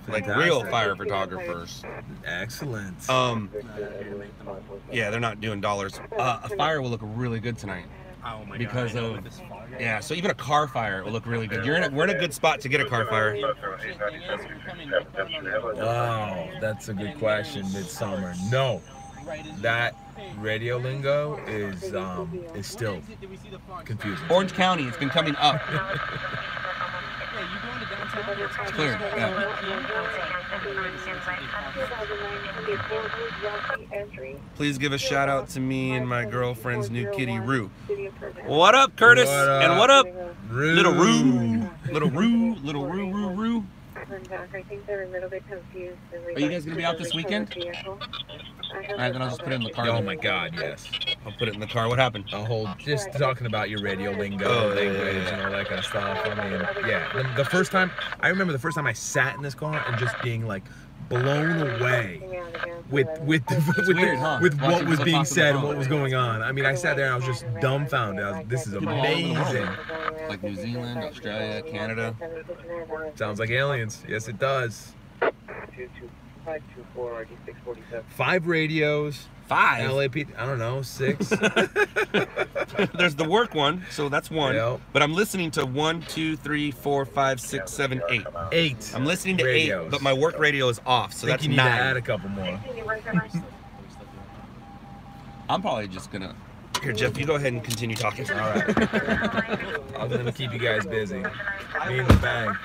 Like Fantastic. real fire photographers. Excellent. Yeah, they're not doing dollars. A fire will look really good tonight. Oh my Because God. I know of- with this fog. Yeah, so even a car fire will look really good. We're in a good spot to get a car fire. The unfortunate thing is, we're coming on the road. Oh, that's a good question. Midsummer. No, that radio lingo is still confusing. Orange County, it's been coming up. Yeah, you go into downtown. It's clear. Yeah. Please give a shout out to me and my girlfriend's new kitty, Rue. What up, Curtis? What up? And what up, Rude. little Rue? Little Rue. I think they're a little bit confused. Are you guys gonna be out this weekend? Alright, then I'll just put it in the car. Oh my God, yes. I'll put it in the car. What happened? A whole just talking about your radio lingo, Oh, yeah, language, yeah. and all that kind of stuff. I mean, yeah. The first time I remember the first time I sat in this car and just being like blown away with weird, huh? with what Watching was people being talk to the said and phone. what was going on. I mean, I sat there and I was just dumbfounded. This is People all over the world. amazing. Like New Zealand, Australia, Canada. Sounds like aliens. Yes, it does. 5 radios. 5. LAPD. I don't know, 6. There's the work one, so that's 1. Yep. But I'm listening to 1, 2, 3, 4, 5, 6, 7, 8. 8. I'm listening to radios. 8, but my work radio is off, so I think that's you need 9. to add a couple more. I'm probably just gonna. Here, Jeff, you go ahead and continue talking. All right. I'm gonna keep you guys busy. Me and the bag.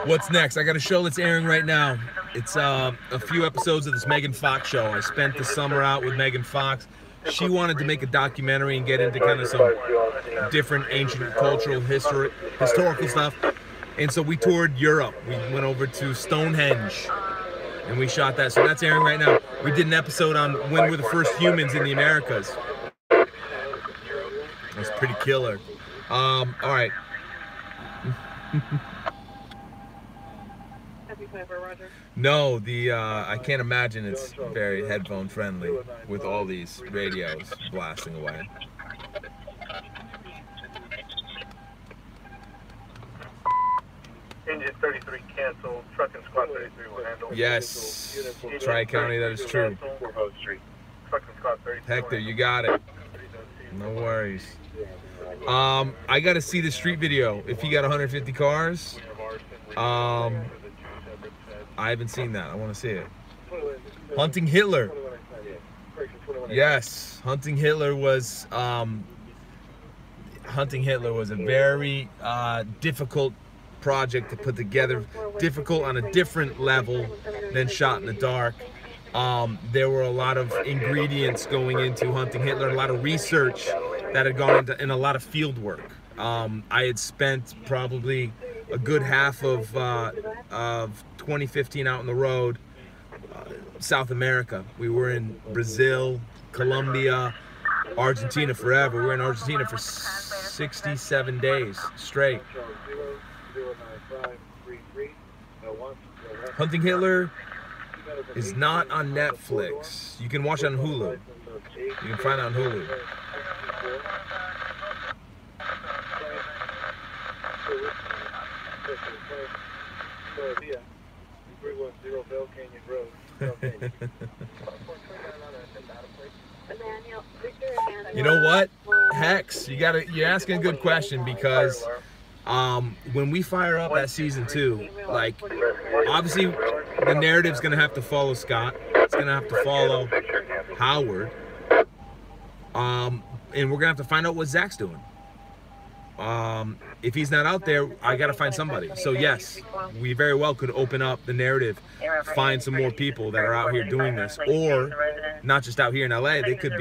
What's next? I got a show that's airing right now. It's a few episodes of this Megan Fox show. I spent the summer out with Megan Fox. She wanted to make a documentary and get into kind of some different ancient cultural historical stuff. And so we toured Europe. We went over to Stonehenge and we shot that. So that's airing right now. We did an episode on when we're the first humans in the Americas. That's pretty killer. All right. No, I can't imagine it's very headphone friendly with all these radios blasting away. Engine 33 canceled. Truck and squad 33 will handle. Yes, Tri-County, that is true. Truck and squad 33. Hector, you got it. No worries. I got to see the street video. If he got 150 cars, I haven't seen that. I want to see it. Hunting Hitler. Yes, Hunting Hitler was a very difficult project to put together. Difficult on a different level than Shot in the Dark. There were a lot of ingredients going into Hunting Hitler, a lot of research that had gone into, and a lot of field work. I had spent probably a good half of 2015 out on the road, South America. We were in Brazil, Colombia, Argentina forever. We were in Argentina for 67 days straight. Hunting Hitler is not on Netflix. You can watch it on Hulu. You can find it on Hulu. You know what, Hex? You're asking a good question, because when we fire up that season 2, like, obviously the narrative's gonna have to follow Scott. It's gonna have to follow Howard. And we're gonna have to find out what Zach's doing. If he's not out there, I gotta find somebody. So yes, we very well could open up the narrative, find some more people that are out here doing this, or not just out here in LA. They could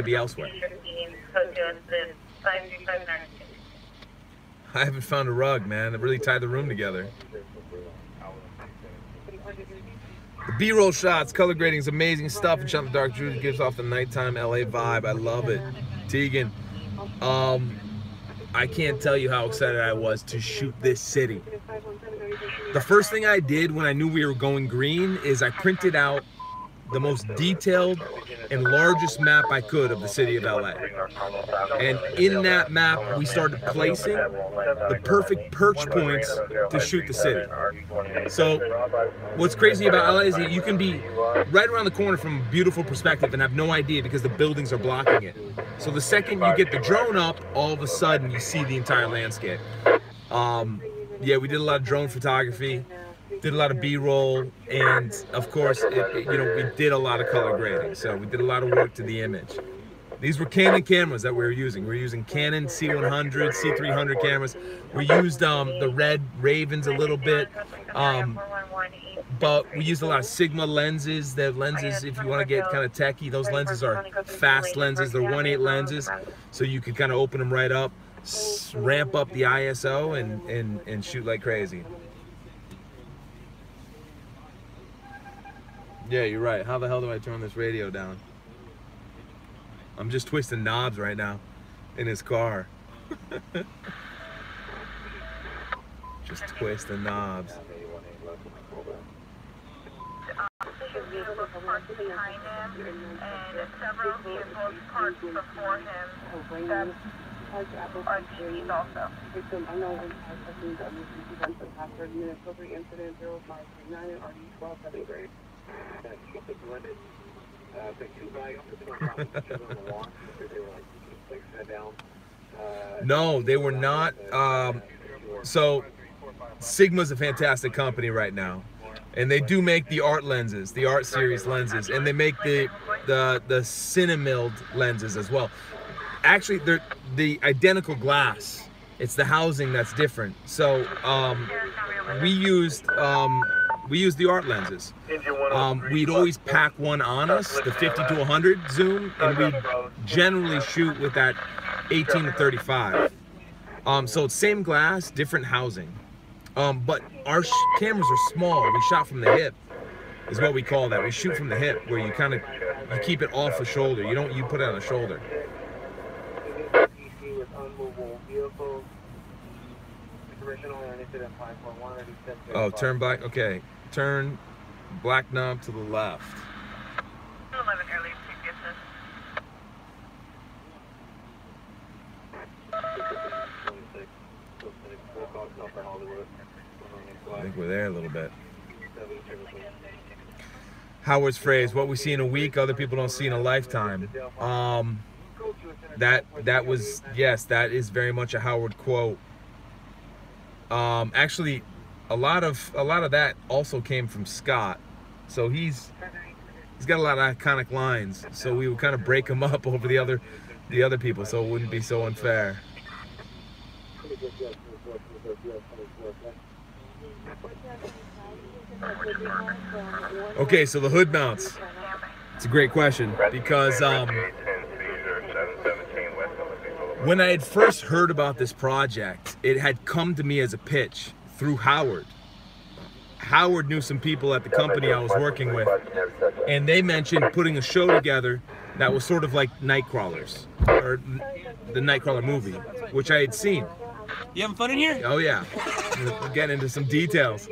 be elsewhere. I haven't found a rug, man. That really tied the room together. The B-roll shots, color grading is amazing stuff. And Shot in the Dark Drew gives off the nighttime LA vibe. I love it. Tegan, I can't tell you how excited I was to shoot this city. The first thing I did when I knew we were going green is I printed out the most detailed and largest map I could of the city of LA. And in that map, we started placing the perfect perch points to shoot the city. So what's crazy about LA is that you can be right around the corner from a beautiful perspective and have no idea because the buildings are blocking it. So the second you get the drone up, all of a sudden you see the entire landscape. Yeah, we did a lot of drone photography. Did a lot of B-roll, and of course, we did a lot of color grading. So we did a lot of work to the image. These were Canon cameras that we were using. We were using Canon C100, C300 cameras. We used the Red Ravens a little bit, but we used a lot of Sigma lenses. The lenses, if you want to get kind of techie, those lenses are fast lenses. They're 1.8 lenses, so you could kind of open them right up, ramp up the ISO, and shoot like crazy. Yeah, you're right. How the hell do I turn this radio down? I'm just twisting knobs right now in his car. Just twist the knobs. Vehicles parked behind him and several vehicles parked before him that are TVs also. No, they were not. So Sigma's a fantastic company right now, and they do make the art lenses, the art series lenses, and they make the Cinemilled lenses as well. Actually, they're the identical glass. It's the housing that's different. So we used the art lenses. We'd always pack one on us, the 50 to 100 zoom, and we generally shoot with that 18 to 35. So it's same glass, different housing. But our cameras are small. We shot from the hip, is what we call that. We shoot from the hip, where you kind of keep it off the shoulder. You put it on the shoulder. Oh, turn black. Okay, turn black knob to the left. 11 early previous. I think we're there a little bit. Howard's phrase, what we see in a week, other people don't see in a lifetime. That was, yes, that is very much a Howard quote. Actually, a lot of that also came from Scott. So he's got a lot of iconic lines. So we would kind of break them up over the other people, so it wouldn't be so unfair. Okay, so the hood mounts. It's a great question because when I had first heard about this project, it had come to me as a pitch through Howard. Howard knew some people at the company I was working with, and they mentioned putting a show together that was sort of like Nightcrawlers, or the Nightcrawler movie, which I had seen. You having fun in here? Oh yeah, we're getting into some details.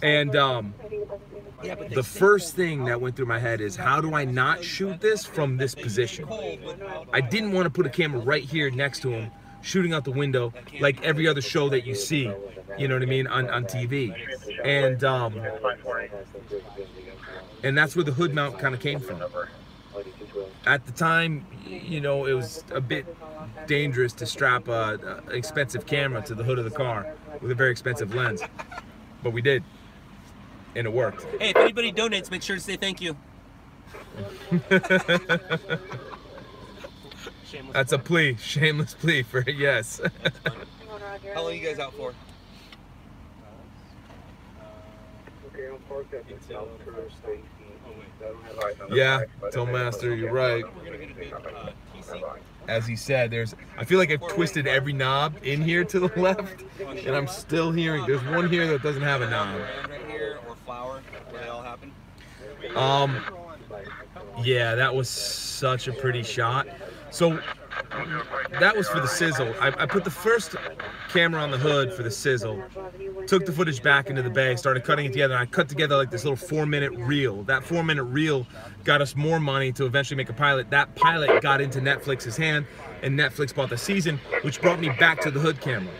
And the first thing that went through my head is, how do I not shoot this from this position? I didn't want to put a camera right here next to him, shooting out the window like every other show that you see, you know what I mean, on TV. And that's where the hood mount kind of came from. At the time, you know, it was a bit dangerous to strap an expensive camera to the hood of the car with a very expensive lens, but we did, and it worked. Hey, if anybody donates, make sure to say thank you. That's a plea, shameless plea for a yes. How long are you guys out for? Yeah, Tollmaster, you're right. As he said, I feel like I've twisted every knob in here to the left, and I'm still hearing, there's one here that doesn't have a knob. Yeah, that was such a pretty shot. So that was for the sizzle. I put the first camera on the hood for the sizzle, took the footage back into the bay, started cutting it together, and I cut together like this little 4-minute reel. That 4-minute reel got us more money to eventually make a pilot. That pilot got into Netflix's hand, and Netflix bought the season, which brought me back to the hood camera.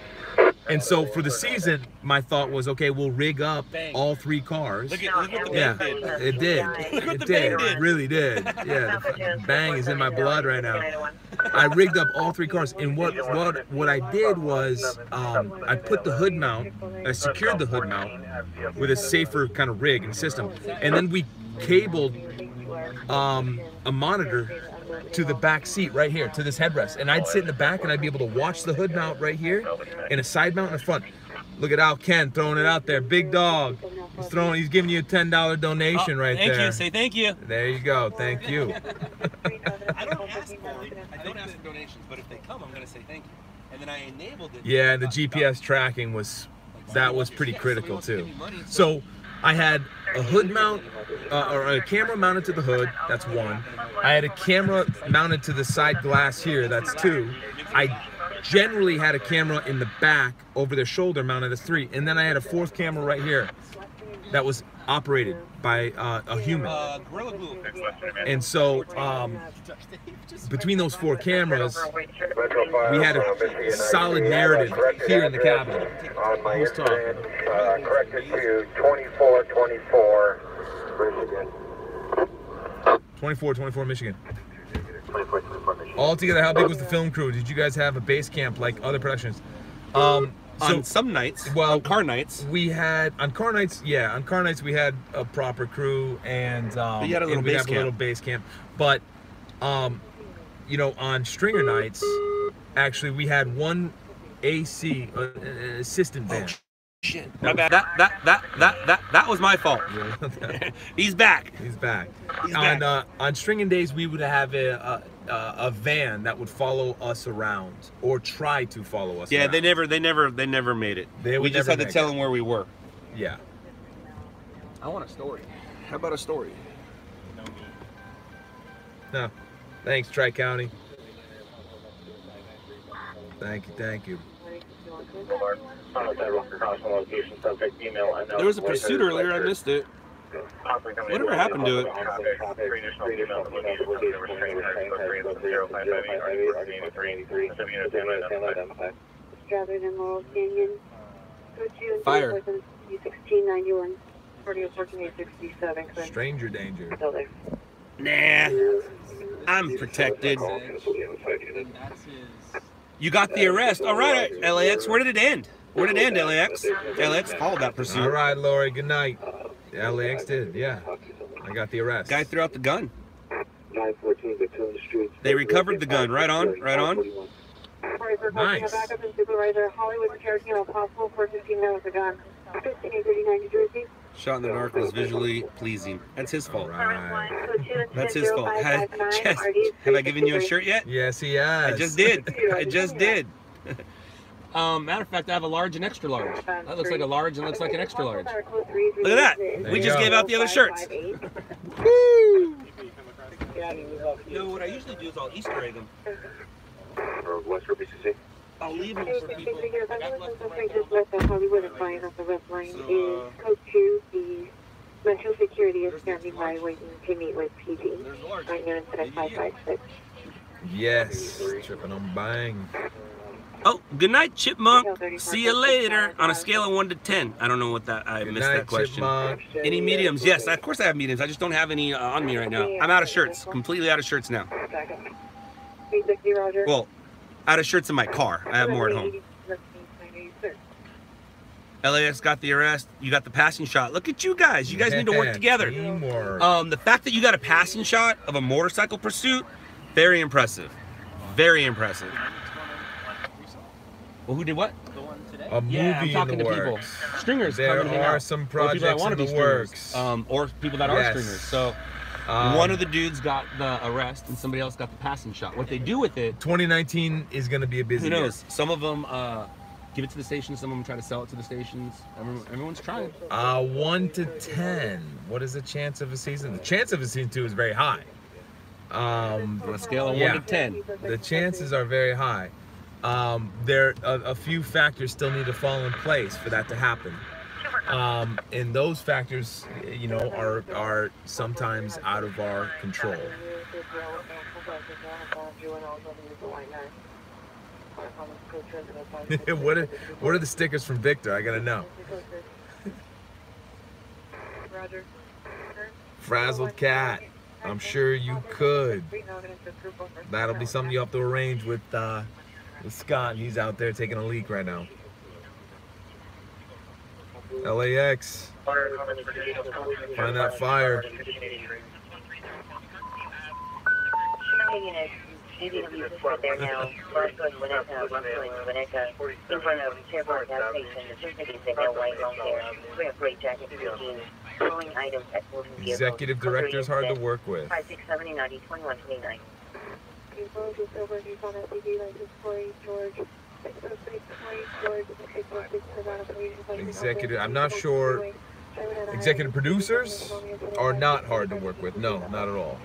And so for the season, my thought was, okay, we'll rig up all 3 cars. Look what the bang did. It did. It did. It really did. Yeah, the bang is in my blood right now. I rigged up all 3 cars, and what I did was I put the hood mount, I secured the hood mount with a safer kind of rig and system, and then we cabled a monitor to the back seat right here, to this headrest, and I'd sit in the back and I'd be able to watch the hood mount right here and a side mount in the front. Look at Al Ken throwing it out there, big dog. He's giving you a $10 donation right there. Thank you, say thank you. There you go, thank you. I don't ask for donations, but if they come, I'm gonna say thank you. And then I enabled it. Yeah, the GPS tracking was pretty critical too. So I had a hood mount, or a camera mounted to the hood, that's 1. I had a camera mounted to the side glass here, that's 2. I generally had a camera in the back over their shoulder mounted as 3. And then I had a 4th camera right here that was operated by a human. Gorilla Glue. And so between those 4 cameras, we had a solid narrative here in the cabin. Who's talking? Corrected to 2424 Michigan. 24 Michigan. 2424 Michigan. Altogether, how big was the film crew? Did you guys have a base camp like other productions? On some nights, well, on car nights, we had on car nights we had a proper crew, and you had a little base camp. But you know, on stringer nights, actually we had one AC assistant van. Shit, my bad. That was my fault. He's back. He's back. He's back. On stringing days, we would have a van that would follow us around or try to follow us. Yeah, around. they never made it. They we just had to make tell it. them where we were. Yeah. I want a story. How about a story? No. Thanks, Tri-County. Thank you. There was a pursuit earlier. I missed it. Whatever happened to it? Fire. 1691. 1467. Stranger danger. Still there. Nah, I'm protected. You got the arrest. All right, LAX. Where did it end? Where did it end, LAX? LAX called that pursuit. All right, Lori. Good night. LAX did. Yeah. I got the arrest. Guy threw out the gun. 914 Victoria Street. They recovered the gun. Right on. Right on. Nice. Backup and supervisor Hollywood Cherokee on possible for 15 minutes with a gun. 15839 New Jersey. Shot in the dark was visually pleasing. That's his fault. Right. That's his fault. Have I given you a shirt yet? Yes, he has. I just did. I just did. Matter of fact, I have a large and extra large. That looks like a large and looks like an extra large. Look at that. We just gave out the other shirts. Woo! You know what I usually do is I'll Easter egg them. West Ruby CC. I'll leave them for people. Hollywood advised on the red line is code 2. The Metro Security is standing by waiting to meet with PD. Right now instead of 556. Yes. Tripping on bang. Oh, good night, Chipmunk. See you later. On a scale of 1 to 10. I don't know what that. I missed that question. Chipmunk. Any mediums? Yes, of course I have mediums. I just don't have any on me right now. I'm out of shirts. Completely out of shirts now. Well, out of shirts in my car. I have more at home. LAX got the arrest. You got the passing shot. Look at you guys. You guys need to work together. Teamwork. The fact that you got a passing shot of a motorcycle pursuit, very impressive. Very impressive. Well, who did what? A movie Yeah, I'm talking in the to people. works. Stringers There coming to hang are out. some Or people that projects want in to the be works. stringers. Or people that are Yes. stringers. So one of the dudes got the arrest and somebody else got the passing shot. What they do with it, 2019 is going to be a busy who year. knows? Some of them give it to the stations. Some of them try to sell it to the stations. Everyone's trying. 1 to 10. What is the chance of a season? The chance of a season 2 is very high. On a scale of yeah. 1 to 10. The chances are very high. There a few factors still need to fall in place for that to happen. And those factors, you know, are sometimes out of our control. What are the stickers from Victor? I gotta know. Roger. Frazzled cat. I'm sure you could. That'll be something you have to arrange with Scott. He's out there taking a leak right now. LAX. Find that fire. There now. In front of Chevron gas station. The two cities that have white long there. Wear great jacket 15. Throwing items at Executive director is hard to work with. 5670 90 2129. Executive, I'm not sure. Executive producers are not hard to work with. No, not at all.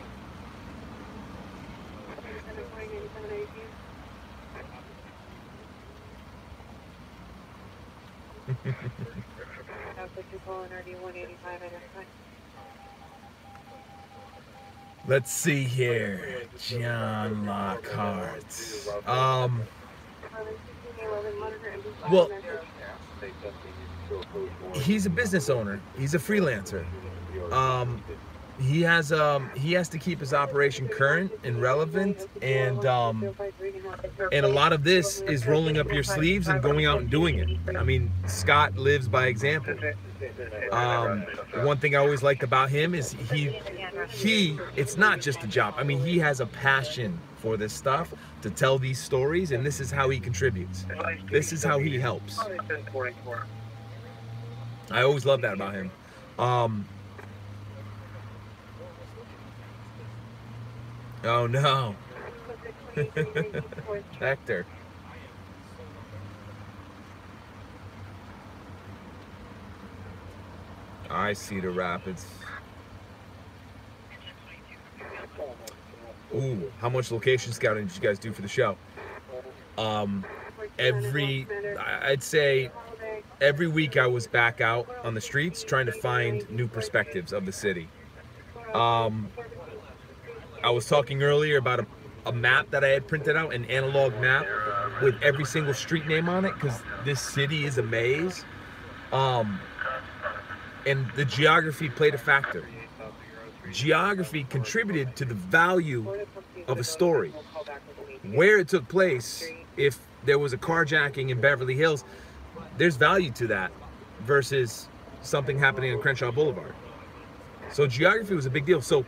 Let's see here. John Lockhart. Well, he's a business owner. He's a freelancer. He has to keep his operation current and relevant, and a lot of this is rolling up your sleeves and going out and doing it. I mean, Scott lives by example. One thing I always liked about him is he it's not just a job. I mean, he has a passion for this stuff, to tell these stories, and this is how he contributes. This is how he helps. I always love that about him. Oh no. Hector. I see the Rapids. Ooh, how much location scouting did you guys do for the show? I'd say every week I was back out on the streets trying to find new perspectives of the city. I was talking earlier about a map that I had printed out, an analog map with every single street name on it, because this city is a maze. And the geography played a factor. Geography contributed to the value of a story. Where it took place, if there was a carjacking in Beverly Hills, there's value to that versus something happening on Crenshaw Boulevard. So geography was a big deal. So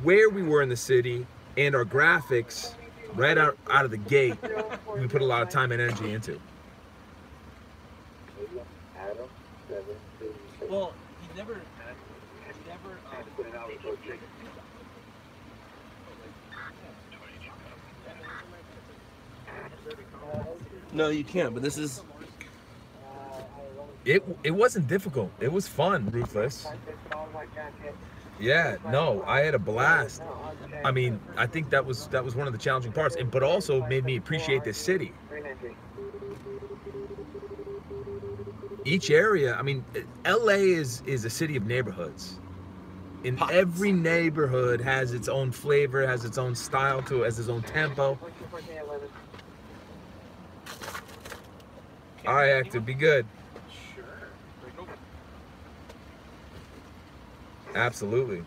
where we were in the city and our graphics, right out of the gate, we put a lot of time and energy into. Well, he never No, you can't, but this is... It wasn't difficult. It was fun, Ruthless. Yeah, no, I had a blast. I mean, I think that was one of the challenging parts, but also made me appreciate this city. Each area, I mean, LA is a city of neighborhoods. In every neighborhood has its own flavor, has its own style to it, has its own tempo. All right, Hector, be good. Absolutely.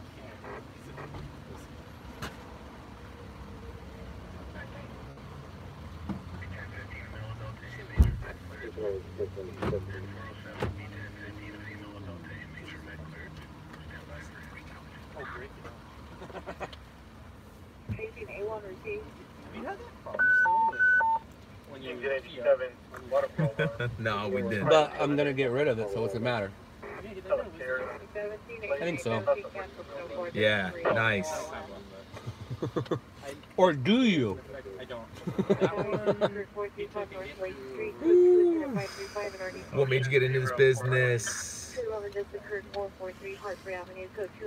No, we didn't. But I'm gonna get rid of it, so what's the matter? I think so. Yeah, nice. Or do you? I don't. What made you get into this business?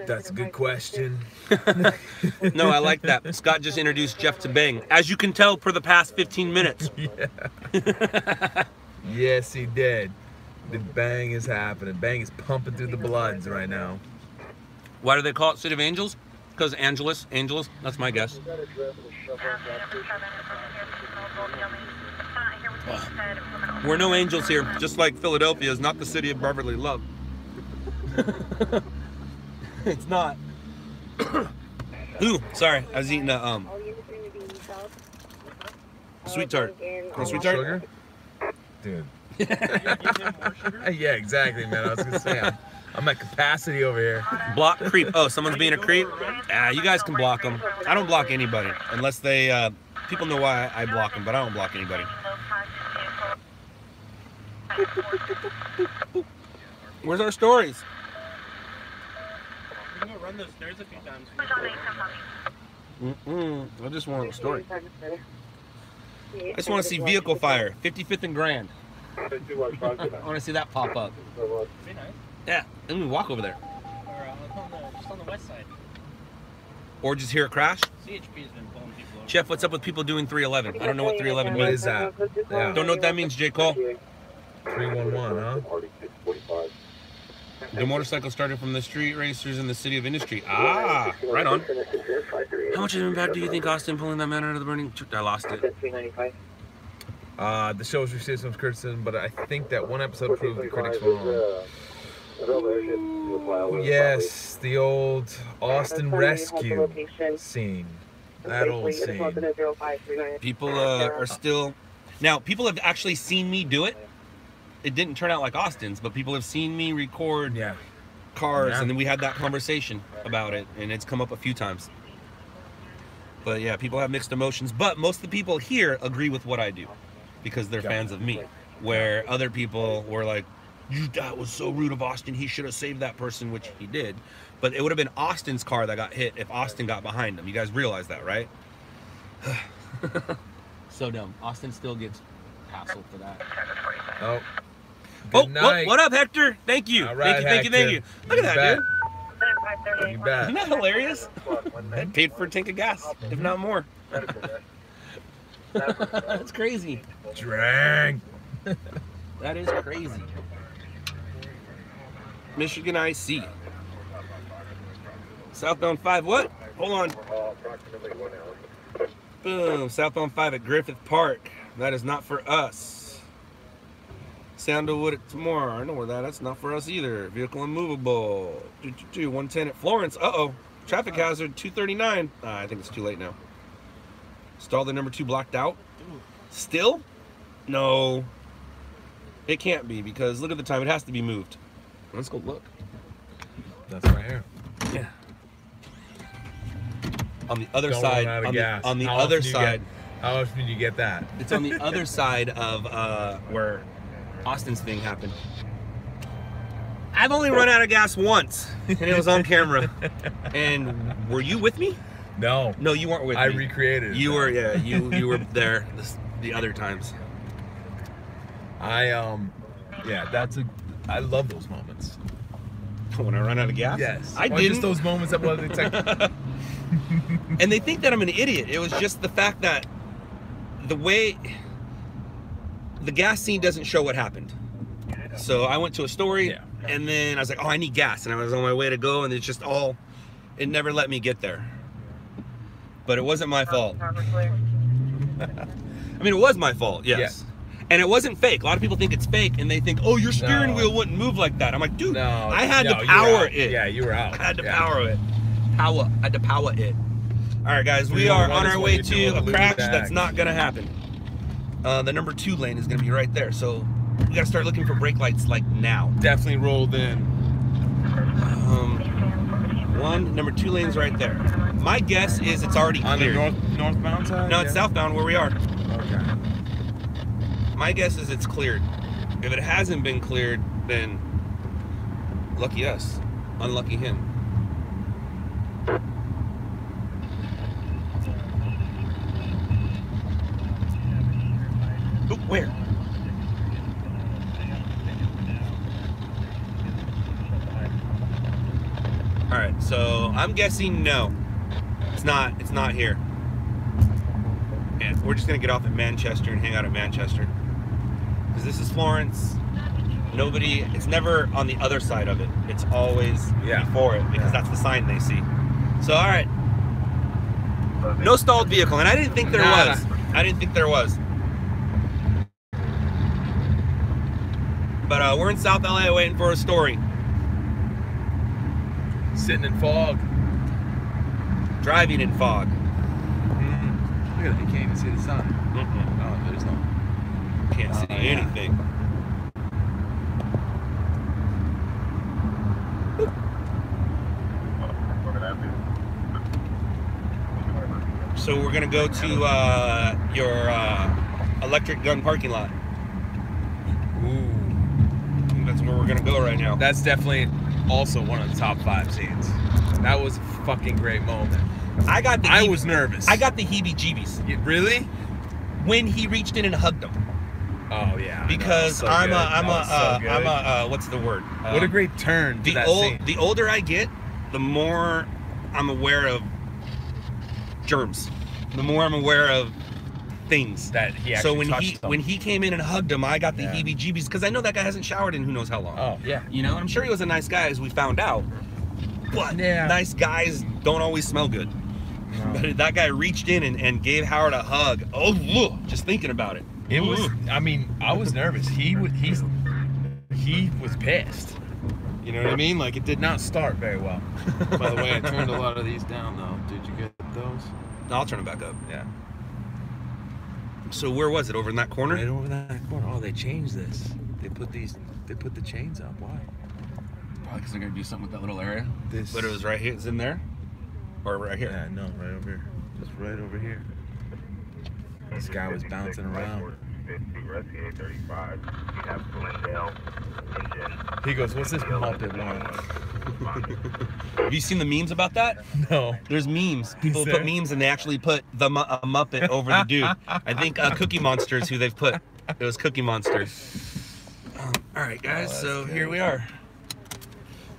That's a good question. No, I like that. Scott just introduced Jeff to Bang. As you can tell, for the past 15 minutes. Yeah. Yes, he did. The Bang is happening. Bang is pumping through the bloods right now. Why do they call it City of Angels? Because Angeles, that's my guess. We're no angels here, just like Philadelphia is not the city of brotherly love. It's not. Ooh, sorry, I was eating a sweet tart. Want sweet tart? Sugar? Dude. Yeah, exactly, man. I was gonna say I'm at capacity over here. Block creep. Oh, someone's being a creep? Ah, you guys can block them. I don't block anybody unless they people know why I block them, but I don't block anybody. Where's our stories? We can go run those stairs a few times. I just want a story. I just want to see vehicle fire, 55th and Grand. I want to see that pop up. Be nice. Yeah, and we walk over there. Or just on the west side. Or just hear a crash. CHP has been pulling people over. Jeff, what's up with people doing 311? I don't know what 311 What means. is that? Yeah. Don't know what that means, J. Cole. 311, huh? The motorcycle started from the street racers in the city of Industry. Ah, right on. How much of an impact do you think Austin pulling that man out of the burning? I lost it. The shows received some criticism, but I think that one episode proved the critics wrong. Yes, the old Austin rescue scene. That old scene. People are still... Now, people have actually seen me do it. It didn't turn out like Austin's, but people have seen me record cars, and then we had that conversation about it, and it's come up a few times. But yeah, people have mixed emotions, but most of the people here agree with what I do because they're fans of me, where other people were like, that was so rude of Austin, he should have saved that person, which he did. But it would have been Austin's car that got hit if Austin got behind him. You guys realize that, right? So dumb. Austin still gets hassled for that. Oh. Oh, what up, Hector? Thank you. All right, thank you. Look at that, dude. You bet. Isn't that hilarious? I paid for a tank of gas, if not more. That's crazy. Drang. That is crazy. Michigan IC. Southbound 5, what? Hold on. Boom, southbound 5 at Griffith Park. That is not for us. Sandalwood at tomorrow. I know where that's not for us either. Vehicle immovable. 110 at Florence. Uh-oh. Traffic hazard 239. I think it's too late now. Stall the number 2 blocked out. Still? No. It can't be because look at the time. It has to be moved. Let's go look. That's right here. Yeah. On the other side. On the other side. How often did you get that? It's on the other side of where Austin's thing happened. I've only run out of gas once, and it was on camera. And were you with me? No. No, you weren't with me. I recreated it. You were, yeah, you were there the other times. Yeah, I love those moments. When I run out of gas? Yes. I didn't. Just those moments that was And they think that I'm an idiot. It was just the fact that the way the gas scene doesn't show what happened. So I went to a story and then I was like, oh, I need gas. And I was on my way to go and it's just all, it never let me get there. But it wasn't my fault. I mean, it was my fault, yes. And it wasn't fake. A lot of people think it's fake and they think, oh, your steering wheel wouldn't move like that. I'm like, dude, I had to power it. Yeah, you were out. I had to power it. I had to power it. All right, guys, we are on our way to a crash that's not going to happen. The number 2 lane is going to be right there. So we got to start looking for brake lights like now. Definitely rolled in. Number 2 lane's right there. My guess is it's already cleared. On the northbound side? No, it's southbound where we are. Okay. My guess is it's cleared. If it hasn't been cleared, then lucky us, unlucky him. Oh, where? All right, so I'm guessing no. It's not here. And we're just gonna get off at Manchester and hang out at Manchester. Because this is Florence. It's never on the other side of it. It's always before it because that's the sign they see. So, all right. No stalled vehicle, and I didn't think there was. I didn't think there was. But we're in South LA waiting for a story. Sitting in fog. Driving in fog. Look at that, you can't even see the sun. Oh, there's no. Can't see anything. So we're gonna go to your electric gun parking lot. Ooh. That's where we're gonna go right now. That's definitely also one of the top 5 scenes. That was a fucking great moment. I was nervous. I got the heebie-jeebies. Really? When he reached in and hugged him. Oh yeah. Because I'm what's the word? What a great turn. The older I get, the more I'm aware of germs. The more I'm aware of things. That he so actually when he came in and hugged him, I got the heebie-jeebies because I know that guy hasn't showered in who knows how long. Oh yeah. You know, I'm sure he was a nice guy as we found out. But nice guys don't always smell good. No. But that guy reached in and gave Howard a hug. Oh, look, just thinking about it. It was. I mean, I was nervous. He was pissed. You know what I mean? Like it did not start very well. By the way, I turned a lot of these down though. Did you get those? No, I'll turn them back up. Yeah. So where was it? Over in that corner? Right over that corner. Oh, they changed this. They put the chains up. Why? Probably because they're gonna do something with that little area. But it was right here. It's in there, or right here? Yeah, no, right over here. Just right over here. This guy was bouncing around. He goes, "What's this Muppet one?" Have you seen the memes about that? No. There's memes. People put memes and they actually put a Muppet over the dude. I think Cookie Monster is who they've put. It was Cookie Monster. All right, guys. So here we are.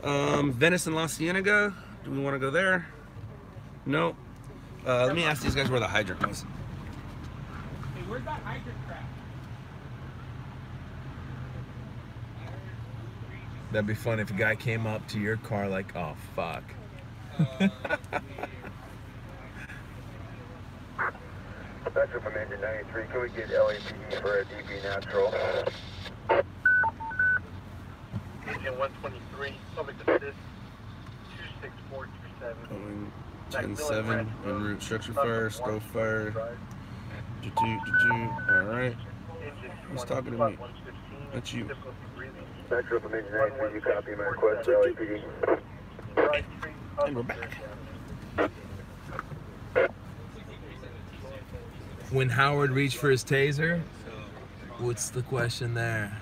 Venice and La Cienega. Do we want to go there? No. Let me ask these guys where the hydrant was. Hey, where's that hydrant crap? That'd be fun if a guy came up to your car like, "Oh fuck." Spectrum from engine 93. Can we get LAPD for a DP natural? Engine 123, public assist 26427. Going 10-7 en route. Structure first. Go first. All right. Who's talking to me? That's you. Spectrum from engine 93. You copy my request for LAPD? And we're back. When Howard reached for his taser, what's the question there?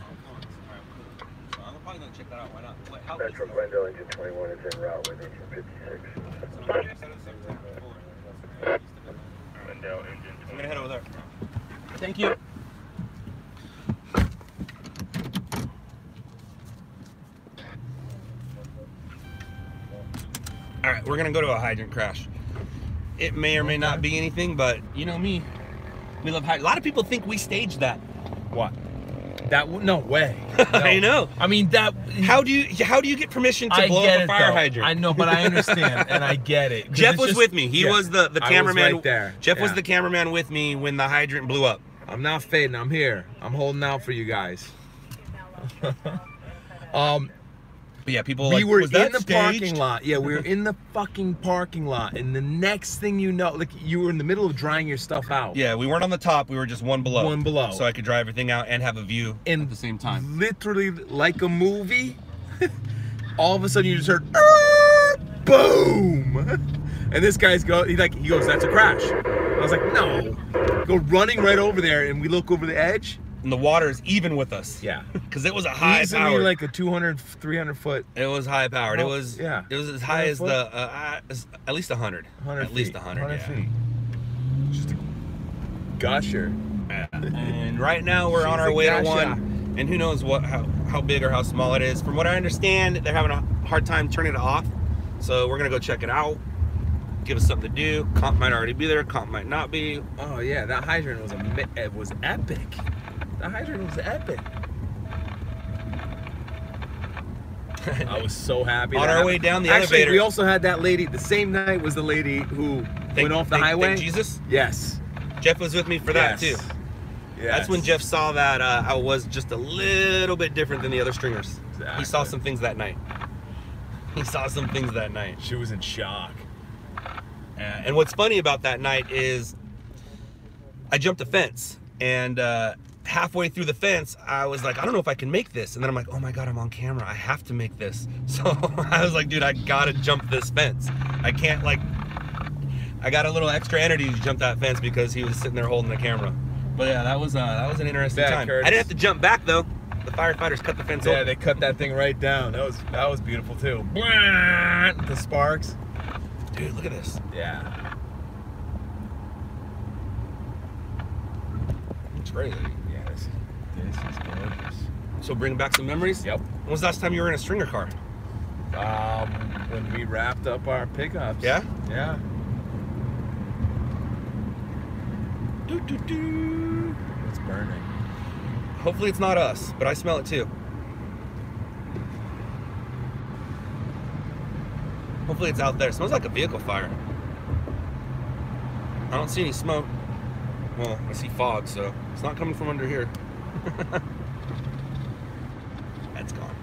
I'm probably gonna check that out. Why not? Spectrum Glendale engine 21 is en route with engine 56. Glendale engine 21. I'm gonna head over there. Thank you. All right, we're gonna go to a hydrant crash. It may or may not be anything, but you know me, we love hydrant. A lot of people think we staged that. What? That no way. No. I know. I mean that. How do you get permission to blow up a fire hydrant? I know, but I understand and I get it. Jeff was with me. He was the cameraman. I was right there. Jeff was the cameraman with me when the hydrant blew up. I'm not fading. I'm here. I'm holding out for you guys. But yeah, people we like, were was that in the staged? parking lot. Yeah, we were in the fucking parking lot, and the next thing you know, like you were in the middle of drying your stuff out. Yeah, we weren't on the top. We were just one below. One below. So I could dry everything out and have a view and at the same time. Literally like a movie. All of a sudden, you just heard boom, and this guy's he goes, "That's a crash." I was like, "No." Go running right over there, and we look over the edge. And the water is even with us. Yeah. Because it was a high easily power. Like a 200, 300 foot. It was high powered. Oh, it was yeah. It was as high as the at least 100. 100 at least 100. 100 yeah. feet. Just a gusher. Yeah. And right now we're on our way to one, and who knows how big or how small it is. From what I understand, they're having a hard time turning it off. So we're gonna go check it out. Give us something to do. Comp might already be there. Comp might not be. Oh yeah, that hydrant was epic. The hydrant was epic. I was so happy. On our way down the elevator. We also had that lady. The same night was the lady who went off the highway. Thank Jesus? Yes. Jeff was with me for that too. Yes. That's when Jeff saw that I was just a little bit different than the other stringers. Exactly. He saw some things that night. He saw some things that night. She was in shock. And what's funny about that night is I jumped a fence, and halfway through the fence, I was like, I don't know if I can make this. And then I'm like, oh my God, I'm on camera. I have to make this. So I was like, dude, I gotta jump this fence. I can't I got a little extra energy to jump that fence because he was sitting there holding the camera. But yeah, that was an interesting time. Curtis. I didn't have to jump back though. The firefighters cut the fence open. Yeah, they cut that thing right down. That was beautiful too. The sparks. Dude, look at this. Yeah. It's crazy. Yeah, this is gorgeous. So bring back some memories? Yep. When was the last time you were in a stringer car? When we wrapped up our pickups. Yeah? Yeah. It's burning. Hopefully it's not us, but I smell it too. Hopefully it's out there. It smells like a vehicle fire. I don't see any smoke. Well, I see fog, so it's not coming from under here. That's gone.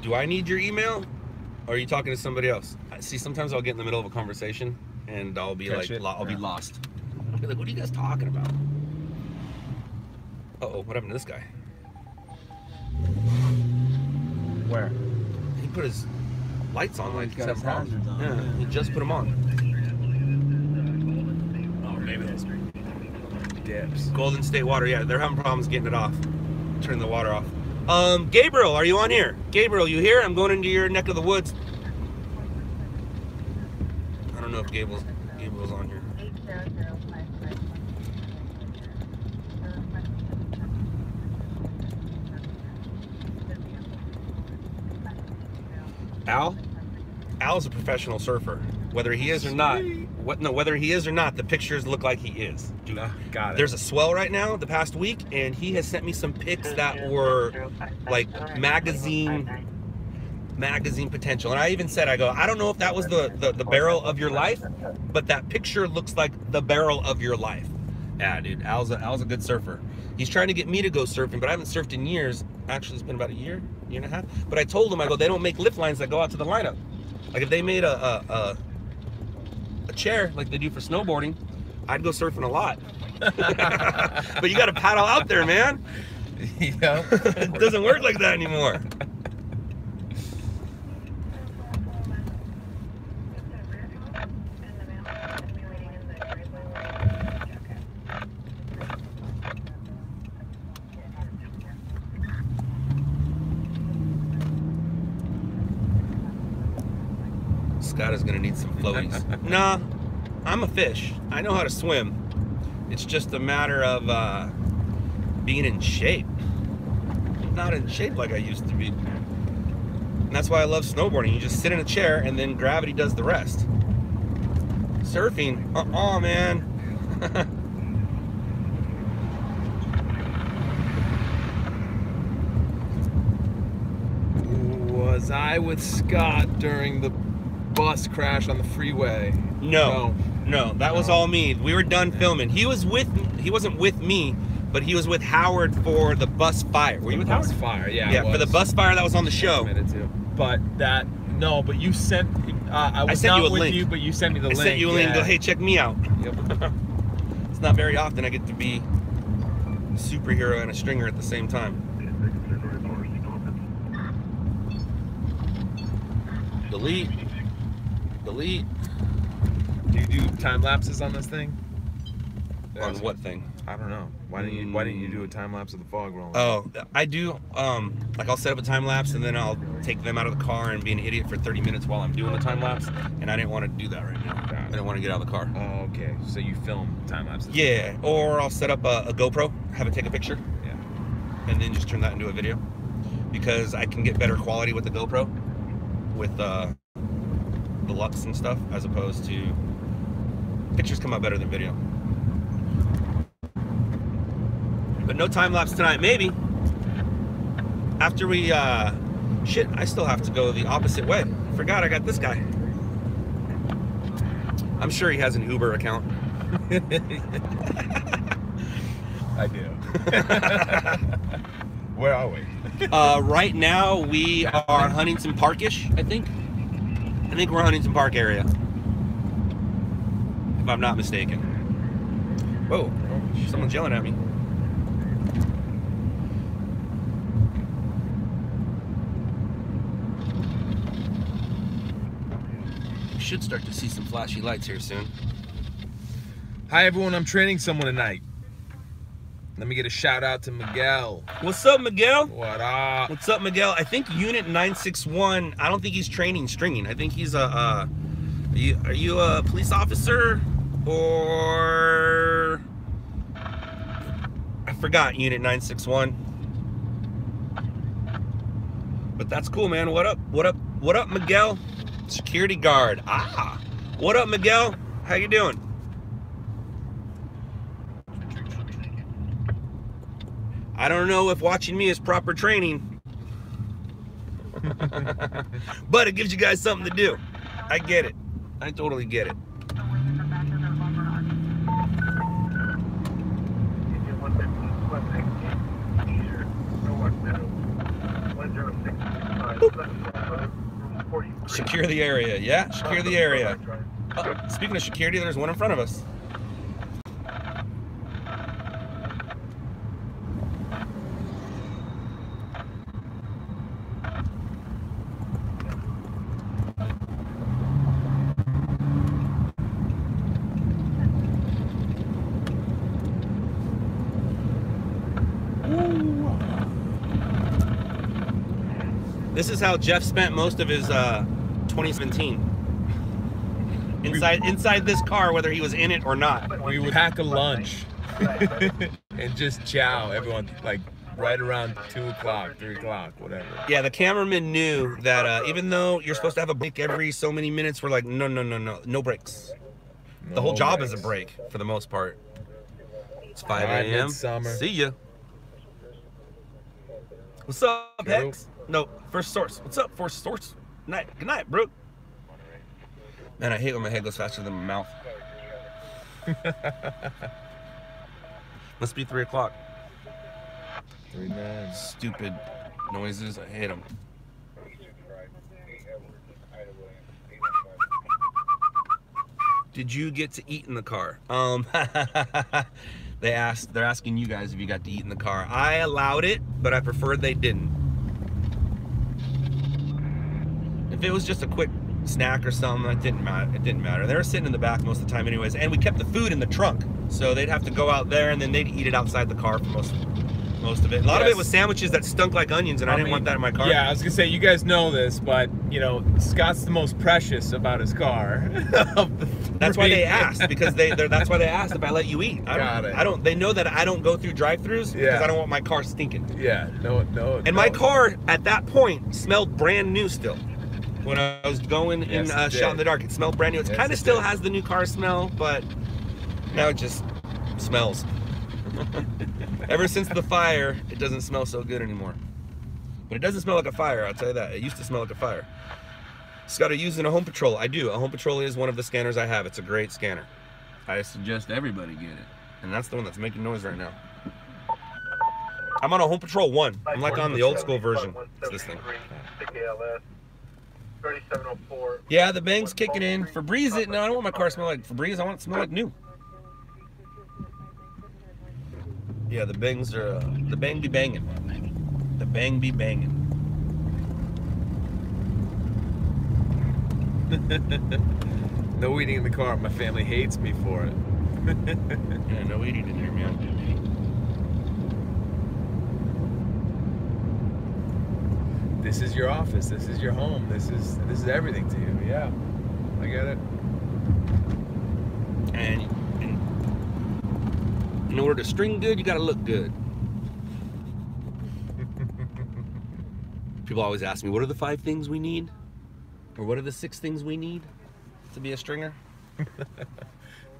Do I need your email? Or are you talking to somebody else? See, sometimes I'll get in the middle of a conversation and I'll be like, I'll be lost. I'll be like, what are you guys talking about? Uh-oh, what happened to this guy? Where? He put his lights on like he's got his hazards on. Yeah, he just put them on. Oh, maybe that's dips. Golden State Water, yeah, they're having problems getting it off. Turning the water off. Gabriel, are you on here? Gabriel, you here? I'm going into your neck of the woods. I don't know if Gabriel's on here. Al's a professional surfer. Whether he is or not, whether he is or not, the pictures look like he is. Dude, got it. There's a swell right now the past week, and he has sent me some pics that were like magazine potential. And I even said, I go, I don't know if that was the barrel of your life, but that picture looks like the barrel of your life. Yeah, dude, Al's a good surfer. He's trying to get me to go surfing, but I haven't surfed in years. Actually, it's been about a year and a half. But I told him, I go, they don't make lift lines that go out to the lineup. Like if they made a chair like they do for snowboarding, I'd go surfing a lot. But you got to paddle out there, man. Yeah. It doesn't work like that anymore. Scott is gonna need some floaties. Nah, I'm a fish. I know how to swim. It's just a matter of being in shape. I'm not in shape like I used to be. And that's why I love snowboarding. You just sit in a chair and then gravity does the rest. Surfing, man. Was I with Scott during the bus crash on the freeway? No, that was all me. We were done filming. He wasn't with me, but he was with Howard for the bus fire. Were you with Howard? Bus fire, yeah. Yeah, for the bus fire that was on the show. But but you sent. I was sent not you a with link. you, but you sent me the link. I sent you a link. Yeah. Go, hey, check me out. Yep. It's not very often I get to be a superhero and a stringer at the same time. Delete. Do you do time lapses on this thing? On what thing? I don't know. Why didn't you do a time lapse of the fog rolling? Oh, I do. Like I'll set up a time lapse and then I'll take them out of the car and be an idiot for 30 minutes while I'm doing the time lapse. And I didn't want to do that right now. I didn't want to get out of the car. Oh, okay. So you film time lapses? Yeah. Or I'll set up a GoPro, have it take a picture. Yeah. And then just turn that into a video, because I can get better quality with the GoPro, with the Lux and stuff, as opposed to pictures come out better than video. But no time lapse tonight. Maybe after we shit, I still have to go the opposite way. Forgot I got this guy. I'm sure he has an Uber account. I do. Where are we? Right now we are Huntington Park-ish, I think. I think we're Huntington Park area, if I'm not mistaken. Whoa, someone's yelling at me. We should start to see some flashy lights here soon. Hi everyone, I'm training someone tonight. Let me get a shout out to Miguel. What's up, Miguel? What up? What's up, Miguel? I think Unit 961, I don't think he's training stringing. I think he's are you a police officer? Or I forgot, Unit 961. But that's cool, man. What up What up, Miguel? Security guard. Ah. What up, Miguel? How you doing? I don't know if watching me is proper training. But it gives you guys something to do. I get it. I totally get it. Secure the area. Yeah, secure the area. Oh, speaking of security, there's one in front of us. This is how Jeff spent most of his 2017. Inside this car, whether he was in it or not. We would pack a lunch and just chow everyone like right around 2 o'clock, 3 o'clock, whatever. Yeah, the cameraman knew that even though you're supposed to have a break every so many minutes, we're like, no breaks. The whole job is a break for the most part. It's 5 a.m. See ya. What's up, Hex? No, First Source. What's up, First Source? Good night, bro. Man, I hate when my head goes faster than my mouth. Must be 3 o'clock. 3-9. Stupid noises. I hate them. Did you get to eat in the car? They're asking you guys if you got to eat in the car. I allowed it, but I preferred they didn't. If it was just a quick snack or something, it didn't matter. They were sitting in the back most of the time anyways, and we kept the food in the trunk, so they'd have to go out there and then they'd eat it outside the car for most of it. A lot of it was sandwiches that stunk like onions, and I didn't want that in my car. Yeah, I was gonna say, you guys know this, but you know, Scott's the most precious about his car. That's why they asked, because that's why they asked if I let you eat. They know that I don't go through drive-thrus because I don't want my car stinking. Yeah, no. And my car at that point smelled brand new still. When I was going in Shot in the Dark, it smelled brand new. It kind of still has the new car smell, but now it just smells. Ever since the fire, it doesn't smell so good anymore. But it doesn't smell like a fire, I'll tell you that. It used to smell like a fire. Scott, are you using a Home Patrol? I do. A Home Patrol is one of the scanners I have. It's a great scanner. I suggest everybody get it. And that's the one that's making noise right now. I'm on a Home Patrol 1. I'm like on the old school version. It's this thing. 3704. Yeah, the bang's kicking in. Febreze it. No, I don't want my car to smell like Febreze. I want it to smell like new. Yeah, the bangs are, the bang be banging. The bang be banging. No eating in the car. My family hates me for it. Yeah, no eating in here, man. This is your office. This is your home. This is everything to you. Yeah, I get it. And in order to string good, you gotta look good. People always ask me, what are the 5 things we need? Or what are the 6 things we need to be a stringer?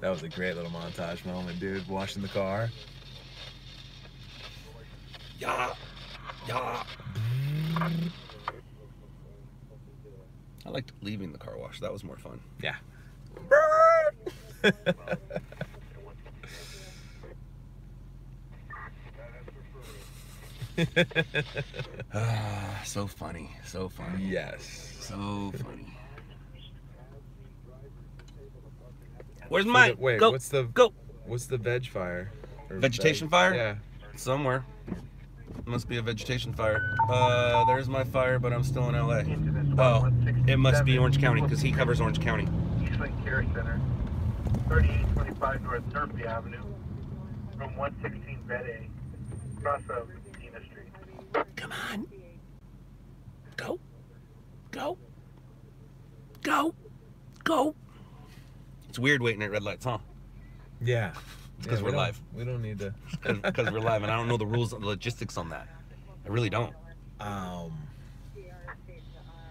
That was a great little montage moment, dude. Washing the car. Yeah. I liked leaving the car wash. That was more fun. Yeah. So funny. So funny. Yes. So funny. Where's my wait? go, what's the go? What's the veg fire? Or Vegetation fire? Yeah. Somewhere. Must be a vegetation fire. There's my fire, but I'm still in LA. Oh, it must be Orange County because he covers Orange County. Eastlink Care Center, 3825 North Murphy Avenue, room 116, bed A, across of Dina Street. Come on. Go. Go. Go. Go. It's weird waiting at red lights, huh? Yeah. It's because we're live. We don't need to. Because we're live, and I don't know the rules, the logistics on that. I really don't.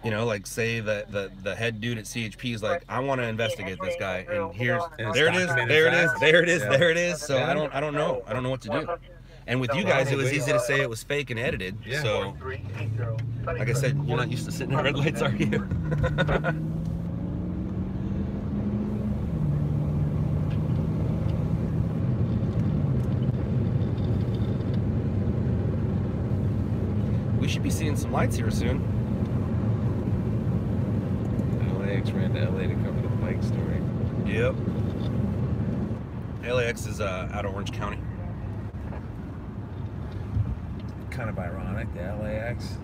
You know, like say that the head dude at CHP is like, I want to investigate this guy, and there it is, there it is, there it is, there it is. So I don't know what to do. And with you guys, it was easy to say it was fake and edited. So, like I said, you're not used to sitting in red lights, are you? We should be seeing some lights here soon. LAX ran to LA to cover the bike story. Yep. LAX is out of Orange County. Kind of ironic, the LAX.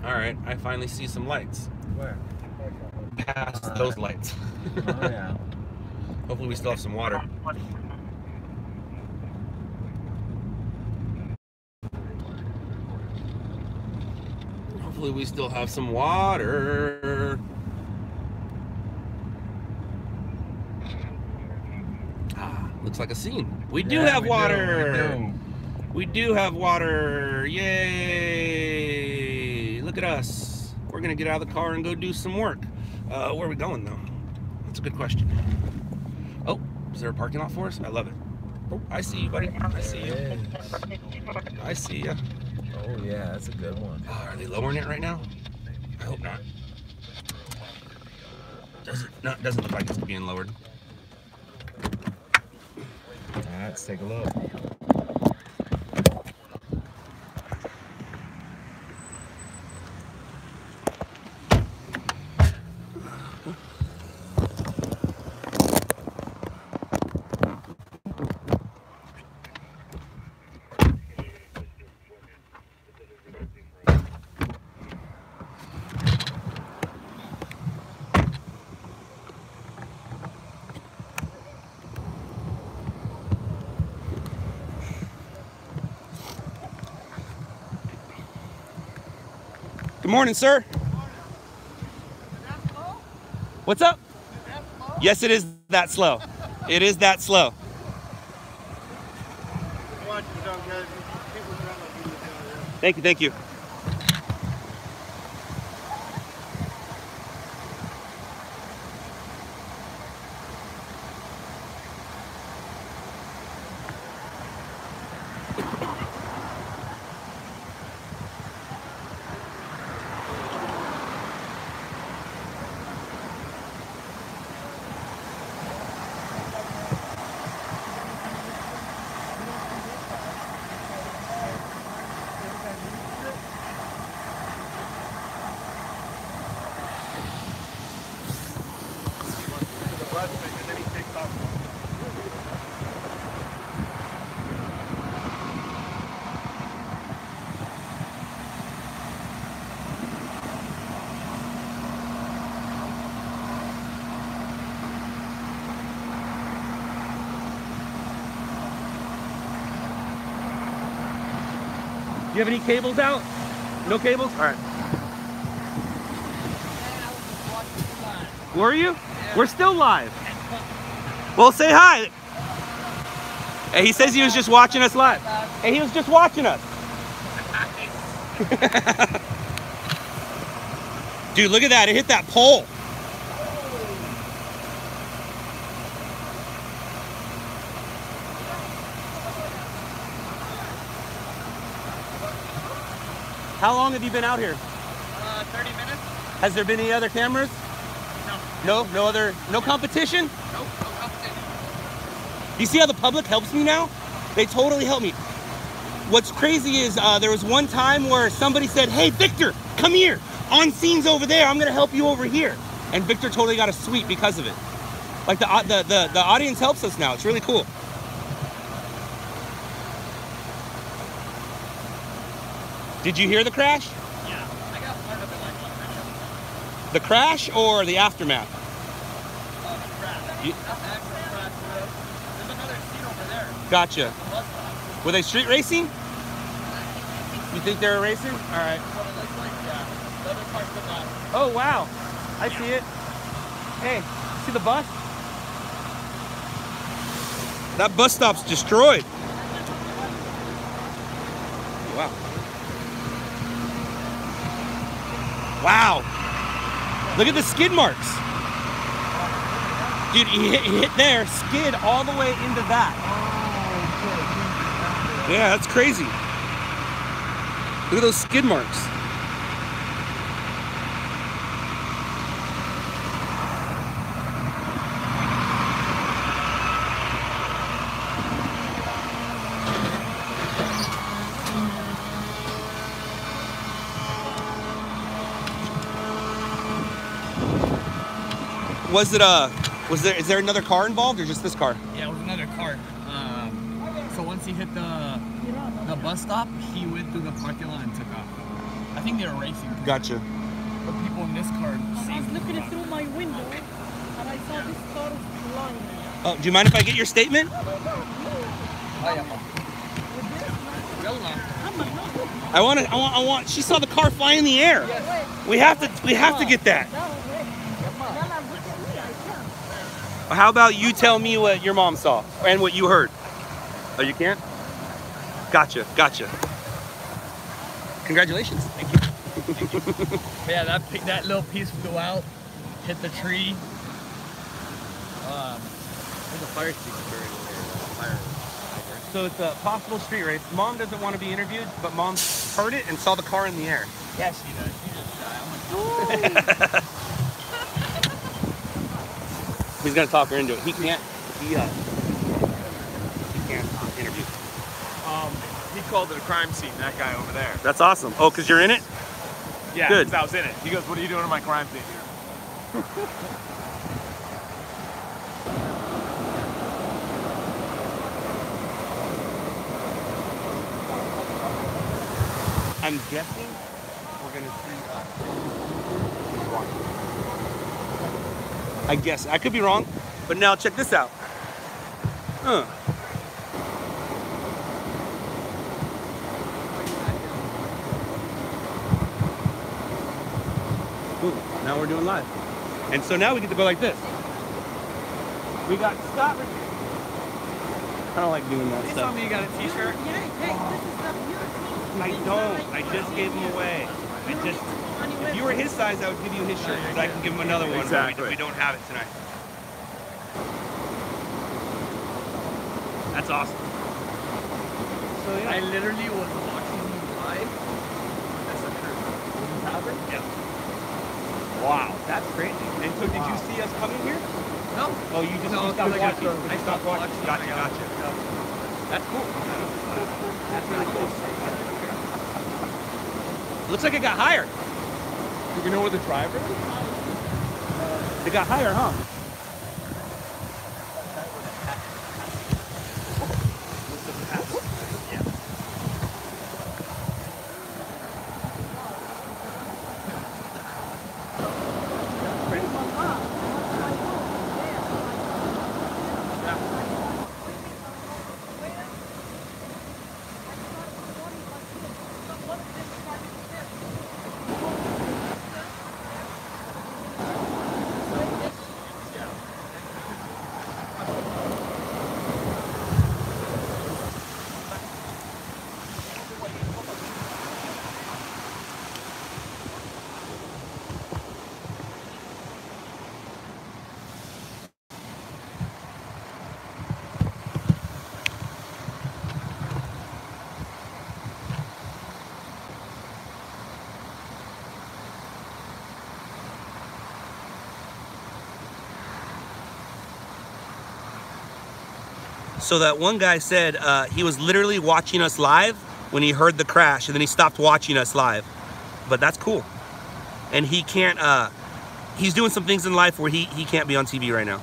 All right, I finally see some lights. Where? Past those lights. Oh, yeah. Hopefully we still have some water. Hopefully we still have some water. Ah, looks like a scene. We do have water. We do have water. Yay! Look at us. We're gonna get out of the car and go do some work. Where are we going though? That's a good question. Oh, is there a parking lot for us? I love it. Oh, I see you, buddy. I see you. I see you. Oh yeah, that's a good one. Oh, are they lowering it right now? I hope not. Doesn't look like it's being lowered. All right, let's take a look. Good morning, sir. What's up? Yes, it is that slow. It is that slow. Thank you, thank you. Do you have any cables out? No cables? All right. Were you? Yeah. We're still live. Well, say hi. Hey, he says he was just watching us live. Hey, he was just watching us. Dude, look at that. It hit that pole. How long have you been out here? 30 minutes. Has there been any other cameras? No. No competition? No competition. You see how the public helps me now? They totally help me. What's crazy is there was one time where somebody said, hey, Victor, come here. On scene's over there. I'm going to help you over here. And Victor totally got a suite because of it. Like the audience helps us now. It's really cool. Did you hear the crash? Yeah, I got part of it like on video. The crash or the aftermath? Oh, the crash. That's the actual crash. There's another seat over there. Gotcha. Were they street racing? You think they were racing? All right. What it looks like, yeah. The other part's the bus. Oh, wow. I see it. Hey, see the bus? That bus stop's destroyed. wow. Wow. Look at the skid marks. Dude, he hit there, skid all the way into that. Yeah, that's crazy. Look at those skid marks. Is there another car involved or just this car? Yeah, it was another car. So once he hit the bus stop, he went through the parking lot and took off. I think they were racing. Gotcha. The people in this car. I was looking through my window and I saw this car flying. Oh, do you mind if I get your statement? I want. She saw the car fly in the air. We have to get that. How about you tell me what your mom saw and what you heard? Oh, you can't? Gotcha. Congratulations. Thank you. Yeah, that little piece flew out, hit the tree. There's a fire extinguisher in there. So it's a possible street race. Mom doesn't want to be interviewed, but Mom heard it and saw the car in the air. Yeah, she does. She just died. He's gonna talk her into it. He can't. He can't interview. He called it a crime scene. That guy over there. That's awesome. Oh, cause you're in it. Yeah, good. 'Cause I was in it. He goes, "What are you doing in my crime scene?" I'm guessing we're gonna see. I guess I could be wrong, but now check this out. Ooh, now we're doing live, and so now we get to go like this. We got stop. I don't like doing that You stuff. told me you got a t-shirt? I don't. I just gave him away. If you were his size, I would give you his shirt, because I can give him another one. Exactly. We don't have it tonight. That's awesome. So yeah. I literally was watching you live. That's the truth. Yeah. Wow, that's crazy. And so did you see us coming here? No. Oh, you just No, stopped watching? I stopped watching. Gotcha. That's cool. That's really cool. Looks like it got higher. Do you know where the driver is? It got higher, huh? So that one guy said he was literally watching us live when he heard the crash, and then he stopped watching us live. But that's cool. And he can't, he's doing some things in life where he can't be on TV right now.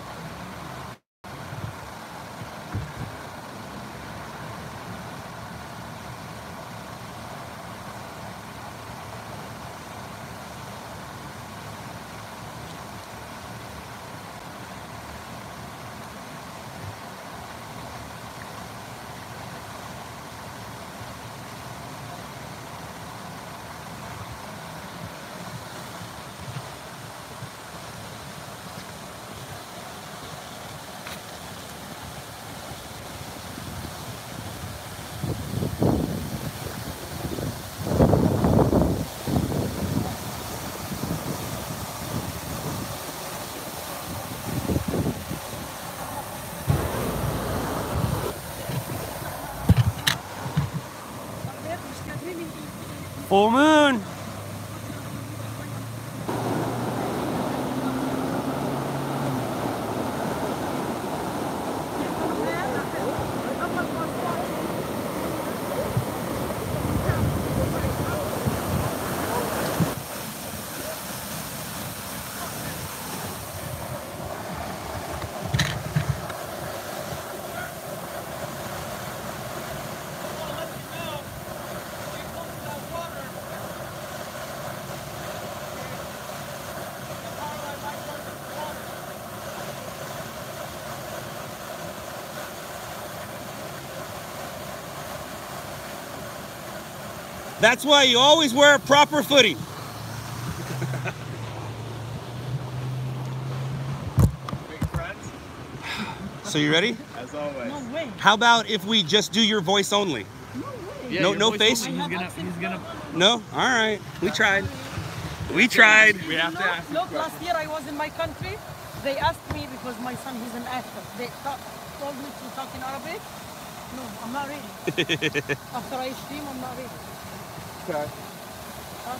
Full moon. That's why you always wear proper footing. Big friends? So you ready? As always. No way. How about if we just do your voice only? No way. Yeah, No- your no voice face? only. He's gonna. No? All right. We tried. We tried. We have to ask. Look, last year I was in my country. They asked me because my son, he's an actor. They told me to talk in Arabic. No, I'm not ready. After I stream, I'm not ready. Okay. Sorry.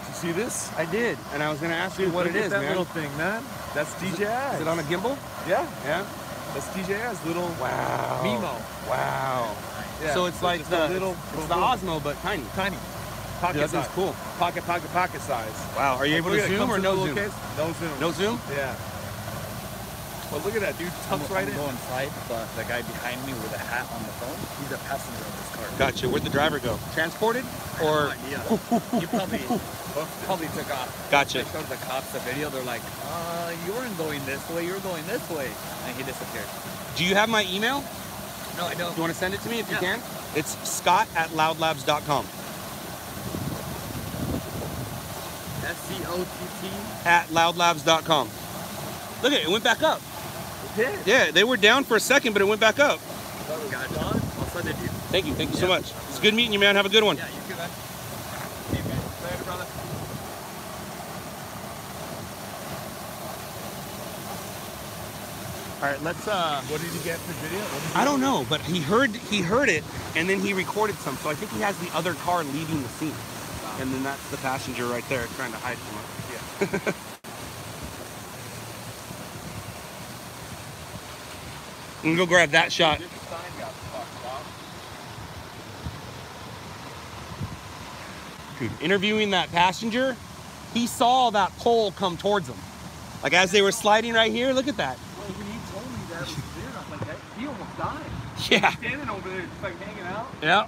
Did you see this? I did, and I was gonna ask you what it Look at is, that man. little thing, man. That's DJ Az. Is it on a gimbal? Yeah, Yeah. that's DJ Az. Little Wow. Mimo. Wow. Yeah. So it's like just the a little, it's the Osmo, but tiny. tiny. Pocket Dude, that size. thing's cool. Pocket size. Wow. Are you able Look to at it, zoom comes or in no a little zoom? case. No zoom. No zoom? Yeah. But look at that, dude. Tucks right in. Go inside, but the guy behind me with a hat on the phone, he's a passenger in this car. Gotcha. Where'd the driver go? Transported or? Yeah. He probably took off. Gotcha. They showed the cops the video. They're like, you weren't going this way. You were going this way, and he disappeared. Do you have my email? No, I don't. You want to send it to me if you Yeah. can? It's scott@loudlabs.com. SCOTT. @loudlabs.com. Look at it. It went back up. It did. Yeah, they were down for a second, but it went back up. Got it, John. I'll send it to you. Thank you. Thank you so much. It's good meeting you, man. Have a good one. Yeah, you too, man. Later, brother. All right, let's. What did he get for video? I don't know, but he heard it, and then he recorded some. So I think he has the other car leaving the scene, and then that's the passenger right there trying to hide from us. Yeah. I'm gonna go grab that shot. This sign got fucked up. Dude, interviewing that passenger, he saw that pole come towards him. Like as they were sliding right here, look at that. Well, when he told me that it was there, I was like, that, he almost died. Yeah. Standing over there, just like hanging out. Yeah.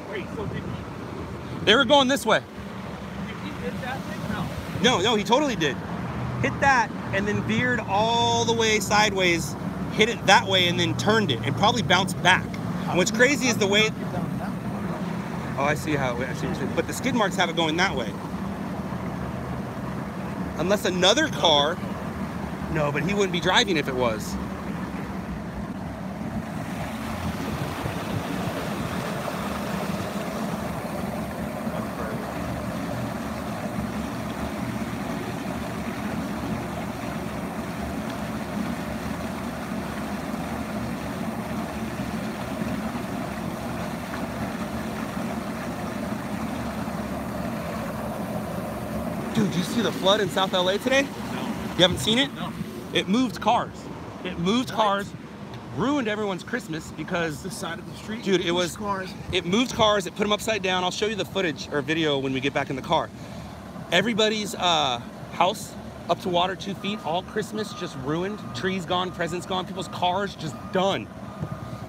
Wait, so did They were going this way. he hit that thing? No. No, he totally did. Hit that and then veered all the way sideways, hit it that way and then turned it and probably bounced back. And what's crazy is the way. Oh, I see how. I see what you're saying. But the skid marks have it going that way. Unless another car. No, but he wouldn't be driving if it was. Dude, do you see the flood in South LA today? No. You haven't seen it? No. It moved cars. It moved cars, ruined everyone's Christmas because, The side of the street. dude, it These was, cars. it moved cars, it put them upside down. I'll show you the footage or video when we get back in the car. Everybody's house up to water 2 feet, all Christmas just ruined. Trees gone, presents gone, people's cars just done.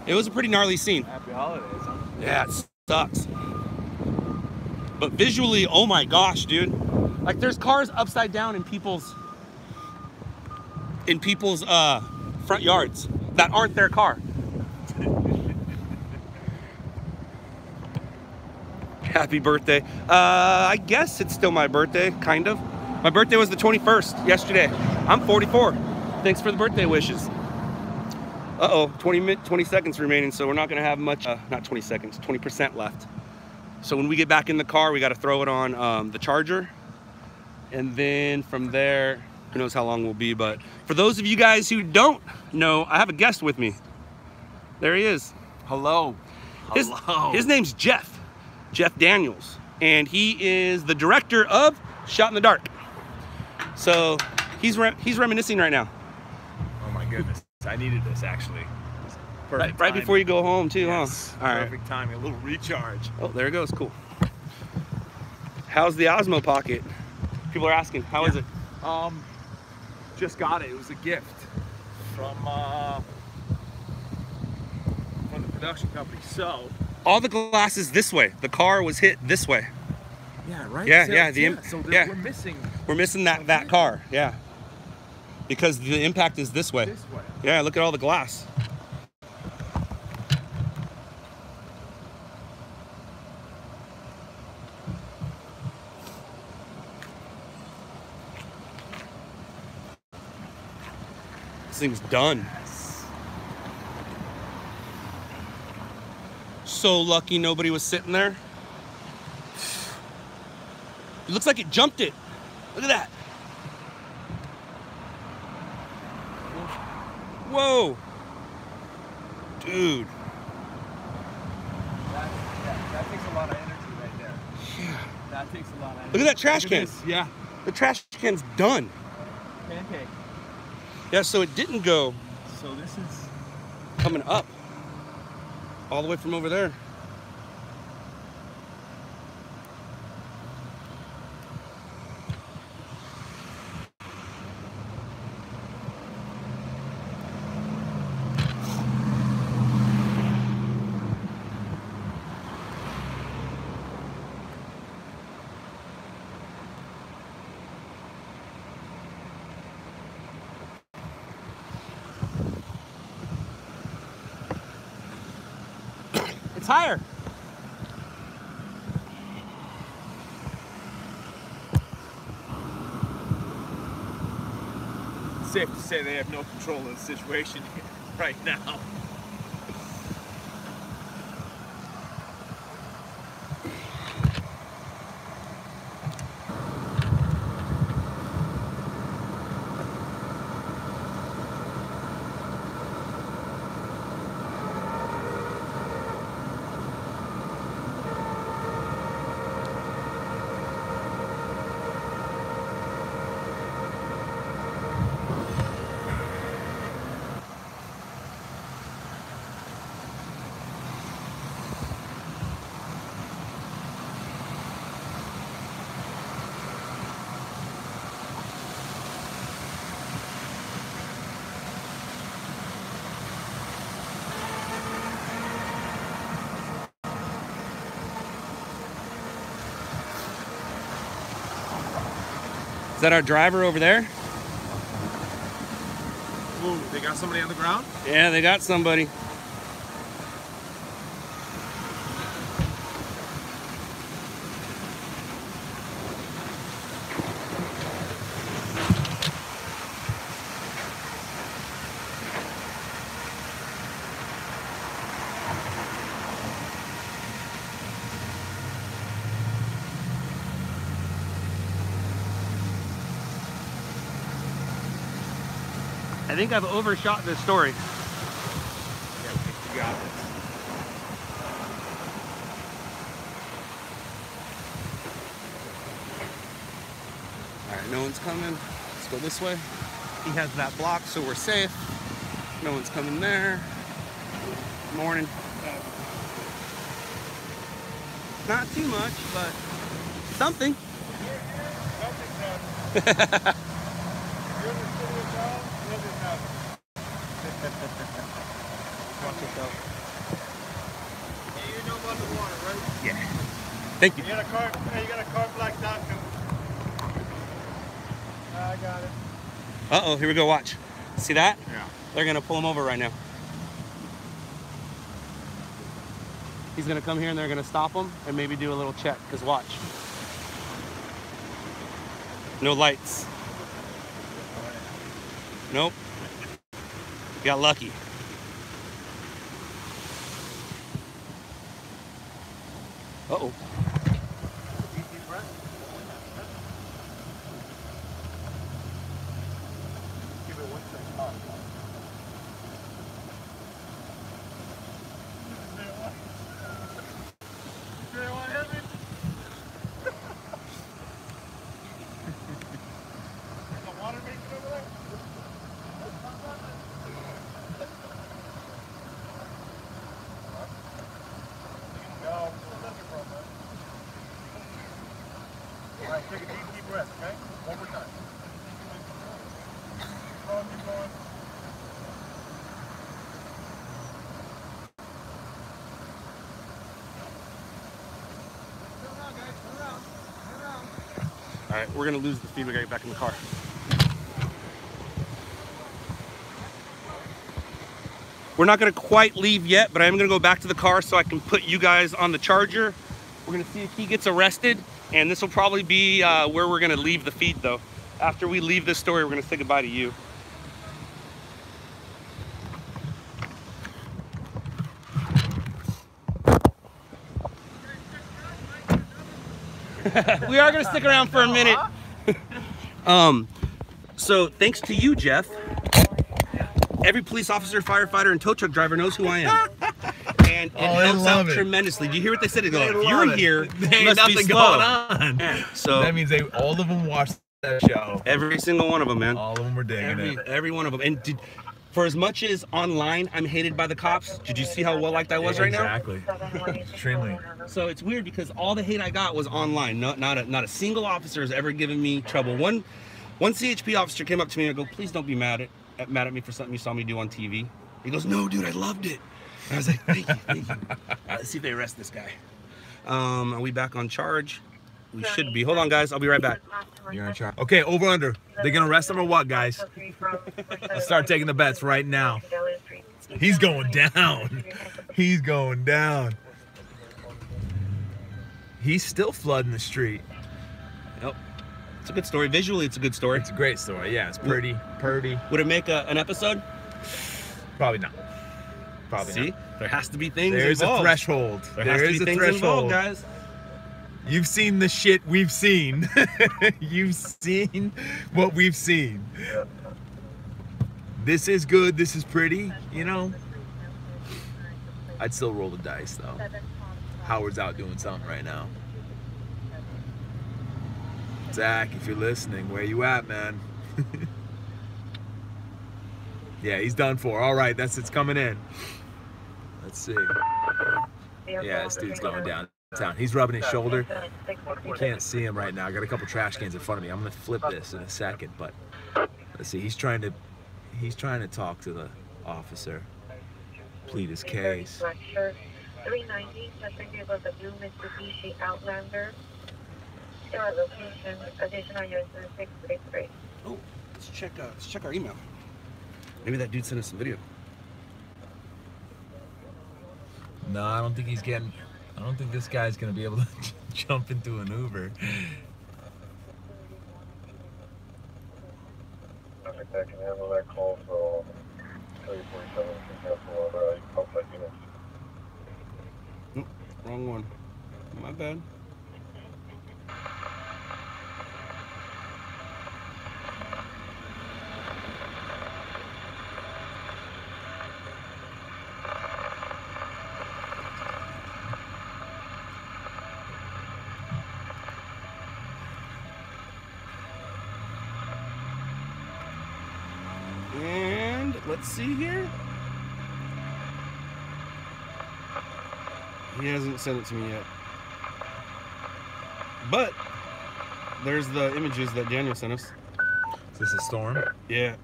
It was a pretty gnarly scene. Happy holidays, huh? Yeah, it sucks. But visually, oh my gosh, dude. Like there's cars upside down in people's front yards that aren't their car. Happy birthday. I guess it's still my birthday, kind of. My birthday was the 21st, yesterday. I'm 44. Thanks for the birthday wishes. Uh-oh, 20 seconds remaining, so we're not gonna have much, not 20 seconds, 20% left. So when we get back in the car, we gotta throw it on the charger. And then from there, who knows how long we'll be, but For those of you guys who don't know, I have a guest with me. There he is. Hello. His name's Jeff Daniels, and he is the director of Shot in the Dark. So he's reminiscing right now. Oh my goodness, I needed this actually. Right before you go home too, yes. Huh? All right. Perfect timing, a little recharge. Oh, there it goes, cool. How's the Osmo Pocket? People are asking, how is it? Just got it. It was a gift from the production company. So all the glass is this way. The car was hit this way. Yeah, right. Yeah, so yeah. We're missing that car. Yeah. Because the impact is this way. This way. Yeah, look at all the glass. This thing's done. So lucky nobody was sitting there. It looks like it jumped it. Look at that. Whoa. Dude. That takes a lot of energy right there. Yeah. That takes a lot of energy. Look at that trash can. Yeah. The trash can's done. Pancake. Yeah, so it didn't go. So this is coming up. All the way from over there. It's higher. It's safe to say they have no control of the situation right now. Is that our driver over there? Ooh, they got somebody on the ground? Yeah, they got somebody. I think I've overshot this story. Yeah, you got this. All right, no one's coming. Let's go this way. He has that block, so we're safe. No one's coming there. Morning. Not too much, but something. You know about the water, right? Yeah. Thank you. You got a car black dot coming. I got it. Uh-oh, here we go, watch. See that? Yeah. They're gonna pull him over right now. He's gonna come here and they're gonna stop him and maybe do a little check, because watch. No lights. Nope. Got lucky. Uh-oh. Keep it Take a deep breath, okay? One more time. Keep going, keep going. All right, we're gonna lose the feed. We gotta get back in the car. We're not gonna quite leave yet, but I'm gonna go back to the car so I can put you guys on the charger. We're gonna see if he gets arrested, and this will probably be where we're gonna leave the feed though. After we leave this story, we're gonna say goodbye to you. We are gonna stick around for a minute. So thanks to you, Jeff, every police officer, firefighter, and tow truck driver knows who I am. And it helps out tremendously. Do you hear what they said? They go, if you're here, there ain't nothing going on. So that means all of them watched that show. Every single one of them, man. All of them were digging it. Every one of them. And for as much as online I'm hated by the cops, did you see how well liked I was right now? Exactly. Extremely. So it's weird because all the hate I got was online. Not a single officer has ever given me trouble. One CHP officer came up to me and I go, please don't be mad at me for something you saw me do on TV. He goes, no, dude, I loved it. And I was like, thank you, thank you. Let's see if they arrest this guy. Are we back on charge? We should be. Hold on, guys. I'll be right back. You're on charge. Okay, over under. They gonna arrest him or what, guys? Let's start taking the bets right now. He's going down. He's going down. He's still flooding the street. Yep. It's a good story. Visually, it's a good story. It's a great story. Yeah, it's pretty. Would it make an episode? Probably not. Probably See? not. There has to be things There's involved. a threshold. There is a threshold, guys. You've seen the shit we've seen. You've seen what we've seen. This is good. This is pretty. You know. I'd still roll the dice though. Howard's out doing something right now. Zach, if you're listening, where you at, man? Yeah, he's done for. All right, it's coming in. Let's see. Yeah, this dude's going downtown. He's rubbing his shoulder. You can't see him right now. I got a couple trash cans in front of me. I'm gonna flip this in a second, but let's see. He's trying to talk to the officer, plead his case. 390, suspect vehicle the blue Mitsubishi Outlander. Still at location, additional US 633. Oh, let's check our email. Maybe that dude sent us some video. No, I don't think he's getting. I don't think this guy's gonna be able to jump into an Uber. Perfect, I can handle that call, so 3047 can cancel over outside units. Wrong one. My bad. And let's see here. He hasn't sent it to me yet. But there's the images that Daniel sent us. Is this a storm? Yeah.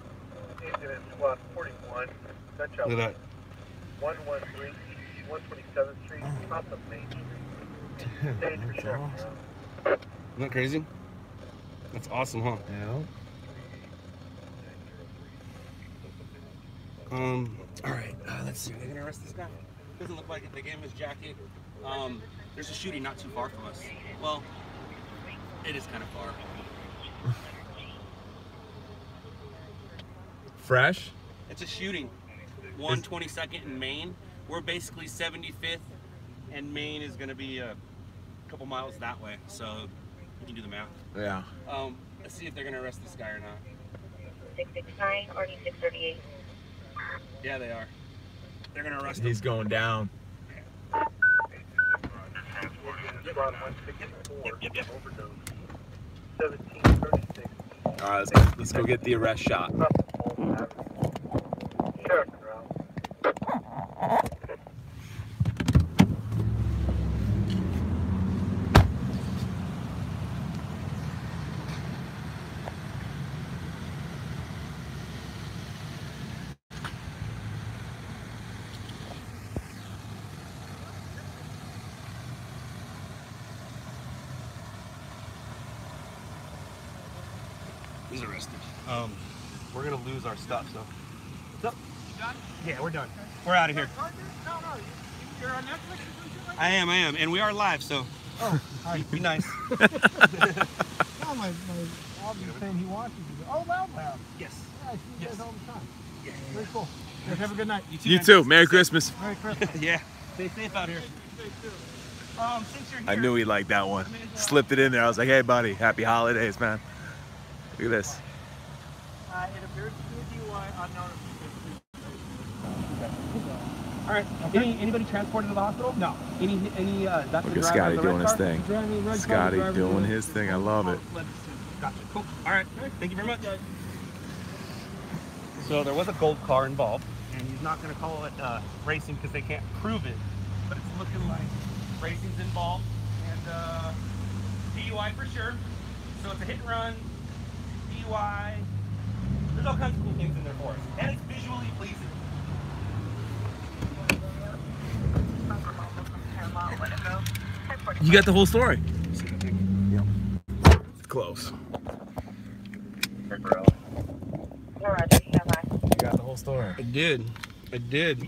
Incident squad 41. Look at that. 113, 127th Street, top of Main Street. Stage for sure. Isn't that crazy? That's awesome, huh? Yeah. All right, let's see. Are they gonna arrest this guy? Doesn't look like it. They gave him his jacket. There's a shooting not too far from us. Well, it is kind of far. Fresh? It's a shooting. 122nd in Maine. We're basically 75th, and Maine is gonna be a couple miles that way. So you can do the math. Yeah. Let's see if they're gonna arrest this guy or not. 669 or 638. Yeah, they are. They're gonna arrest him. He's going down. Yep. Overdose. 1736. All right, let's go get the arrest shot. Sheriff, He's arrested. We're gonna lose our stuff, so. What's up? You done? Yeah, we're done. We're out of here. No, you're on Netflix. I am, and we are live, so. Oh, hi. Be nice. No, my obvious saying he watches you. Oh, LOUDLABS. Yes. Yeah, I see you guys all the time. Yeah. Very cool. Guys, have a good night. You too. Merry Christmas. Merry Christmas. Yeah. Stay safe out here. Since you're here, I knew he liked that one. Slipped it in there. I was like, hey, buddy, happy holidays, man. Look at this. It appears to be a DUI unknown. All right. Anybody transported to the hospital? No. Any? That's Look at Scotty doing his thing. Scotty doing his thing. I love it. Gotcha. Cool. All right. Thank you very much. So there was a gold car involved, and he's not going to call it racing because they can't prove it, but it's looking like racing's involved, and DUI for sure. So it's a hit and run, DUI. There's all kinds of cool things in there for us, and it's visually pleasing. You got the whole story. It's close. You got the whole story. I did.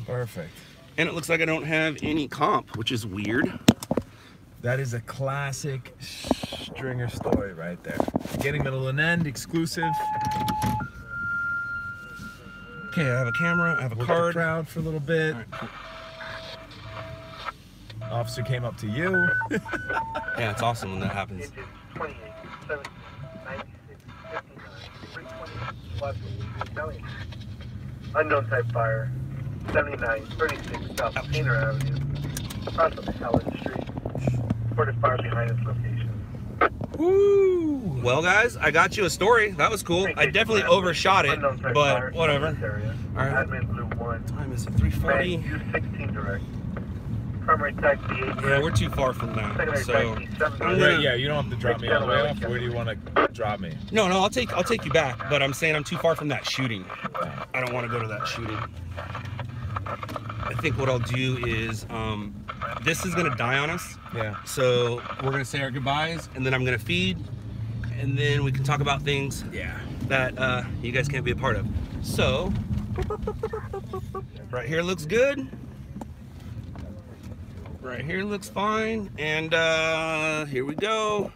Perfect. And it looks like I don't have any comp, which is weird. That is a classic Stringer story right there. Beginning, middle, and end, exclusive. Okay, I have a camera, I have a Worked card. the crowd for a little bit. All right, cool. Officer came up to you. Yeah, it's awesome when that happens. 28, 7, 96, 59, 320, unknown type fire, 79, 36 South Painter Avenue, across from Helen Street. Reported fire behind its location. Woo! Well, guys, I got you a story. That was cool. I definitely overshot it, but whatever. All right. Admin Blue 1. Time is 3:40. U16 direct. Primary tag D8. Yeah, we're too far from that. Secondary So tag D7. Right, yeah, you don't have to drop me all the way off. Where do you want to drop me? no, I'll take you back. But I'm saying I'm too far from that shooting. I don't want to go to that shooting. I think what I'll do is this is gonna die on us. Yeah. So we're gonna say our goodbyes, and then I'm gonna feed, and then we can talk about things that you guys can't be a part of. So right here looks good. Right here looks fine, and here we go.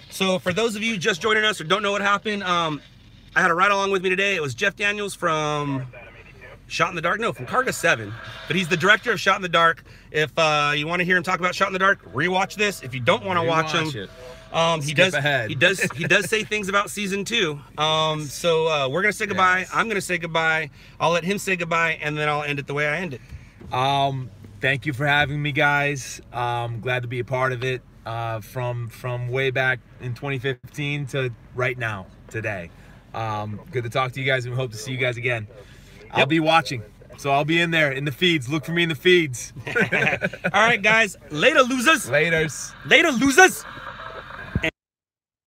So for those of you just joining us or don't know what happened, I had a ride along with me today. It was Jeff Daniels from Shot in the Dark, no, from Carga 7, but he's the director of Shot in the Dark. If you want to hear him talk about Shot in the Dark, rewatch this. If you don't want to watch him, he does say things about season 2. So we're gonna say goodbye. Yes. I'm gonna say goodbye. I'll let him say goodbye, and then I'll end it the way I end it. Thank you for having me, guys. Glad to be a part of it. From way back in 2015 to right now, today. Good to talk to you guys, and we hope to see you guys again. I'll be watching, so I'll be in there in the feeds. Look for me in the feeds. All right, guys. Later, losers. Laters. Later, losers.